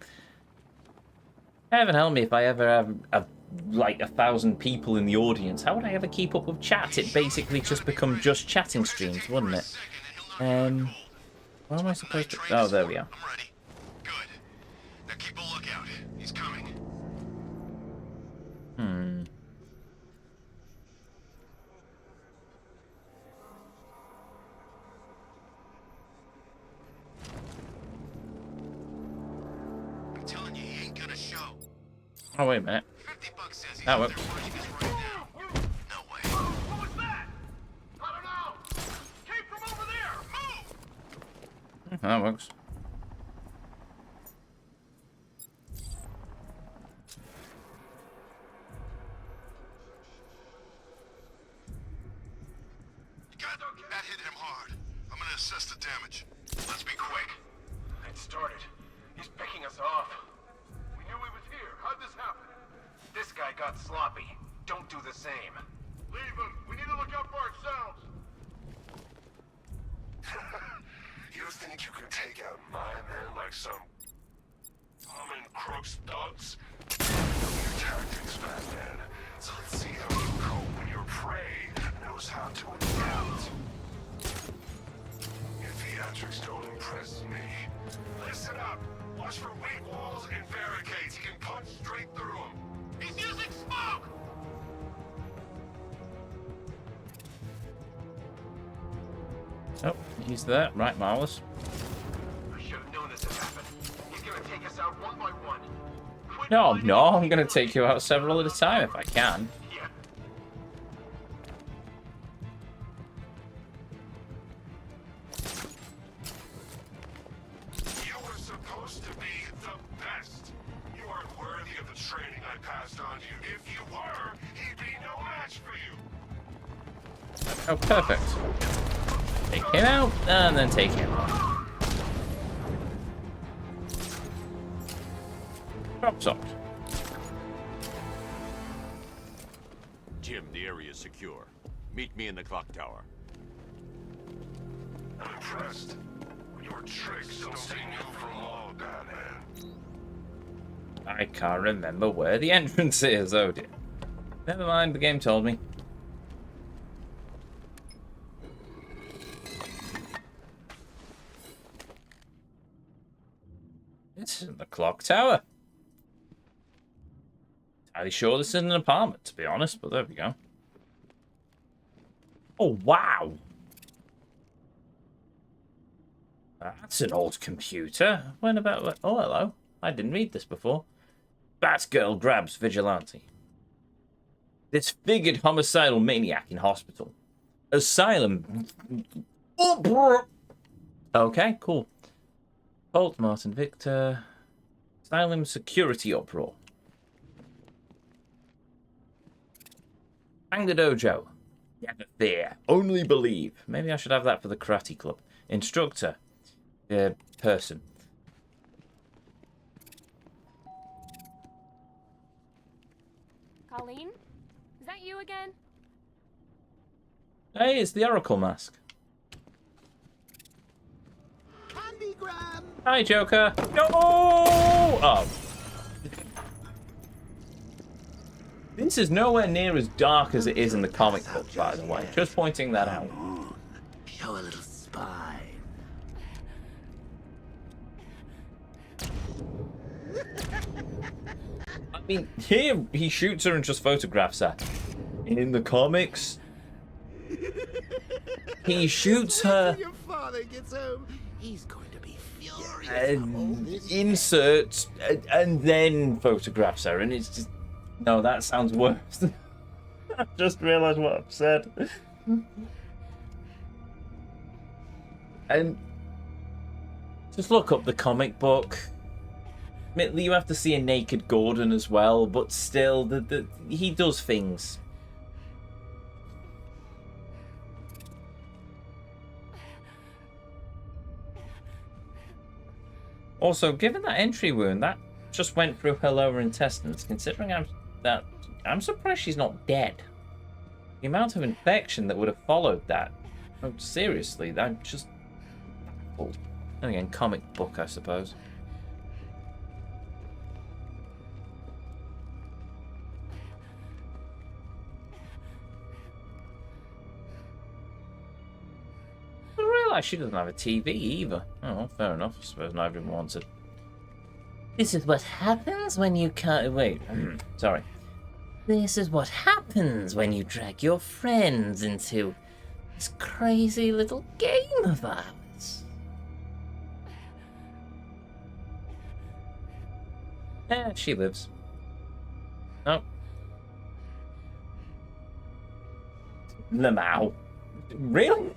A: Heaven help me if I ever have like 1,000 people in the audience. How would I ever keep up with chat? It basically just become just chatting streams, wouldn't it? Where am I supposed to... Oh, there we are.
D: I'm ready. Good. Now keep a lookout. He's coming. I'm telling you, he ain't gonna show.
A: Oh, wait a minute. That works. That works.
D: That hit him hard. I'm gonna assess the damage. Let's be quick.
G: It started. He's picking us off. We knew he was here. How'd this happen? This guy got sloppy. Don't do the same.
D: Leave him. We need to look out for ourselves.
J: You think you can take out my men like some common crooks thugs? Your tactics, Batman. So let's see how you cope when your prey knows how to adapt. Your theatrics don't impress me. Listen up. Watch for weak walls and barricades. He can punch straight through them.
D: He's using smoke!
A: Oh, he's there. Right, marvelous.
G: I should have known this would happen. He's gonna take us out one by one.
A: No, I'm going to take you out several at a time if I can.
G: Yeah.
J: You were supposed to be the best. You aren't worthy of the training I passed on to you. If you were, he'd be no match for you.
A: Oh, perfect. Take him out, and then take him out. Drop socked.
C: Jim, the area is secure. Meet me in the clock tower.
J: I'm impressed. Your tricks don't seem new from all, Batman.
A: I can't remember where the entrance is, oh dear. Never mind, the game told me. This isn't the clock tower. Entirely sure this isn't an apartment, to be honest, but there we go. Oh, wow. That's an old computer. When about... Oh, hello. I didn't read this before. Batgirl grabs vigilante. Disfigured homicidal maniac in hospital. Asylum. Okay, cool. Holt, Martin Victor. Asylum security uproar. Hang the dojo. Never fear. Only believe. Maybe I should have that for the karate club. Instructor. Person.
B: Colleen? Is that you again?
A: Hey, it's the Oracle mask. Hi, Joker. No! Oh. This is nowhere near as dark as it is in the comic book, by the way. Just pointing that out.
P: Show a little spine.
A: I mean, here he shoots her and just photographs her. In the comics, he shoots her.
P: Your father gets home, he's going to be furious.
A: And inserts and then photographs her, and it's just no. That sounds worse. I just realised what I've said. And just look up the comic book. Admittedly, you have to see a naked Gordon as well, but still, he does things. Also, given that entry wound, that just went through her lower intestines. Considering I'm surprised she's not dead. The amount of infection that would have followed that. Oh, seriously, that just. Oh, and again, comic book, I suppose. I realise she doesn't have a TV either. Oh, fair enough. I suppose not everyone wants it. This is what happens when you can't. Wait, sorry. This is what happens when you drag your friends into this crazy little game of ours. Yeah, she lives. Oh. Lamau. Really?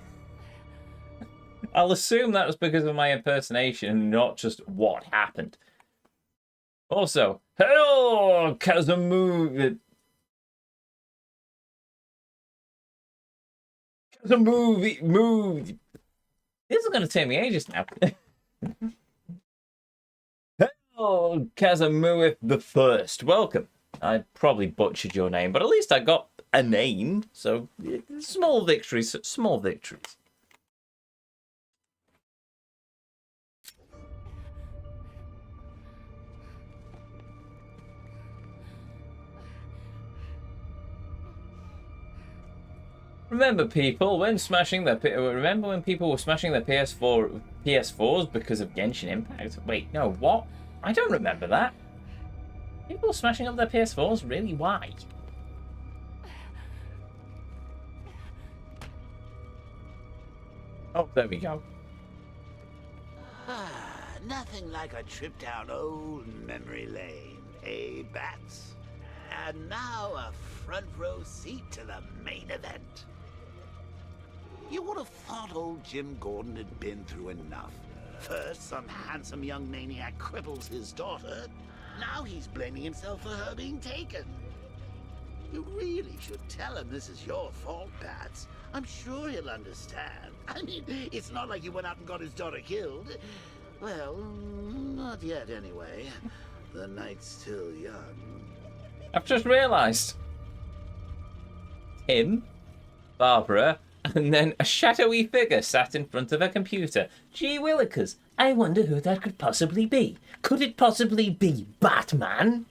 A: I'll assume that was because of my impersonation and not just what happened. Also, hello, Kazumu. Move. This is going to take me ages now. Hello, Kazumu the First. Welcome. I probably butchered your name, but at least I got a name. So, small victories, small victories. Remember, people, when smashing their remember when people were smashing their PS4s because of Genshin Impact? Wait, no, what? I don't remember that. People were smashing up their PS4s? Really? Why? Oh, there we go.
P: Nothing like a trip down old memory lane, eh, Bats? And now a front row seat to the main event. You would have thought old Jim Gordon had been through enough. First, some handsome young maniac cripples his daughter. Now he's blaming himself for her being taken. You really should tell him this is your fault, Bats. I'm sure he'll understand. I mean, it's not like you went out and got his daughter killed. Well, not yet anyway. The night's still young.
A: I've just realised. Him, Barbara, and then a shadowy figure sat in front of a computer. Gee willikers, I wonder who that could possibly be. Could it possibly be Batman?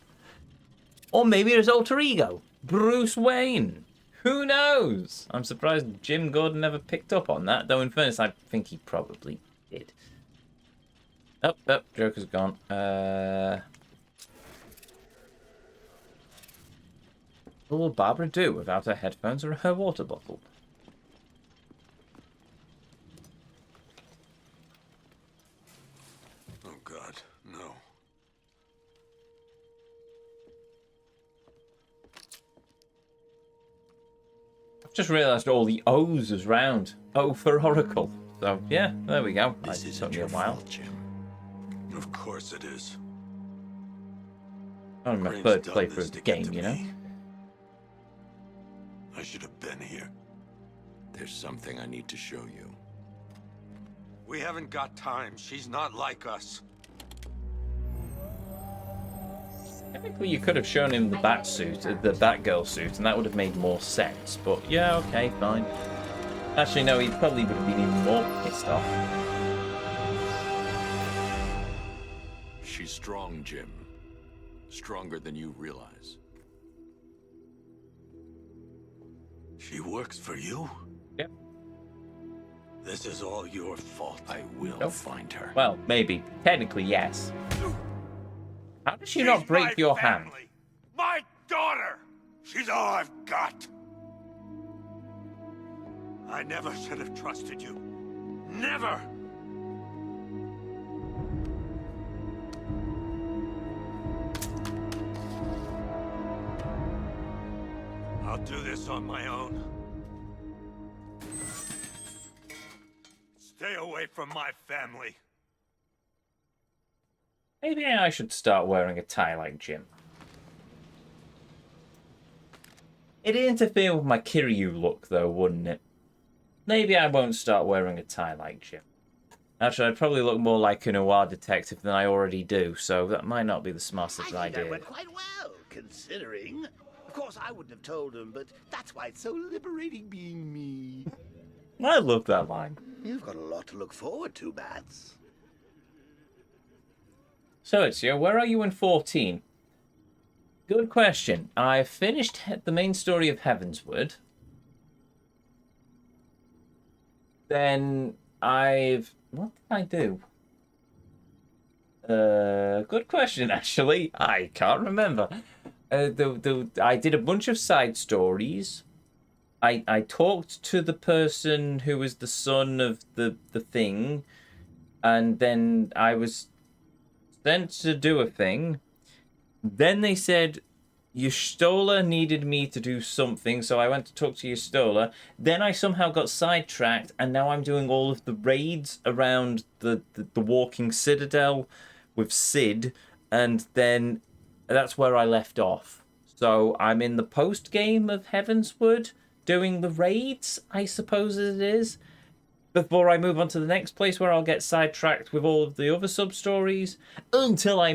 A: Or maybe his alter ego, Bruce Wayne. Who knows? I'm surprised Jim Gordon never picked up on that, though in fairness, I think he probably did. Oh, Joker's gone. What will Barbara do without her headphones or her water bottle?
I: Oh, God, no.
A: I've just realised all the O's is round. O for Oracle. So, yeah, there we go.
I: This
A: It took me a while.
I: fault, Jim. Of course it is.
A: I'm my third playthrough of the game, you know?
I: I should have been here. There's something I need to show you.
K: We haven't got time. She's not like us.
A: Technically, you could have shown him the bat suit, the Batgirl suit, and that would have made more sense. But yeah, okay, fine. Actually, no, he probably would have been even more pissed off.
C: She's strong, Jim. Stronger than you realize.
I: She works for you?
A: Yep.
I: This is all your fault.
C: I will find her.
A: Well, maybe. Technically, yes. How did she not break your hand?
J: My daughter! She's all I've got!
K: I never should have trusted you. Never! I'll do this on my own. Stay away from my family.
A: Maybe I should start wearing a tie like Jim. It'd interfere with my Kiryu look, though, wouldn't it? Maybe I won't start wearing a tie like Jim. Actually, I'd probably look more like a noir detective than I already do, so that might not be the smartest idea.
P: That went quite well, considering. Of course, I wouldn't have told him, but that's why it's so liberating being me.
A: I love that line.
P: You've got a lot to look forward to, Bats.
A: So, Ezio, where are you in 14? Good question. I've finished the main story of Heavensward. Then I've... What did I do? Good question, actually. I can't remember. I did a bunch of side stories. I talked to the person who was the son of the thing. And then I was sent to do a thing. Then they said Yustola needed me to do something, so I went to talk to Yustola. Then I somehow got sidetracked, and now I'm doing all of the raids around the Walking Citadel with Sid, and then that's where I left off. So I'm in the post-game of Heavensward, doing the raids, I suppose it is, before I move on to the next place where I'll get sidetracked with all of the other sub-stories, until I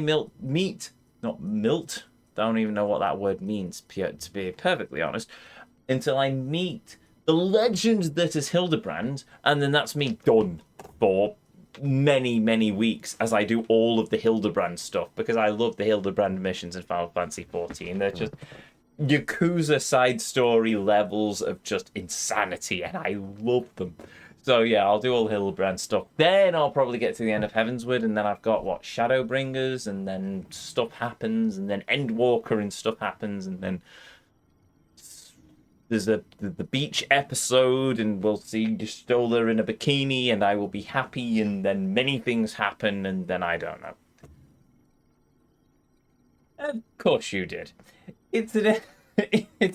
A: I don't even know what that word means, to be perfectly honest. Until I meet the legend that is Hildebrand, and then that's me done for many, many weeks as I do all of the Hildebrand stuff, because I love the Hildebrand missions in Final Fantasy XIV. They're just Yakuza side story levels of just insanity, and I love them. So yeah, I'll do all the Hildebrand stuff. Then I'll probably get to the end of Heavensward, and then I've got, Shadowbringers, and then stuff happens, and then Endwalker and stuff happens, and then there's the beach episode, and we'll see Stoller in a bikini, and I will be happy, and then many things happen, and then I don't know. Of course you did. It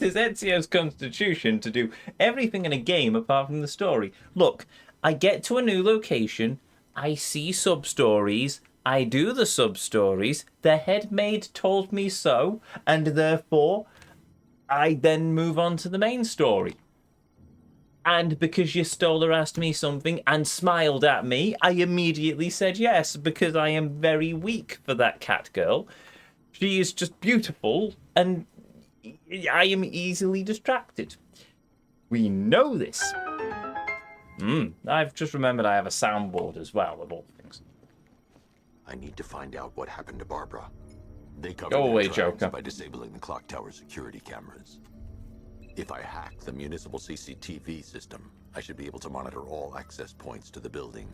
A: is Ezio's constitution to do everything in a game apart from the story. Look, I get to a new location, I see sub-stories, I do the sub-stories, the head maid told me so, and therefore I then move on to the main story. And because Yustola asked me something and smiled at me, I immediately said yes, because I am very weak for that cat girl. She is just beautiful, and I am easily distracted. We know this. I've just remembered I have a soundboard as well, of all things.
C: I need to find out what happened to Barbara. They covered
A: Go away,
C: their tracks
A: Joker.
C: by disabling the clock tower security cameras. If I hack the municipal CCTV system, I should be able to monitor all access points to the building.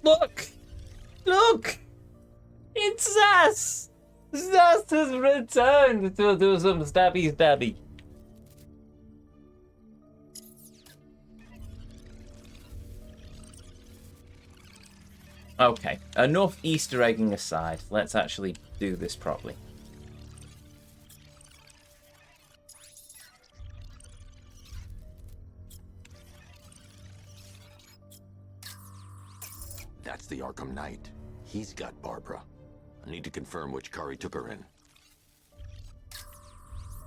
A: Look! Look! It's Zas! Zas has returned to do some stabby. Okay, enough Easter egging aside. Let's actually do this properly.
C: That's the Arkham Knight. He's got Barbara. I need to confirm which car he took her in.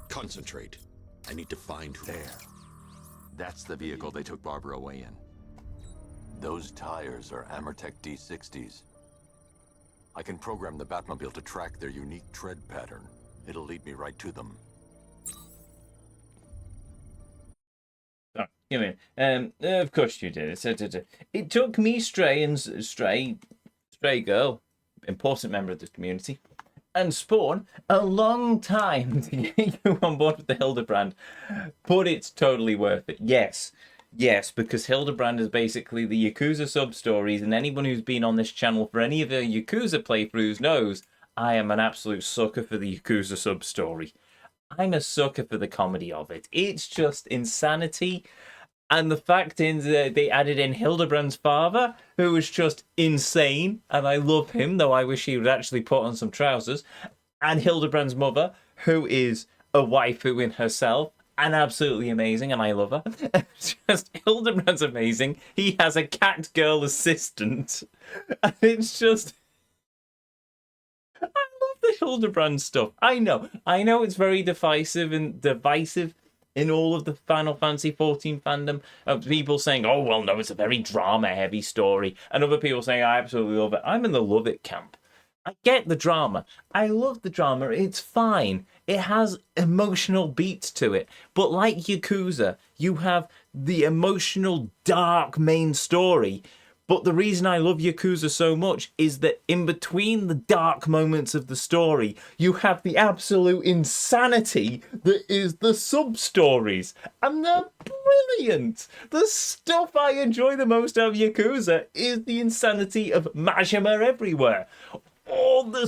C: Concentrate. I need to find who. There. That's the vehicle they took Barbara away in. Those tires are Amertech D60s. I can program the Batmobile to track their unique tread pattern. It'll lead me right to them.
A: Oh, give me. Of course you did. It took me, Stray Girl, important member of this community, and Spawn, a long time to get you on board with the Hildebrand, but it's totally worth it. Yes, because Hildebrand is basically the Yakuza sub-stories, and anyone who's been on this channel for any of the Yakuza playthroughs knows I am an absolute sucker for the Yakuza sub-story. I'm a sucker for the comedy of it. It's just insanity. And the fact is that they added in Hildebrand's father, who was just insane. And I love him, though I wish he would actually put on some trousers. And Hildebrand's mother, who is a waifu in herself. And absolutely amazing, and I love her. Just Hildebrand's amazing. He has a cat girl assistant. And it's just... I love the Hildebrand stuff. I know it's very divisive in all of the Final Fantasy XIV fandom. Of people saying, oh, well, no, it's a very drama-heavy story. And other people saying, I absolutely love it. I'm in the love it camp. I get the drama. I love the drama. It's fine. It has emotional beats to it. But like Yakuza, you have the emotional, dark main story. But the reason I love Yakuza so much is that in between the dark moments of the story, you have the absolute insanity that is the sub-stories. And they're brilliant. The stuff I enjoy the most out of Yakuza is the insanity of Majima everywhere. All the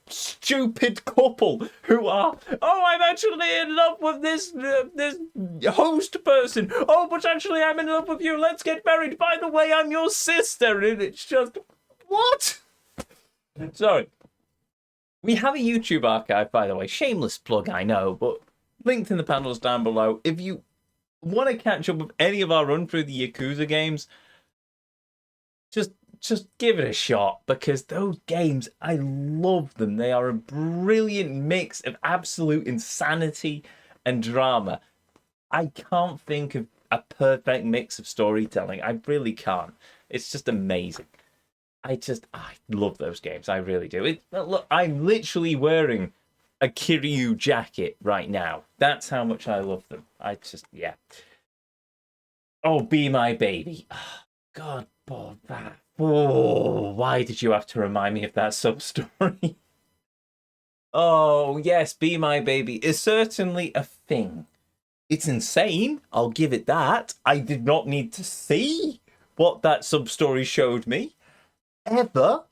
A: stupid couple who are, oh, I'm actually in love with this host person. Oh, but actually I'm in love with you. Let's get married. By the way, I'm your sister. And it's just, what? Sorry. We have a YouTube archive, by the way. Shameless plug, I know, but linked in the panels down below. If you want to catch up with any of our run through the Yakuza games, just give it a shot, because those games, I love them. They are a brilliant mix of absolute insanity and drama. I can't think of a perfect mix of storytelling. I really can't. It's just amazing. I love those games. I really do. Look, I'm literally wearing a Kiryu jacket right now. That's how much I love them. Yeah. Oh, Be My Baby. Oh, God, boy, that. Oh, why did you have to remind me of that sub-story? Oh, yes, Be My Baby is certainly a thing. It's insane, I'll give it that. I did not need to see what that sub-story showed me, ever,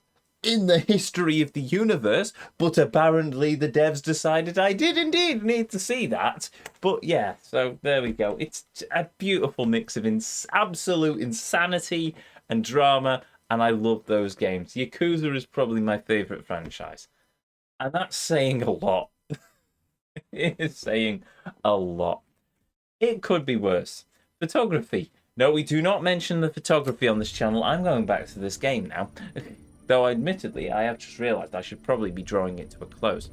A: in the history of the universe, but apparently the devs decided I did indeed need to see that. But yeah, so there we go. It's a beautiful mix of absolute insanity and drama, and I love those games. Yakuza is probably my favourite franchise. And that's saying a lot. It is saying a lot. It could be worse. Photography. No, we do not mention the photography on this channel. I'm going back to this game now. Though, admittedly, I have just realised I should probably be drawing it to a close.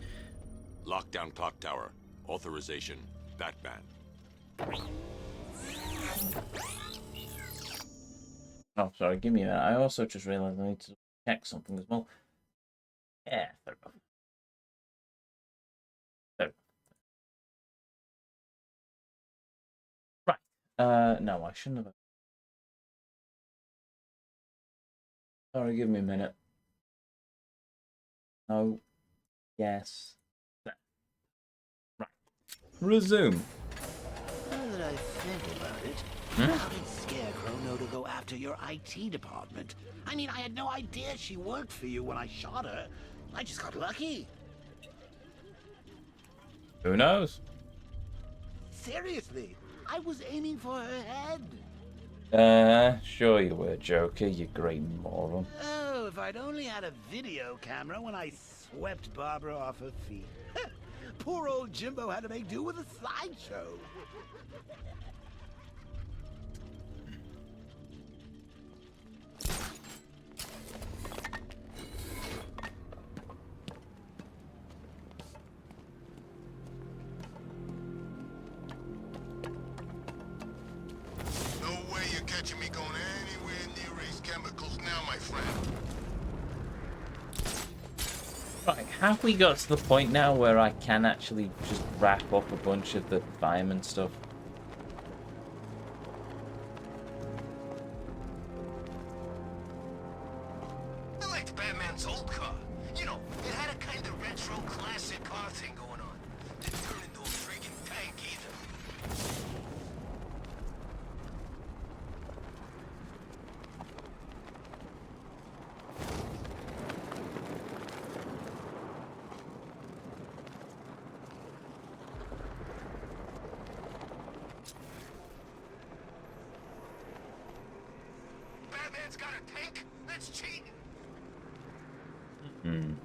C: Lockdown clock tower. Authorization. Batman.
A: Oh, sorry, give me a minute. I also just realised I need to check something as well. Yeah, fair enough. Right. No, I shouldn't have. Sorry, give me a minute. No. Yes. There. Right. Resume.
P: Now that I think about it, how did Scarecrow know to go after your IT department? I mean, I had no idea she worked for you when I shot her. I just got lucky.
A: Who knows?
P: Seriously, I was aiming for her head.
A: Sure you were, Joker, you great moron.
P: Oh, if I'd only had a video camera when I swept Barbara off her feet. Poor old Jimbo had to make do with a slideshow.
D: No way you're catching me going anywhere near these chemicals now, my friend.
A: Right, have we got to the point now where I can actually just wrap up a bunch of the fireman stuff?
D: I liked Batman's old car. You know, it had a kind of retro classic car thing going on. Didn't turn into a freaking tank either. It's got a tank? That's cheating.
A: Hmm.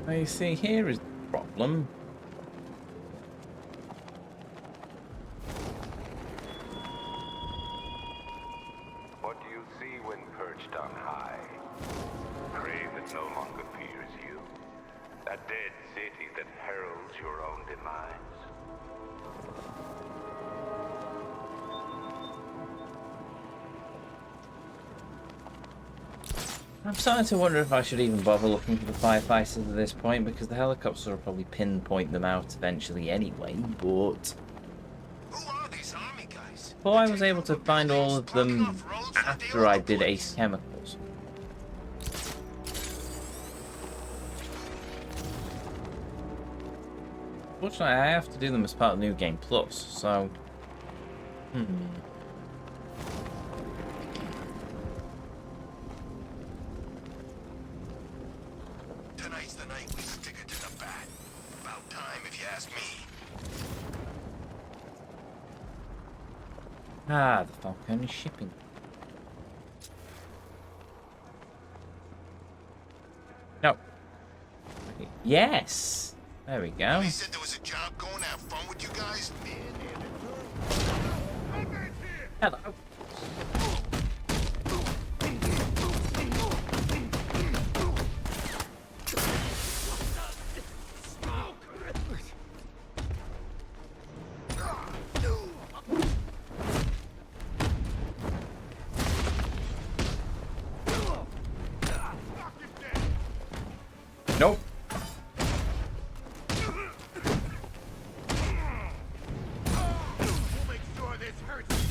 A: Well, you see, here is the problem.
E: What do you see when perched on high? Prey that no longer fears you. A dead city that heralds your own demise.
A: I'm starting to wonder if I should even bother looking for the firefighters at this point, because the helicopters will probably pinpoint them out eventually anyway, but...
D: Who are these army guys?
A: Well, I was able to find all of them after I did Ace Chemicals. Fortunately, I have to do them as part of New Game Plus, so...
D: Tonight's the night we stick it to the bat. About time, if you ask me.
A: Ah, the Falcon is shipping. No. Yes! There we go.
D: He said there was a job going to have fun with you guys.
A: Hello. Nope.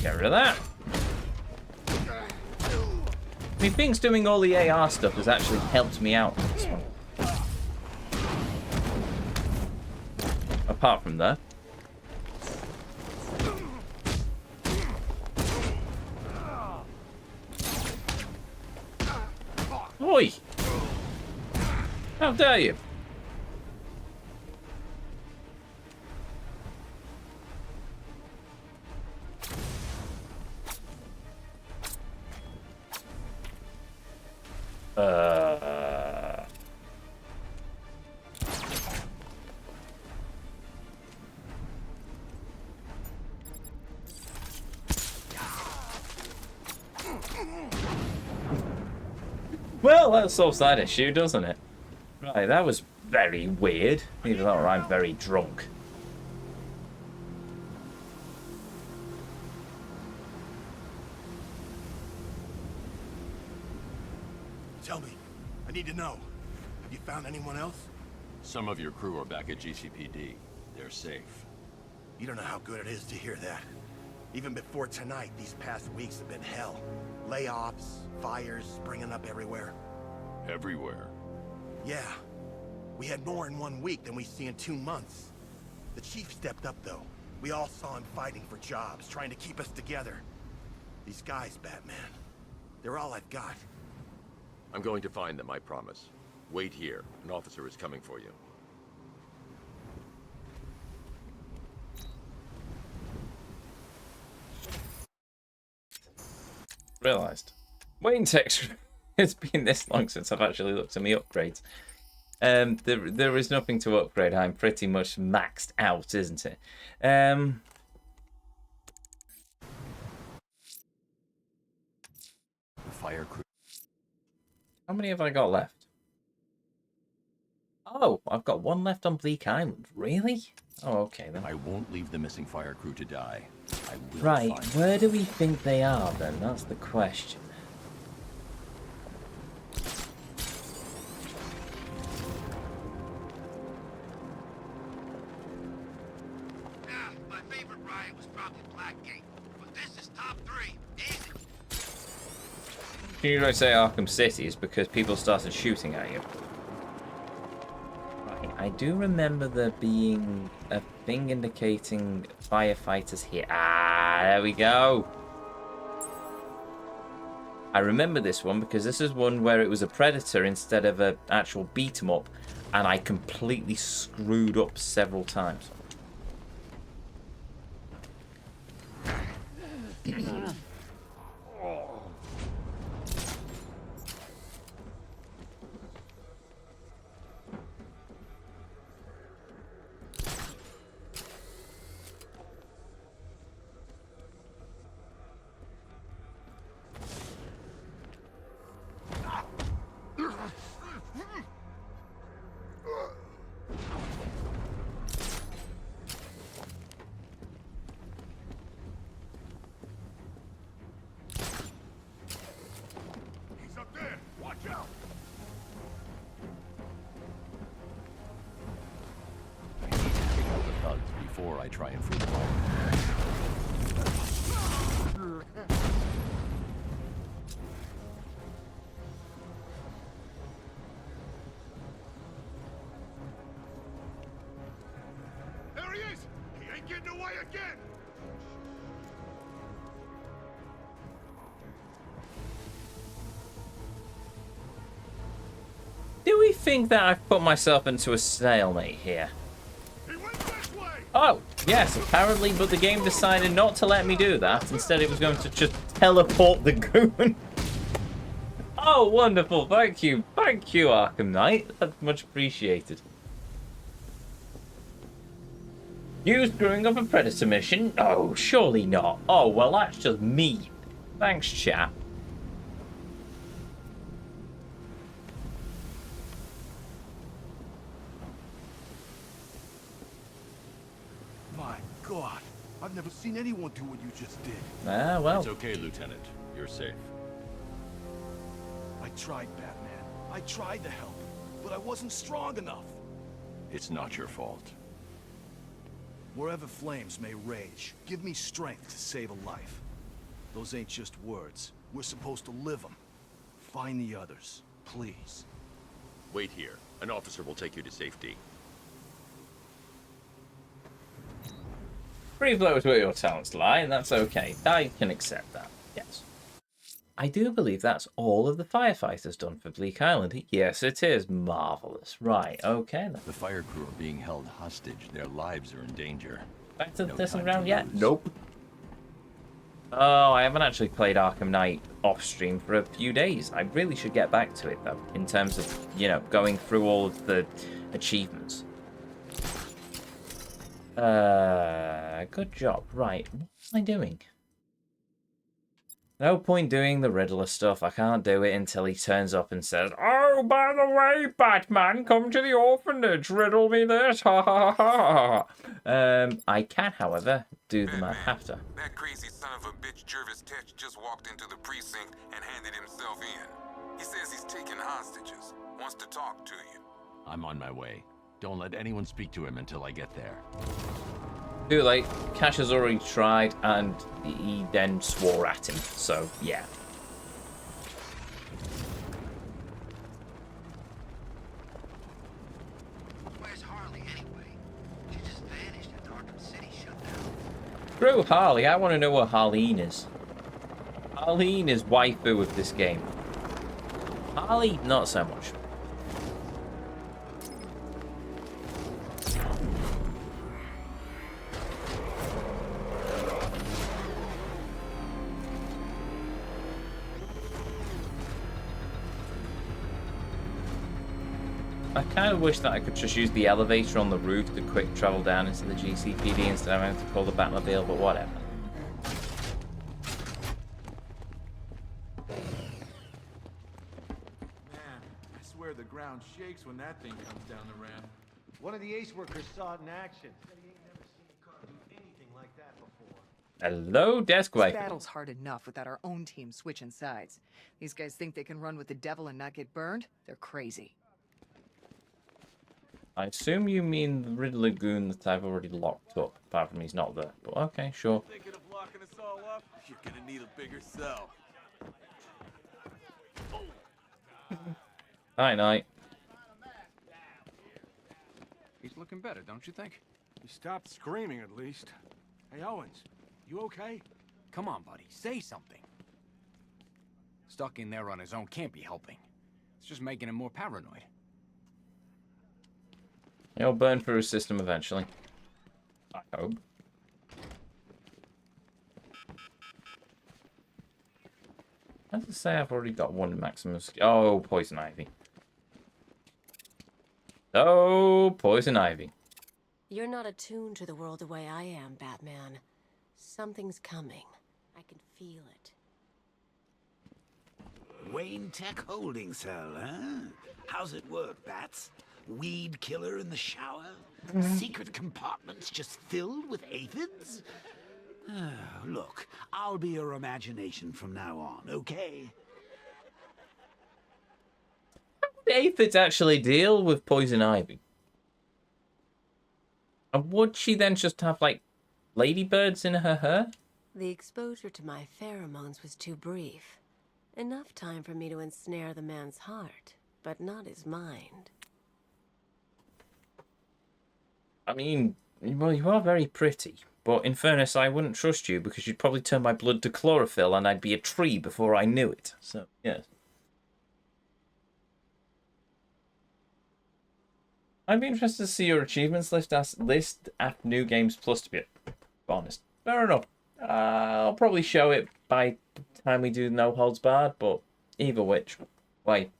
A: Get rid of that. I mean, Pink's doing all the AR stuff has actually helped me out on this one. Apart from that. Oi! How dare you? Well, that solves that issue, doesn't it? Right, that was very weird. Either that or I'm very drunk.
H: Tell me. I need to know. Have you found anyone else?
C: Some of your crew are back at GCPD. They're safe.
H: You don't know how good it is to hear that. Even before tonight, these past weeks have been hell. Layoffs, fires springing up everywhere.
C: Everywhere?
H: Yeah. We had more in 1 week than we see in 2 months. The chief stepped up, though. We all saw him fighting for jobs, trying to keep us together. These guys, Batman, they're all I've got.
C: I'm going to find them, I promise. Wait here. An officer is coming for you.
A: Realised. Waiting text. It's been this long since I've actually looked at my upgrades. There is nothing to upgrade. I'm pretty much maxed out, isn't it?
C: Fire crew.
A: How many have I got left? Oh, I've got one left on Bleak Island. Really? Oh, okay then.
C: I won't leave the missing fire crew to die. I will
A: Right,
C: find
A: where do we think they are then? That's the question.
D: My favorite riot was probably Blackgate, but this is top 3. Easy.
A: Can you say Arkham City is because people started shooting at you? Right, I do remember there being a thing indicating firefighters here. Ah, there we go. I remember this one because this is one where it was a Predator instead of an actual beat-em-up, and I completely screwed up several times.
D: He's up there! Watch out!
C: I need to pick out the thugs before I try and free them all.
D: There he is! He ain't getting away again!
A: Do we think that I've put myself into a stalemate here? Oh, yes, apparently, but the game decided not to let me do that. Instead, it was going to just teleport the goon. Oh, wonderful. Thank you. Thank you, Arkham Knight. That's much appreciated. You screwing up a Predator mission? Oh, surely not. Oh, well, that's just mean. Thanks, chap.
S: My God, I've never seen anyone do what you just did.
A: Ah, well.
C: It's okay, Lieutenant. You're safe.
S: I tried, Batman. I tried to help, but I wasn't strong enough.
C: It's not your fault.
S: Wherever flames may rage, give me strength to save a life. Those ain't just words. We're supposed to live them. Find the others, please.
C: Wait here. An officer will take you to safety.
A: Free flow is where your talents lie, and that's okay. I can accept that. Yes. I do believe that's all of the firefighters done for Bleak Island. Yes, it is. Marvelous. Right, okay then.
C: The fire crew are being held hostage. Their lives are in danger.
A: Back to
C: No
A: this
C: time
A: round
C: to
A: yet?
C: lose.
A: Nope. Oh, I haven't actually played Arkham Knight off stream for a few days. I really should get back to it though, in terms of, you know, going through all of the achievements. Good job. Right, what am I doing? No point doing the Riddler stuff. I can't do it until he turns up and says, "Oh, by the way, Batman, come to the orphanage. Riddle me this. Ha ha ha ha." I can, however, do the Mad Hatter.
J: That crazy son of a bitch Jervis Tetch just walked into the precinct and handed himself in. He says he's taking hostages. Wants to talk to you.
C: I'm on my way. Don't let anyone speak to him until I get there.
A: Too late. Cash has already tried, and he then swore at him. So, yeah.
P: Where's Harley anyway? She just vanished after Arkham City shut down.
A: Screw Harley. I want to know what Harleen is. Harleen is waifu of this game. Harley, not so much. I kind of wish that I could just use the elevator on the roof to quick travel down into the GCPD instead of having to call the Batmobile, but whatever.
T: Man, I swear the ground shakes when that thing comes down the ramp.
U: One of the ace workers saw it in action. Said he ain't never seen a car do anything like that before.
A: Hello, desk wife.
V: This battle's hard enough without our own team switching sides. These guys think they can run with the devil and not get burned? They're crazy.
A: I assume you mean the Riddler goon that I've already locked up, apart from he's not there. But okay, sure.
T: Thinking of locking us all up? You're gonna need a bigger cell.
A: Night, night.
R: He's looking better, don't you think?
K: He stopped screaming at least. Hey, Owens, you okay?
R: Come on, buddy, say something. Stuck in there on his own can't be helping. It's just making him more paranoid.
A: He'll burn through his system eventually. I hope. As I say, I've already got one maximum skill. Oh, poison ivy. Oh, poison ivy.
F: You're not attuned to the world the way I am, Batman. Something's coming. I can feel it.
P: Wayne Tech holding cell, huh? How's it work, Bats? Weed killer in the shower? Secret compartments just filled with aphids? Look, I'll be your imagination from now on, okay?
A: How would aphids actually deal with poison ivy? And would she then just have, like, ladybirds in her hair?
F: The exposure to my pheromones was too brief. Enough time for me to ensnare the man's heart, but not his mind.
A: I mean, well, you are very pretty. But in fairness, I wouldn't trust you because you'd probably turn my blood to chlorophyll and I'd be a tree before I knew it. So, yes. I'd be interested to see your achievements list at New Games Plus, to be honest. Fair enough. I'll probably show it by the time we do No Holds Barred, but either which. Wait.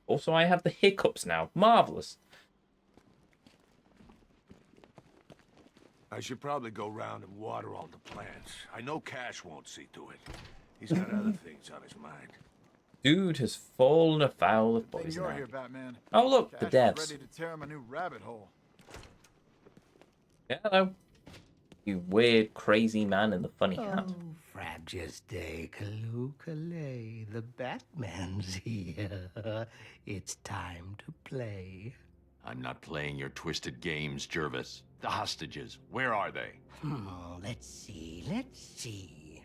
A: Also, I have the hiccups now. Marvellous.
J: I should probably go round and water all the plants. I know Cash won't see to it. He's got other things on his mind.
A: Dude has fallen afoul of
N: Good thing
A: poison
N: you're
A: ivy.
N: here, Batman.
A: Oh, look,
N: Cash
A: the
N: is
A: devs.
N: ready to tear him a new rabbit hole.
A: Yeah, hello. You weird, crazy man in the funny hat.
P: Oh, Frabjous Day, Kaloo-Kalay, the Batman's here. It's time to play.
C: I'm not playing your twisted games, Jervis. The hostages, where are they?
P: Let's see.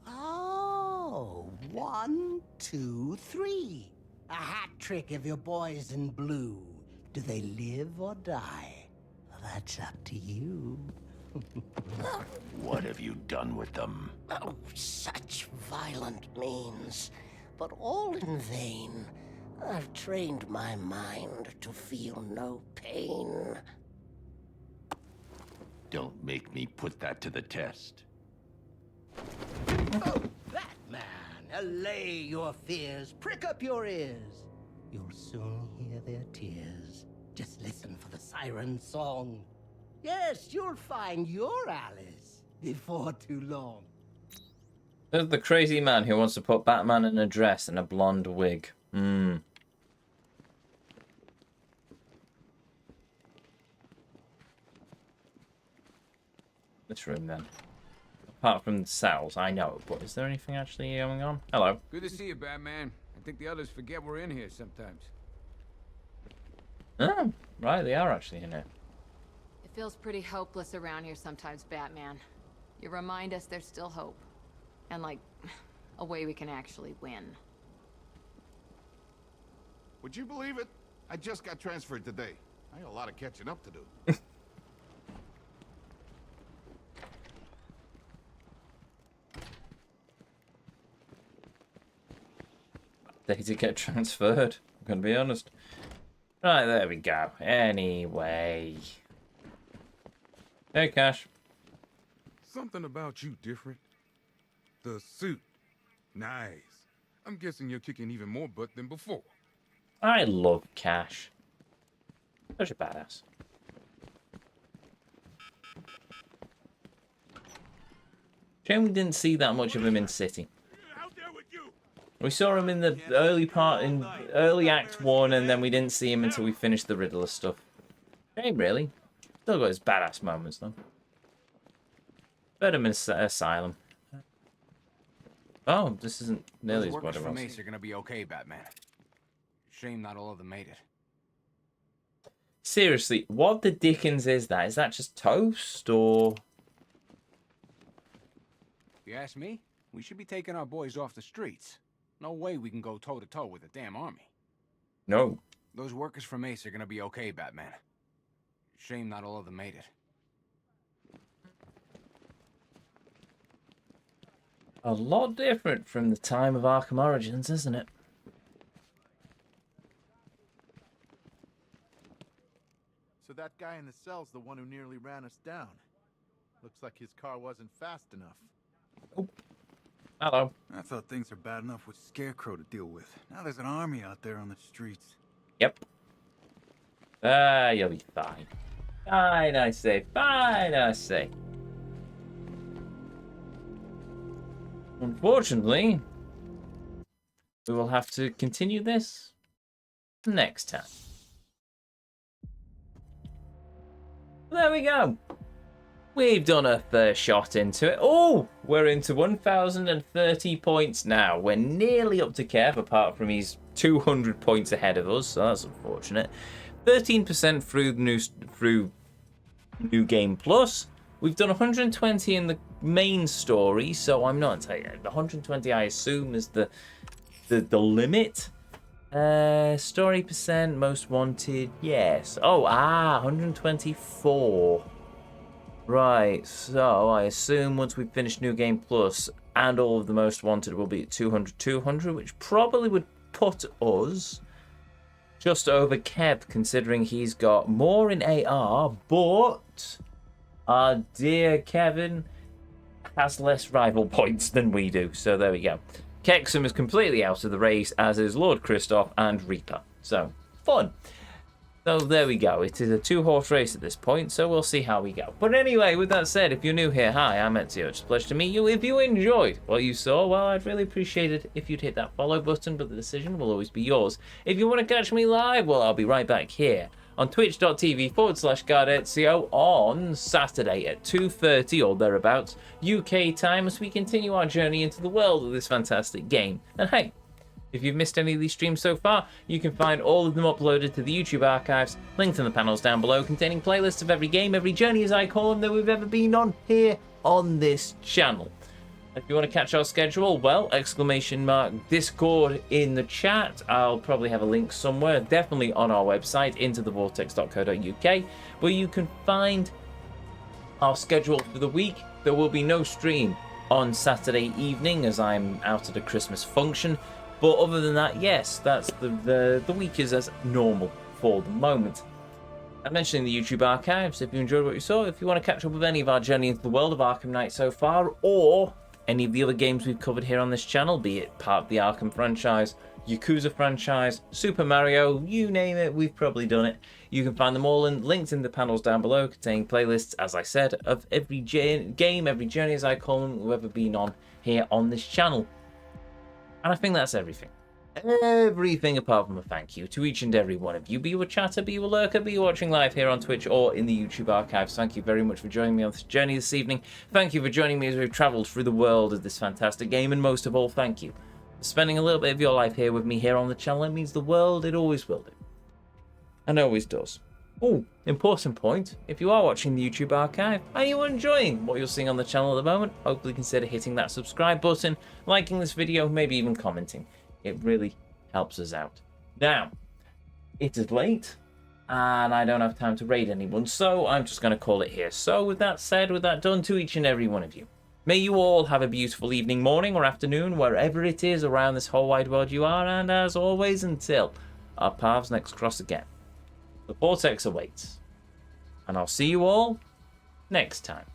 P: Oh, 1, 2, 3. A hat trick of your boys in blue. Do they live or die? That's up to you.
C: What have you done with them?
P: Oh, such violent means, but all in vain. I've trained my mind to feel no pain.
C: Don't make me put that to the test.
P: Oh, Batman, allay your fears, prick up your ears. You'll soon hear their tears. Just listen for the siren song. Yes, you'll find your Alice before too long.
A: There's the crazy man who wants to put Batman in a dress and a blonde wig. This room then. Apart from the cells, I know, but is there anything actually going on? Hello.
W: Good to see you, Batman. I think the others forget we're in here sometimes.
A: Oh, right, they are actually in here.
V: It feels pretty hopeless around here sometimes, Batman. You remind us there's still hope. And, like, a way we can actually win.
D: Would you believe it? I just got transferred today. I got a lot of catching up to do.
A: Day to get transferred. I'm gonna be honest. Right, there we go. Anyway. Hey, Cash.
Q: Something about you different. The suit. Nice. I'm guessing you're kicking even more butt than before.
A: I love Cash. Such a badass. Shame we didn't see that much of him in City. We saw him in the early Act 1, and then we didn't see him until we finished the Riddler stuff. Shame, really. Still got his badass moments, though. Better in Asylum. Oh, this isn't nearly as bad
K: Workers
A: as
K: from Ace are gonna be okay, Batman. Shame not all of them made it.
A: Seriously, what the dickens is that? Is that just toast, or...?
K: If you ask me, we should be taking our boys off the streets. No way we can go toe-to-toe with a damn army.
A: No.
K: Those workers from Ace are gonna be okay, Batman. Shame not all of them made it.
A: A lot different from the time of Arkham Origins, isn't it?
N: So that guy in the cell's the one who nearly ran us down. Looks like his car wasn't fast enough.
A: Hello.
K: I thought things were bad enough with Scarecrow to deal with. Now there's an army out there on the streets.
A: Yep. You'll be fine. Fine, I say. Fine, I say. Unfortunately, we will have to continue this next time. There we go. We've done a first shot into it. Oh, we're into 1,030 points now. We're nearly up to Kev, apart from he's 200 points ahead of us, so that's unfortunate. 13% through New Game Plus. We've done 120 in the main story, so I'm not telling you. The 120 I assume is the limit. Story percent, most wanted, yes. 124. Right, so I assume once we finish New Game Plus and all of the most wanted will be at 200, which probably would put us just over Kev, considering he's got more in AR, but our dear Kevin has less rival points than we do, so there we go. Kexum is completely out of the race, as is Lord Christoph and Reaper. So, fun. So there we go. It is a two-horse race at this point, so we'll see how we go. But anyway, with that said, if you're new here, hi, I'm Ezio. It's a pleasure to meet you. If you enjoyed what you saw, well, I'd really appreciate it if you'd hit that follow button, but the decision will always be yours. If you want to catch me live, well, I'll be right back here on twitch.tv/GuardEzio on Saturday at 2:30 or thereabouts UK time as we continue our journey into the world of this fantastic game. And hey, if you've missed any of these streams so far, you can find all of them uploaded to the YouTube archives, linked in the panels down below, containing playlists of every game, every journey as I call them, that we've ever been on here on this channel. If you want to catch our schedule, well, !Discord in the chat. I'll probably have a link somewhere, definitely on our website, intothevortex.co.uk, where you can find our schedule for the week. There will be no stream on Saturday evening as I'm out at a Christmas function. But other than that, yes, that's the week is as normal for the moment. I mentioned in the YouTube archives, if you enjoyed what you saw, if you want to catch up with any of our journey into the world of Arkham Knight so far, or any of the other games we've covered here on this channel, be it part of the Arkham franchise, Yakuza franchise, Super Mario, you name it, we've probably done it. You can find them all linked in the panels down below, containing playlists, as I said, of every game, every journey as I call them, we've ever been on here on this channel. And I think that's everything. Everything apart from a thank you to each and every one of you. Be you a chatter, be you a lurker, be you watching live here on Twitch or in the YouTube archives. Thank you very much for joining me on this journey this evening. Thank you for joining me as we've travelled through the world of this fantastic game. And most of all, thank you for spending a little bit of your life here with me here on the channel. It means the world, it always will do. And always does. Oh, important point. If you are watching the YouTube archive, are you enjoying what you're seeing on the channel at the moment? Hopefully consider hitting that subscribe button, liking this video, maybe even commenting. It really helps us out. Now, it is late, and I don't have time to raid anyone, so I'm just going to call it here. So with that said, with that done, to each and every one of you, may you all have a beautiful evening, morning, or afternoon, wherever it is around this whole wide world you are, and as always, until our paths next cross again, the Vortex awaits, and I'll see you all next time.